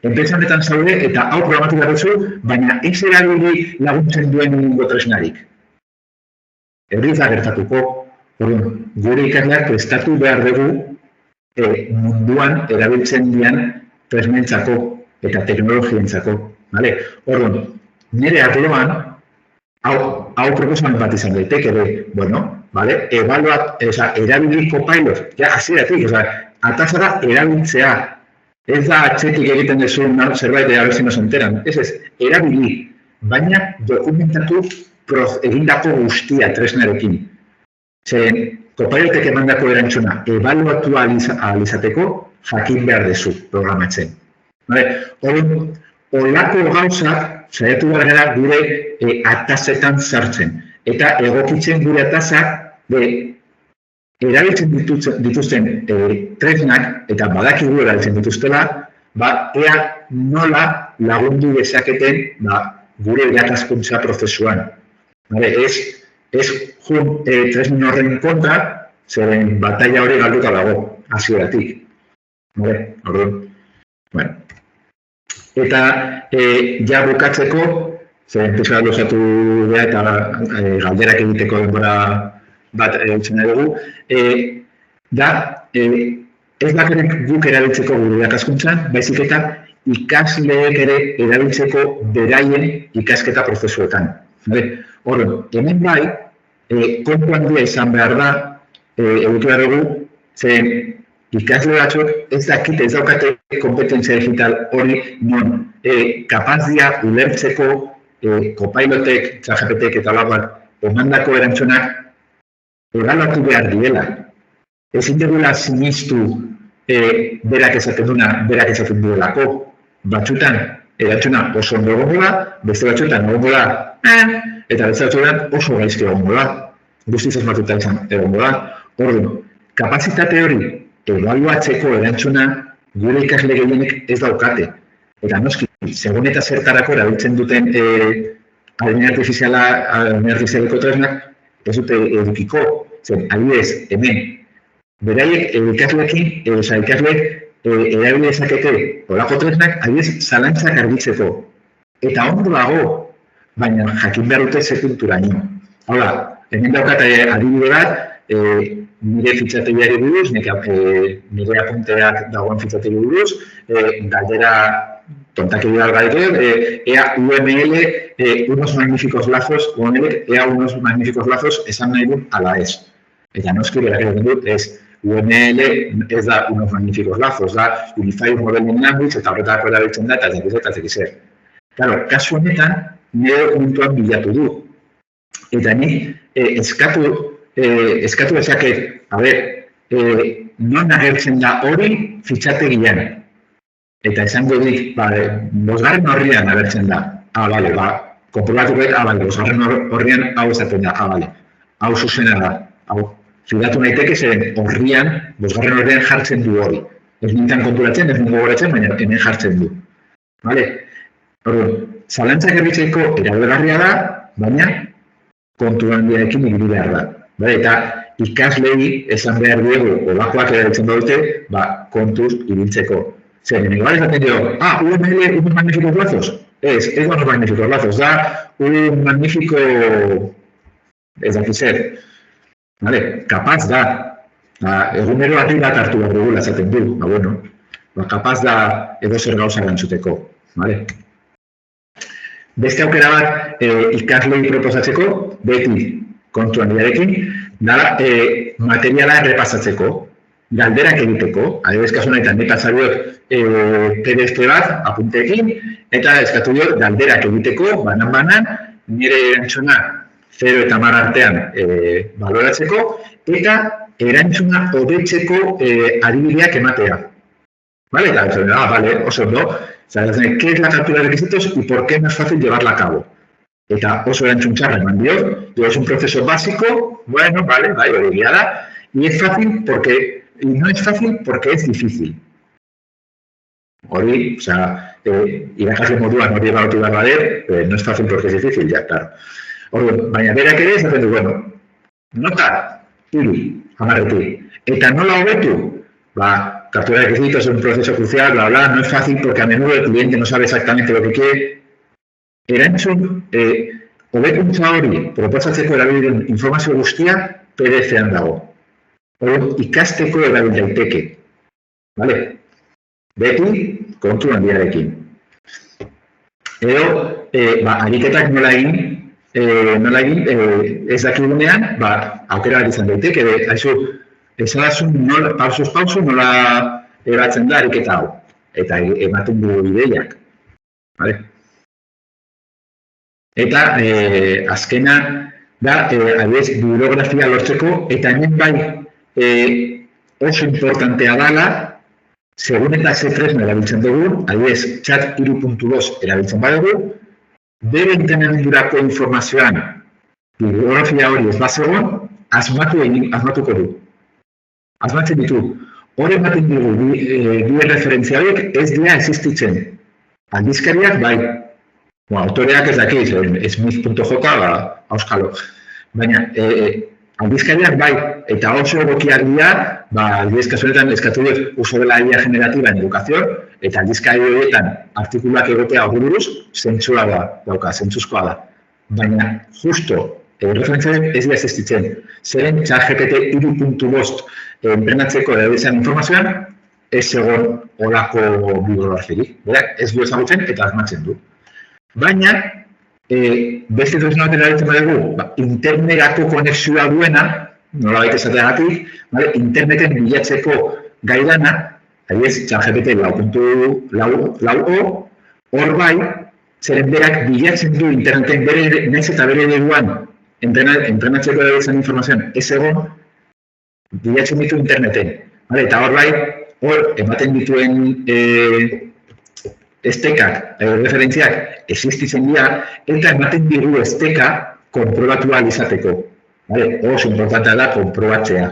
enpresa honetan zaude eta hau programatu behar duzu, baina ez erabili laguntzen duen niongo tresnarik. Hori da gertatuko, gure ikasleak prestatu behar dugu munduan erabiltzen dian tresnentzako eta teknologientzako. Orduan, nire arloan, hau proposamen bat izan daiteke, erabili Copilot, hasieratik, atazara erabiltzea, ez da atzetik egiten duzu zerbait erabiltzen oso enteran, ez, erabili, baina dokumentatu egindako guztia tresnarekin. Zeren, Copilotek emandako erantzuna ebaluatu ahal izateko jakin behar dezu programatzen. Olako gauzak saiatu behar gara gure atazetan sartzen. Eta egokitzen gure atazak erabiltzen dituzten tresnak eta badakigu erabiltzen dituztela, ea nola lagundu dezaketen gure irakaskuntza prozesuan. Ez jun tresnin horren kontra, zeren batalla hori galduta dago, hasieratik. Eta ja bukatzeko, zeren pizka luzatu behar eta galderak egiteko denbora bat eutzen nahi dugu, ez bakarrik guk erabiltzeko gure irakaskuntzan, baizik eta ikasleek ere erabiltzeko beraien ikasketa prozesuetan. Horren, hemen bai, kontu handia izan behar da, egutu behar dugu, zen ikasle batzuk ez dakite, ez daukate kompetentzia digital hori non kapaz dira ulertzeko Copilotek, ChatGPTek eta laguak emandako erantzunak ebaluatu behar direla. Ezin dugula sinistu berak esaten duelako. Batzutan erantzuna oso ondo egongo da, beste batzutan egongo da, eta beste batzutan oso gaizki egongo da. Guztiz asmatuta izan egongo da. Orduan, kapazitate hori ebaluatzeko erantzuna gure ikasle gehienek ez daukate. Eta noski, segun eta zertarako erabiltzen duten adibidez artifizialeko tresnak ez dute edukiko. Zen, adibidez, hemen, beraiek ikasleek erabili dezakete horako tresnak, adibidez, zalantzak argitzeko. Eta ondo dago, baina jakin behar dute ze punturaino. Hau da, hemen daukat adibide bat, nire fitxategiari buruz, nire apunteak dagoen fitxategi buruz, galdera tontakeria galgaituen, ea UML unos magníficos lazos, ea unos magníficos lazos esan nahi dut ala ez. Eta noski berak egiten dut, UML ez da unos magníficos lazos, da Unified Modeling Language, eta horretako erabiltzen da, eta zekizer. Claro, kasu honetan, nire dokumentuan bilatu du. Eta ni eskatu dezaket, non agertzen da hori fitxategian. Eta esango dit, bosgarren horrian agertzen da. Konprobatuko dut, bosgarren horrian hau esaten da. Hau zuzena da. Fidatu naiteke zeren bosgarren horrian jartzen du hori. Ez nintan konturatzen, ez nintzen gogoratzen, baina hemen jartzen du. Zalantzak erbitzeko erabilgarria da, baina kontu handiarekin ibili behar da. Eta ikaslei esan behar dugu, olakoak erabiltzen dute, kontuz ibiltzeko. Zer, igual esaten dio, UML, unos magníficos lazos. Es unos magníficos lazos, da un magnífico, ez dakit zer, vale, kapaz da, egunero ati bat hartu behar dugula esaten du, bueno, kapaz da edo zer gauza erantzuteko, vale? Beste aukera bat ikaslei proposatzeko, beti kontuan diarekin, da materiala errepasatzeko, galderak egiteko, adibidez kasu honetan nik azalduek PDF bat apunteekin, eta eskatu diot galderak egiteko, banan, nire erantzuna 0 eta 10 artean baloratzeko, eta erantzuna hobetzeko adibideak ematea. ¿Vale? Vale, oso ondo. ¿Qué es la captura de requisitos y por qué no es fácil llevarla a cabo? Eta oso erantzun txarra eman diot, es un proceso básico, bueno, vale, hori da, y es fácil porque y no es fácil porque es difícil. Hori, irakasle moduan hori bauti barbader, no es fácil porque es difícil, ya, claro. Baina berak ere, esaten du, bueno, nota, 3, 10. Eta nola hobetu? Captura de requisitos es un proceso crucial, bla, bla, no es fácil porque a menudo el cliente no sabe exactamente lo que quiere. Erantzun, hobekuntza hori, proposatzeko erabiltzen informazio guztia PDF-an dago. Ikasteko erabil daiteke. Vale? Beti, kontu handiarekin. Edo, ariketak nola egin, ez dakigunean, aukera bat izan daiteke, haizu, esadazun pausos nola eratzen da ariketa hau. Eta ematen du ideiak. Vale? Eta, azkena, da, adibidez, bibliografia lortzeko, eta hemen bai, oso importantea dala, segun eta ze tresna erabiltzen dugu, adibidez, chat 3.2 erabiltzen badugu, bere entrenamendurako informazioan bibliografia hori ez bazegoen, asmatuko du. Asmatzen ditu. Hor ematen dugu, bi referentzia horiek ez dira existitzen. Aldizkariak bai. Autoreak ez dakiz, smith.jk, auskalo. Baina, aldizkariak bai, eta oso egokiak dira, aldizkariak kasunetan eskatu dut uso dela IA generatiba en educación, eta aldizkari horietan artikuluak egotea hori buruz, zentzua dauka, zentzuzkoa da. Baina, justo, referentziaren ez dira existitzen. Zeren ChatGPT 3.5 entrenatzeko erabiltzen informazioan, ez egon horako bibliografirik. Ez du ezagutzen eta asmatzen du. Baina, beste tresna bat erabiltzen badugu, internerako konexioa duena, nolabait esateagatik, interneten bilatzeko gai dana, adibidez, ChatGPT 4.4, hor bai, zeren berak bilatzen du interneten naiz eta bere ereduan entrenatzeko erabiltzen informazioan ez egon, bilatzen ditu interneten. Eta hor bai, hor ematen dituen estekak, referentziak existitzen dira, eta ematen digu esteka konprobatu ahal izateko. Oso importantea da konprobatzea.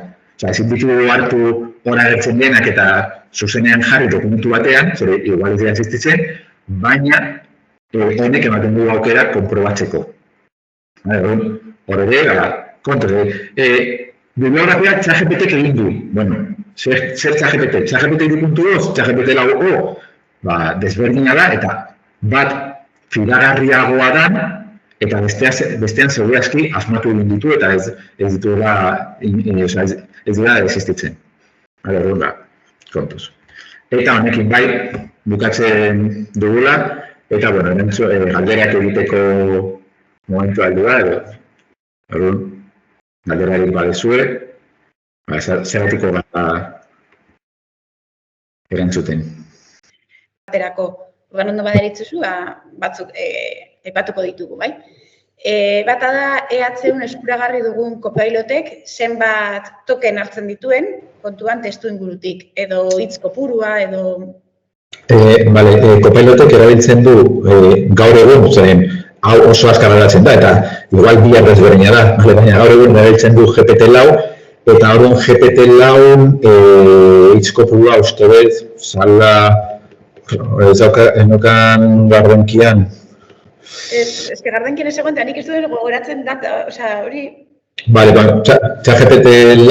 Ezin ditugu hartu hor agertzen denak eta zuzenean jarri dokumentu batean, zure igual ez dira existitzen, baina honek ematen dugu aukera konprobatzeko. Hor ere, kontra. Bibliografia ChatGPT egin du. Bueno, zer ChatGPT? ChatGPT 3.2, ChatGPT 4, desberdina da, eta bat fidagarriagoa da, eta bestean segurazki asmatu egin ditu, eta ez dira existitzen. Kontuz. Eta honekin bai, bukatzen dugula, eta galderak egiteko momentu aldu da, galderarik badezue, zeratiko gara erantzuten. Baterako, ondo baderitzuzu, batzuk aipatuko ditugu, bai? Bata da, EH1 eskuragarri dugun Copilotek zenbat token hartzen dituen, kontuan testu ingurutik, edo hitz kopurua, edo... Copilotek erabiltzen du gaur egun, zeren hau oso azkar aldatzen da, eta igual bi desberdina da, baina gaur egun erabiltzen du GPT-4, eta orduan GPT-4 hitz kopurua uste bez, zala... Ez enokan gardenkian. Ez que gardenkian ez egon, nik ez duen gogoratzen data, hori... Bale, ChatGPT-4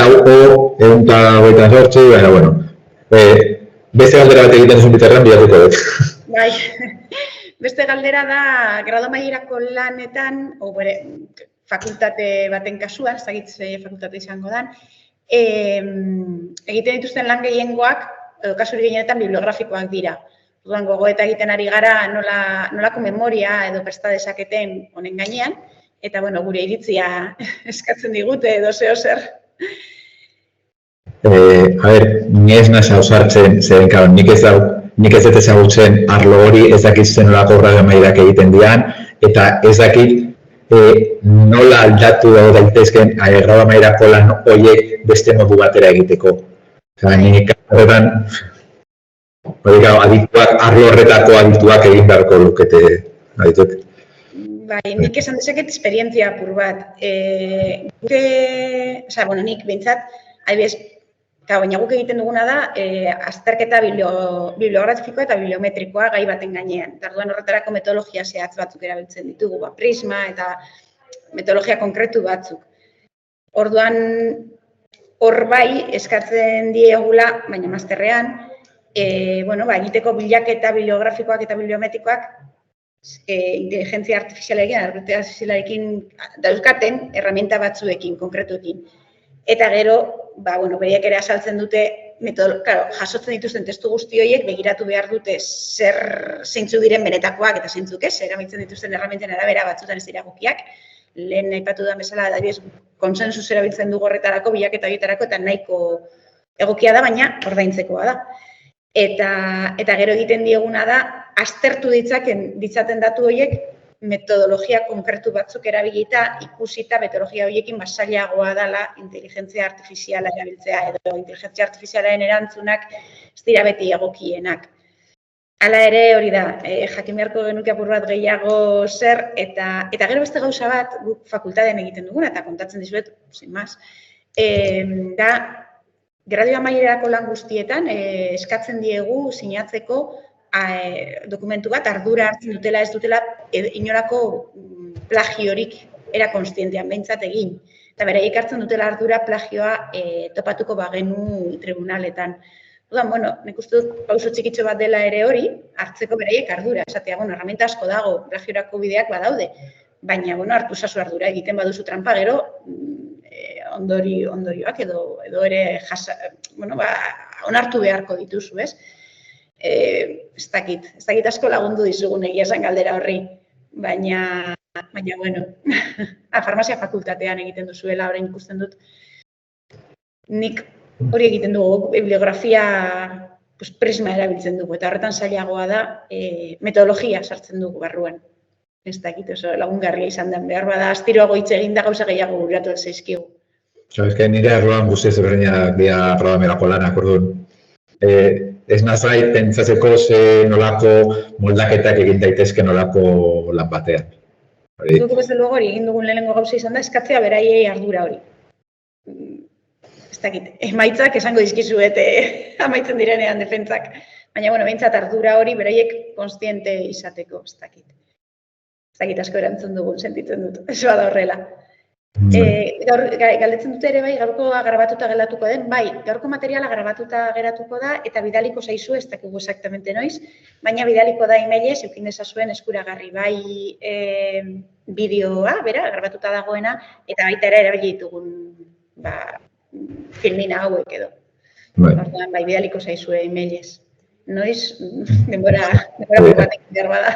128, baina, bueno. Beste galdera bat egiten zuen bitarran, bilatuko dut. Bai, Beste galdera da, grado mailerako lanetan, fakultate baten kasuan, ez dakit fakultate izango dan, egiten dituzten lan gehiengoak, kasurik gehienetan bibliografikoak dira. Orduan gogoeta egiten ari gara nolako memoria edo presta dezaketen honen gainean, eta gure iritzia eskatzen digute edo zer. Ni ez naiz ausartzen, zeren, nik ez dut ezagutzen arlo hori, ez dakit zenolako grado mailak egiten dian, eta ez dakit nola aldatu daitezken grado mailako lan horiek beste modu batera egiteko. Nik horretan, arlo horretako adituak egin beharko lukete adituk. Bai, nik esan dezaket esperientzia apur bat. Nik behintzat, baina guk egiten duguna da, azterketa bibliografikoa eta bibliometrikoa gai baten gainean. Orduan horretarako metodologia zehatz batzuk erabiltzen ditugu, prisma eta metodologia konkretu batzuk. Orduan, hor bai, eskatzen diegula, baina masterrean, egiteko bilaketa bibliografikoak eta bibliometrikoak inteligentzia artifizialarekin dauzkaten erramienta batzuekin, konkretuekin. Eta gero, behiek ere azaltzen dute, jasotzen dituzten testu guzti horiek begiratu behar dute zeintzu diren benetakoak eta zeintzuk ez, erabiltzen dituzten erramienten arabera batzutan ez dira egokiak. Lehen aipatu da bezala, konsensus erabiltzen dugu horretarako, bilaketa horietarako eta nahiko egokia da, baina ordaintzekoa da. Eta gero egiten dieguna da, aztertu ditzaten datu horiek metodologia konkretu batzuk erabilita, ikusita metodologia horiekin basailagoa dela inteligentzia artifiziala erabiltzea edo inteligentzia artifizialaren erantzunak ez dira beti egokienak. Hala ere hori da, jakin beharko genuke apur bat gehiago zer, eta gero beste gauza bat guk fakultatean egiten duguna, eta kontatzen dizuet, sin más, da, gradio amaierako lan guztietan eskatzen diegu sinatzeko dokumentu bat ardura hartzen dutela ez dutela inolako plagiorik era konstientean behintzat egin. Eta beraiek hartzen dutela ardura plagioa topatuko bagenu tribunaletan. Orduan, nik uste dut pauso txikitxo bat dela ere hori, hartzeko beraiek ardura. Esatea, herramienta asko dago, plagiorako bideak badaude, baina, hartu zazu ardura egiten baduzu trampa gero, ondorioak edo ere onartu beharko dituzu, ez? Ez dakit asko lagundu dizugun egia esan galdera horri, baina, farmazia fakultatean egiten duzuela, orain ikusten dut, nik hori egiten dugu, bibliografia prisma erabiltzen dugu, eta horretan zailagoa da, metodologia sartzen dugu barruan. Ez dakit, oso lagungarria izan den behar bada, astiroago hitz egin da gauza gehiago buratu ez zaizkigu. Nire arloan guztiz ezberdinak dira programerako lanak, orduan. Ez nazai pentsatzeko nolako moldaketak egin daitezke nolako lan batean. Duk bezala hori egin dugun lehenengo gauza izan da, eskatzea beraiei ardura hori. Ez dakit, emaitzak esango dizkizuet amaitzen direnean defentsak. Baina, behintzat ardura hori beraiek konstiente izateko, ez dakit. Ez dakit asko erantzun dugun, sentitzen dut, eso da horrela. Galdetzen dute ere bai, gaurkoa grabatuta geratuko den, bai, gaurko materiala grabatuta geratuko da eta bidaliko zaizu, ez dakigu exactamente noiz, baina bidaliko da emailez, eukin dezazuen eskuragarri, bai bideoa, grabatuta dagoena, eta baita ere erabili ditugun filmina hauek edo. Orduan, bai, bidaliko zaizu emailez. Noiz, denbora batek behar bada.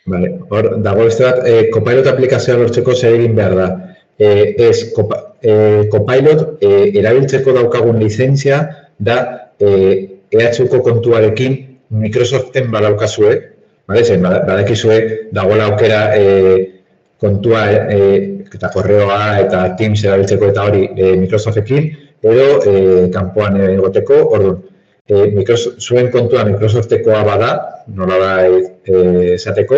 Hor, dago beste bat, Copilot aplikazioa lortzeko zer egin behar da. Copilot erabiltzeko daukagun lizentzia da EH-ko kontuarekin Microsoften badaukazue, badakizue dagoela aukera kontua eta korreoa eta Teams erabiltzeko eta hori Microsoftekin, edo kanpoan egoteko, orduan. Zuen kontua Microsoftekoa bada, nola da esateko,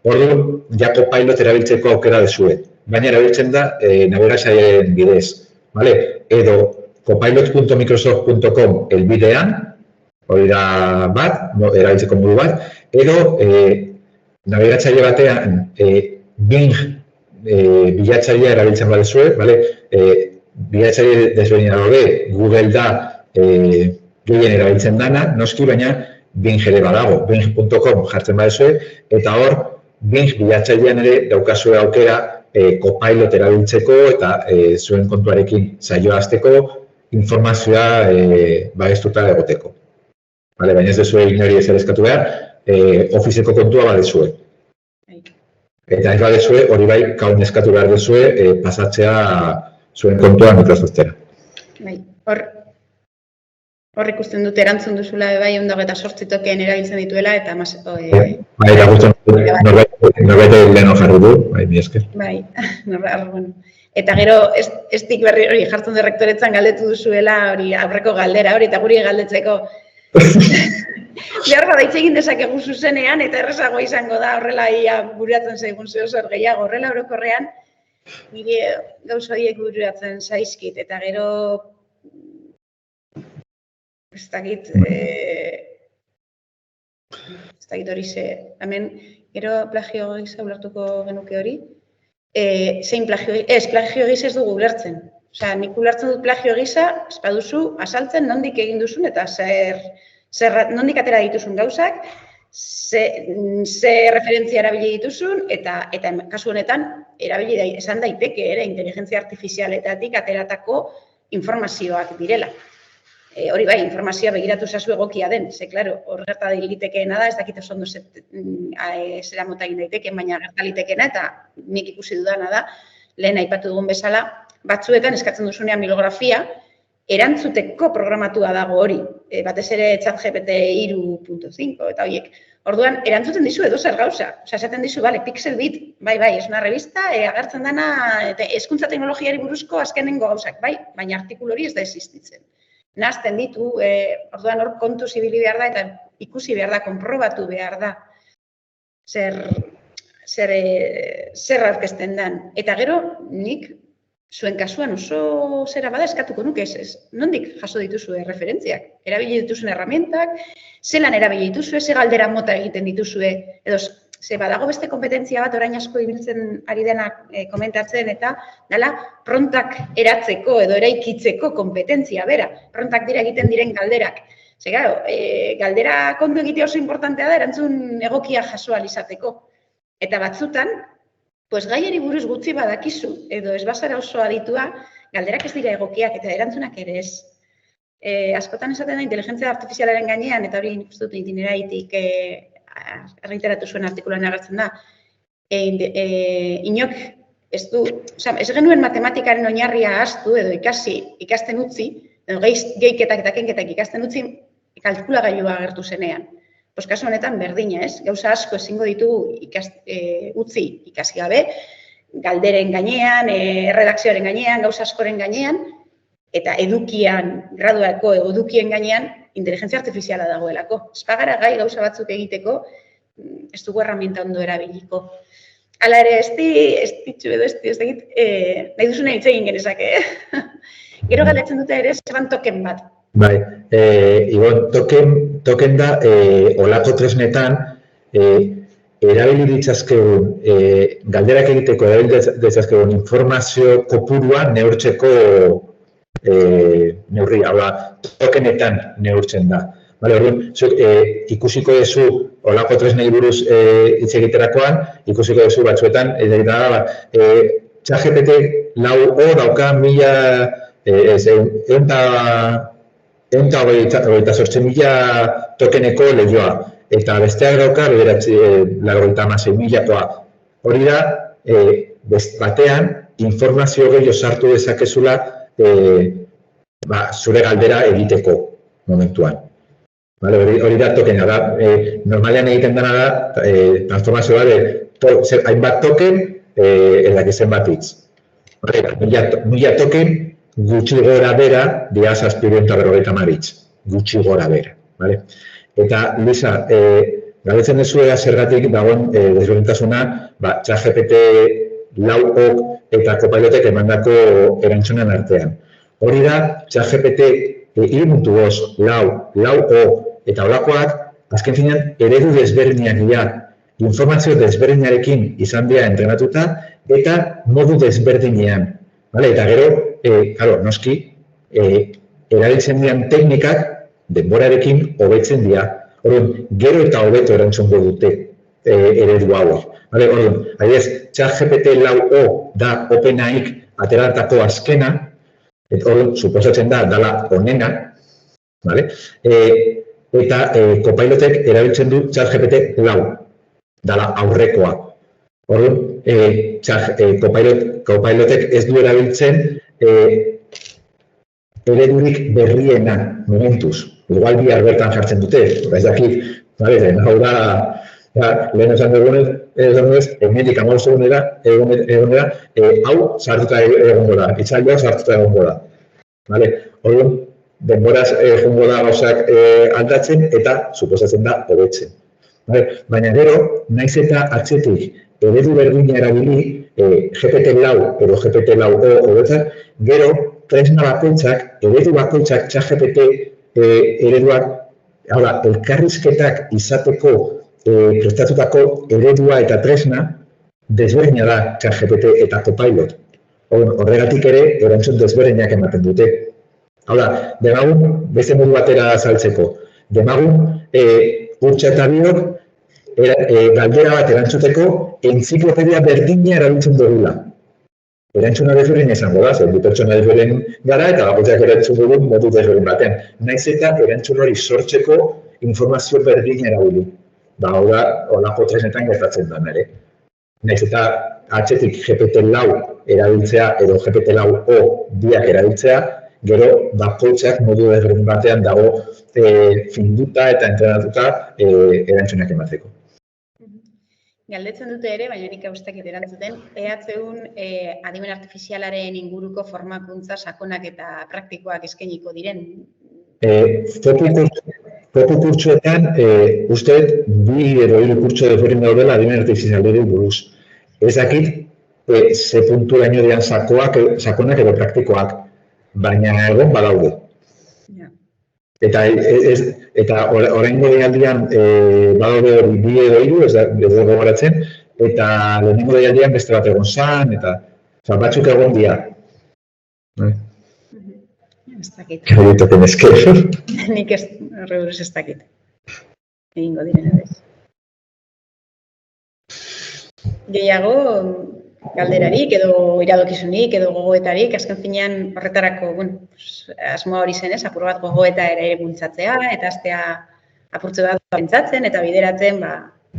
orduan ja Copilot erabiltzeko aukera dezue. Baina erabiltzen da navigazioaren bidez. Edo copilot.microsoft.com elbidean, hori da bat, erabiltzeko modu bat, edo nabigatzaile batean Bing bilatzailea erabiltzen badezue, bilatzaile desberdina daude, Google da gehien erabiltzen dana, noski, baina Bing ere badago, bing.com jartzen badezue, eta hor, Bing bilatzailean ere daukazue aukera Copilot erabiltzeko eta zuen kontuarekin saioa hasteko informazioa babestuta egoteko. Baina ez dezue inori ezer eskatu behar, Officeko kontua badezue. Eta ez badezue, hori bai, kaun eskatu behar dezue pasatzea zuen kontua Microsoftera. Hor ikusten dut erantzun duzula bai 128 token erabiltzen dituela eta bai, da guztien norbait leheno jarri du, bai, mi esker. Bai, bueno. Eta gero, ez dik berri hori jartzen du rektoretzan galdetu duzuela hori aurreko galdera hori eta guri galdetzeko. Behar bada hitz egin dezakegu zuzenean eta errezagoa izango da horrela ia bururatzen zaigun zer gehiago. Horrela orokorrean, nire gauza horiek bururatzen zaizkit eta gero ez dakit hori ze, hemen, gero plagio gisa ulertuko genuke hori, zein plagio gisa ez dugu ulertzen. Osea, nik ulertzen dut plagio gisa, ez baduzu azaltzen nondik egin duzun eta nondik atera dituzun gauzak, ze referentzia erabili dituzun eta kasu honetan erabili esan daiteke ere inteligentzia artifizialetatik ateratako informazioak direla. Hori bai, informazioa begiratu zazu egokia den, ze, klaro, hor gerta litekeena da, ez dakit oso ondo zera mota egin daiteke, baina gerta litekeena eta nik ikusi dudana da, lehen aipatu dugun bezala, batzuetan eskatzen duzunean bibliografia, erantzuteko programatua dago hori, batez ere ChatGPT 3.5 eta horiek. Orduan, erantzuten dizu edo zer gauza, esaten dizu, bale, Pixelbit, bai, ez una revista, agertzen dana, hezkuntza teknologiari buruzko azkenengo gauzak, bai, baina artikulu hori ez da existitzen. Nazten ditu, orduan hor kontu zibili behar da eta ikusi behar da, konprobatu behar da zer aurkezten den. Eta gero, nik zuen kasuan oso zera bada eskatuko nuke ez. Nondik jaso dituzue referentziak? Erabili dituzuen herramientak, zelan erabili dituzue, ze galdera mota egiten dituzue, edo ze badago beste kompetentzia bat orain asko ibiltzen ari denak komentatzen eta dela prontak eratzeko edo eraikitzeko kompetentzia bera. Prontak dira egiten diren galderak. Ze, claro, galdera kontu egitea oso importantea da erantzun egokia jaso ahal izateko. Eta batzutan, gaiari buruz gutxi badakizu edo ez bazara oso aditua, galderak ez dira egokiak eta erantzunak ere ez. Askotan esaten da inteligentzia artifizialaren gainean, eta hori nik uste dut itineraitik erreiteratu zuen artikulan agertzen da, inok ez genuen matematikaren oinarria ahaztu edo ikasten utzi, edo gehiketak eta kenketak ikasten utzi, kalkulagailua agertu zenean. Kasu honetan berdina ez, gauza asko ezingo ditugu utzi ikasi gabe, galderen gainean, redakzioaren gainean, gauza askoren gainean, eta edukian, graduako edukien gainean, inteligentzia artifiziala dagoelako. Ez bagara gai gauza batzuk egiteko, ez dugu herramienta ondo erabiliko. Hala ere, nahi duzuna hitz egin genezake. Gero galdetzen dute ere, zeban token bat. Bai, Ibon, token da, olako tresnetan, erabili ditzazkegun, galderak egiteko erabili ditzazkegun informazio kopurua neurtzeko neurri, hau da, tokenetan neurtzen da. Ikusiko duzu, olako tresnei buruz hitz egiterakoan, ikusiko duzu batzuetan, ChatGPT 4o dauka 128.000 tokeneko lehioa, eta besteak dauka 96.000koa. Hori da, batean, informazio gehiago sartu dezakezula zure galdera egiteko momentuan. Hori da tokena da, normalean egiten dena da, transformazioa hainbat token edakizen bat hitz. Horrela, 1000 token gutxi gora bera, dia 750 hitz, gutxi gora bera. Eta, Luisa, galdetzen dezue zergatik dagoen desberdintasuna, ChatGPT 4o eta Copilotek emandako erantzunen artean. Hori da, ChatGPT 3.5, 4o eta holakoak, azken finean, eredu desberdinak dira, informazio desberdinarekin izan dira entrenatuta, eta modu desberdinean. Eta gero, noski, erabiltzen diren teknikak denborarekin hobetzen dira. Orduan, gero eta hobeto erantzungo dute eredu hauek. Orduan, adibidez, ChatGPT 4o da OpenAIk ateratako azkena, orduan, suposatzen da, dala onena, eta Copilotek erabiltzen du ChatGPT 4, dala aurrekoa. Orduan, Copilotek ez du erabiltzen eredurik berriena momentuz. Igual bihar bertan jartzen dute, ez dakit, hau da, lehen esan dugunez, emetik 15 egunera, hau sartuta egongo da, itzaldua sartuta egongo da. Orduan, denboraz egongo da gauzak aldatzen eta suposatzen da hobetzen. Baina gero, naiz eta atzetik eredu berdina erabili, GPT-4 edo GPT-4o hobetzen, gero, tresna bakoitzak, eredu bakoitzak, ChatGPT ereduak, elkarrizketak izateko prestatutako eredua eta tresna desberdina da ChatGPT eta Copilot. Horregatik ere, erantzun desberdinak ematen dute. Demagun, beste modu batera azaltzeko. Demagun, urtsa eta biok, galdera bat erantzuteko, entziklopedia berdina erabiltzen dugula. Erantzuna desberdin izango da, zer du pertsona desberdin gara eta bakoitzak erantzun dugun modu desberdin baten. Naiz eta erantzun hori sortzeko informazio berdin erabili. Hau da, holako tresnetan gertatzen da ere. Naiz eta atzetik GPT-4 erabiltzea edo GPT-4o biak erabiltzea, gero bakoitzak modu desberdin batean dago finduta eta entrenatuta erantzunak emateko. Galdetzen dute ere, baina nik ustakit erantzuten, EHUn adimen artifizialaren inguruko formakuntza sakonak eta praktikoak eskainiko diren? Foku kurtsuetan, uste bi edo hiru kurtso desberdin daudela adimen artifizialari buruz. Ez dakit, ze punturaino dian sakonak edo praktikoak, baina egon badaude. Eta oraingo deialdian badaude hori bi edo hiru, ez dugu gogoratzen, eta lehenengo deialdian beste bat egon zan, eta batzuk egon dira. Ez dakit. Egiten esker. Nik horre buruz ez dakit. Egingo diren ez. Gehiago, galderarik edo iradokizunik edo gogoetarik, azken finean horretarako, asmoa hori zen ez, apur bat gogoeta ere bultzatzea, eta aztea apurtze bat pentsatzen eta bideratzen,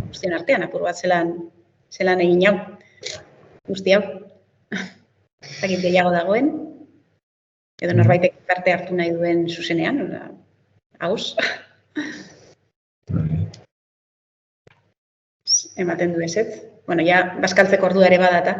guztien artean, apur bat zelan egin hau, guzti hau. Zakit gehiago dagoen, edo norbaitek parte hartu nahi duen zuzenean, hauz. Ematen du ezetz. Bueno, ja, bazkaltzeko ordua ere badata.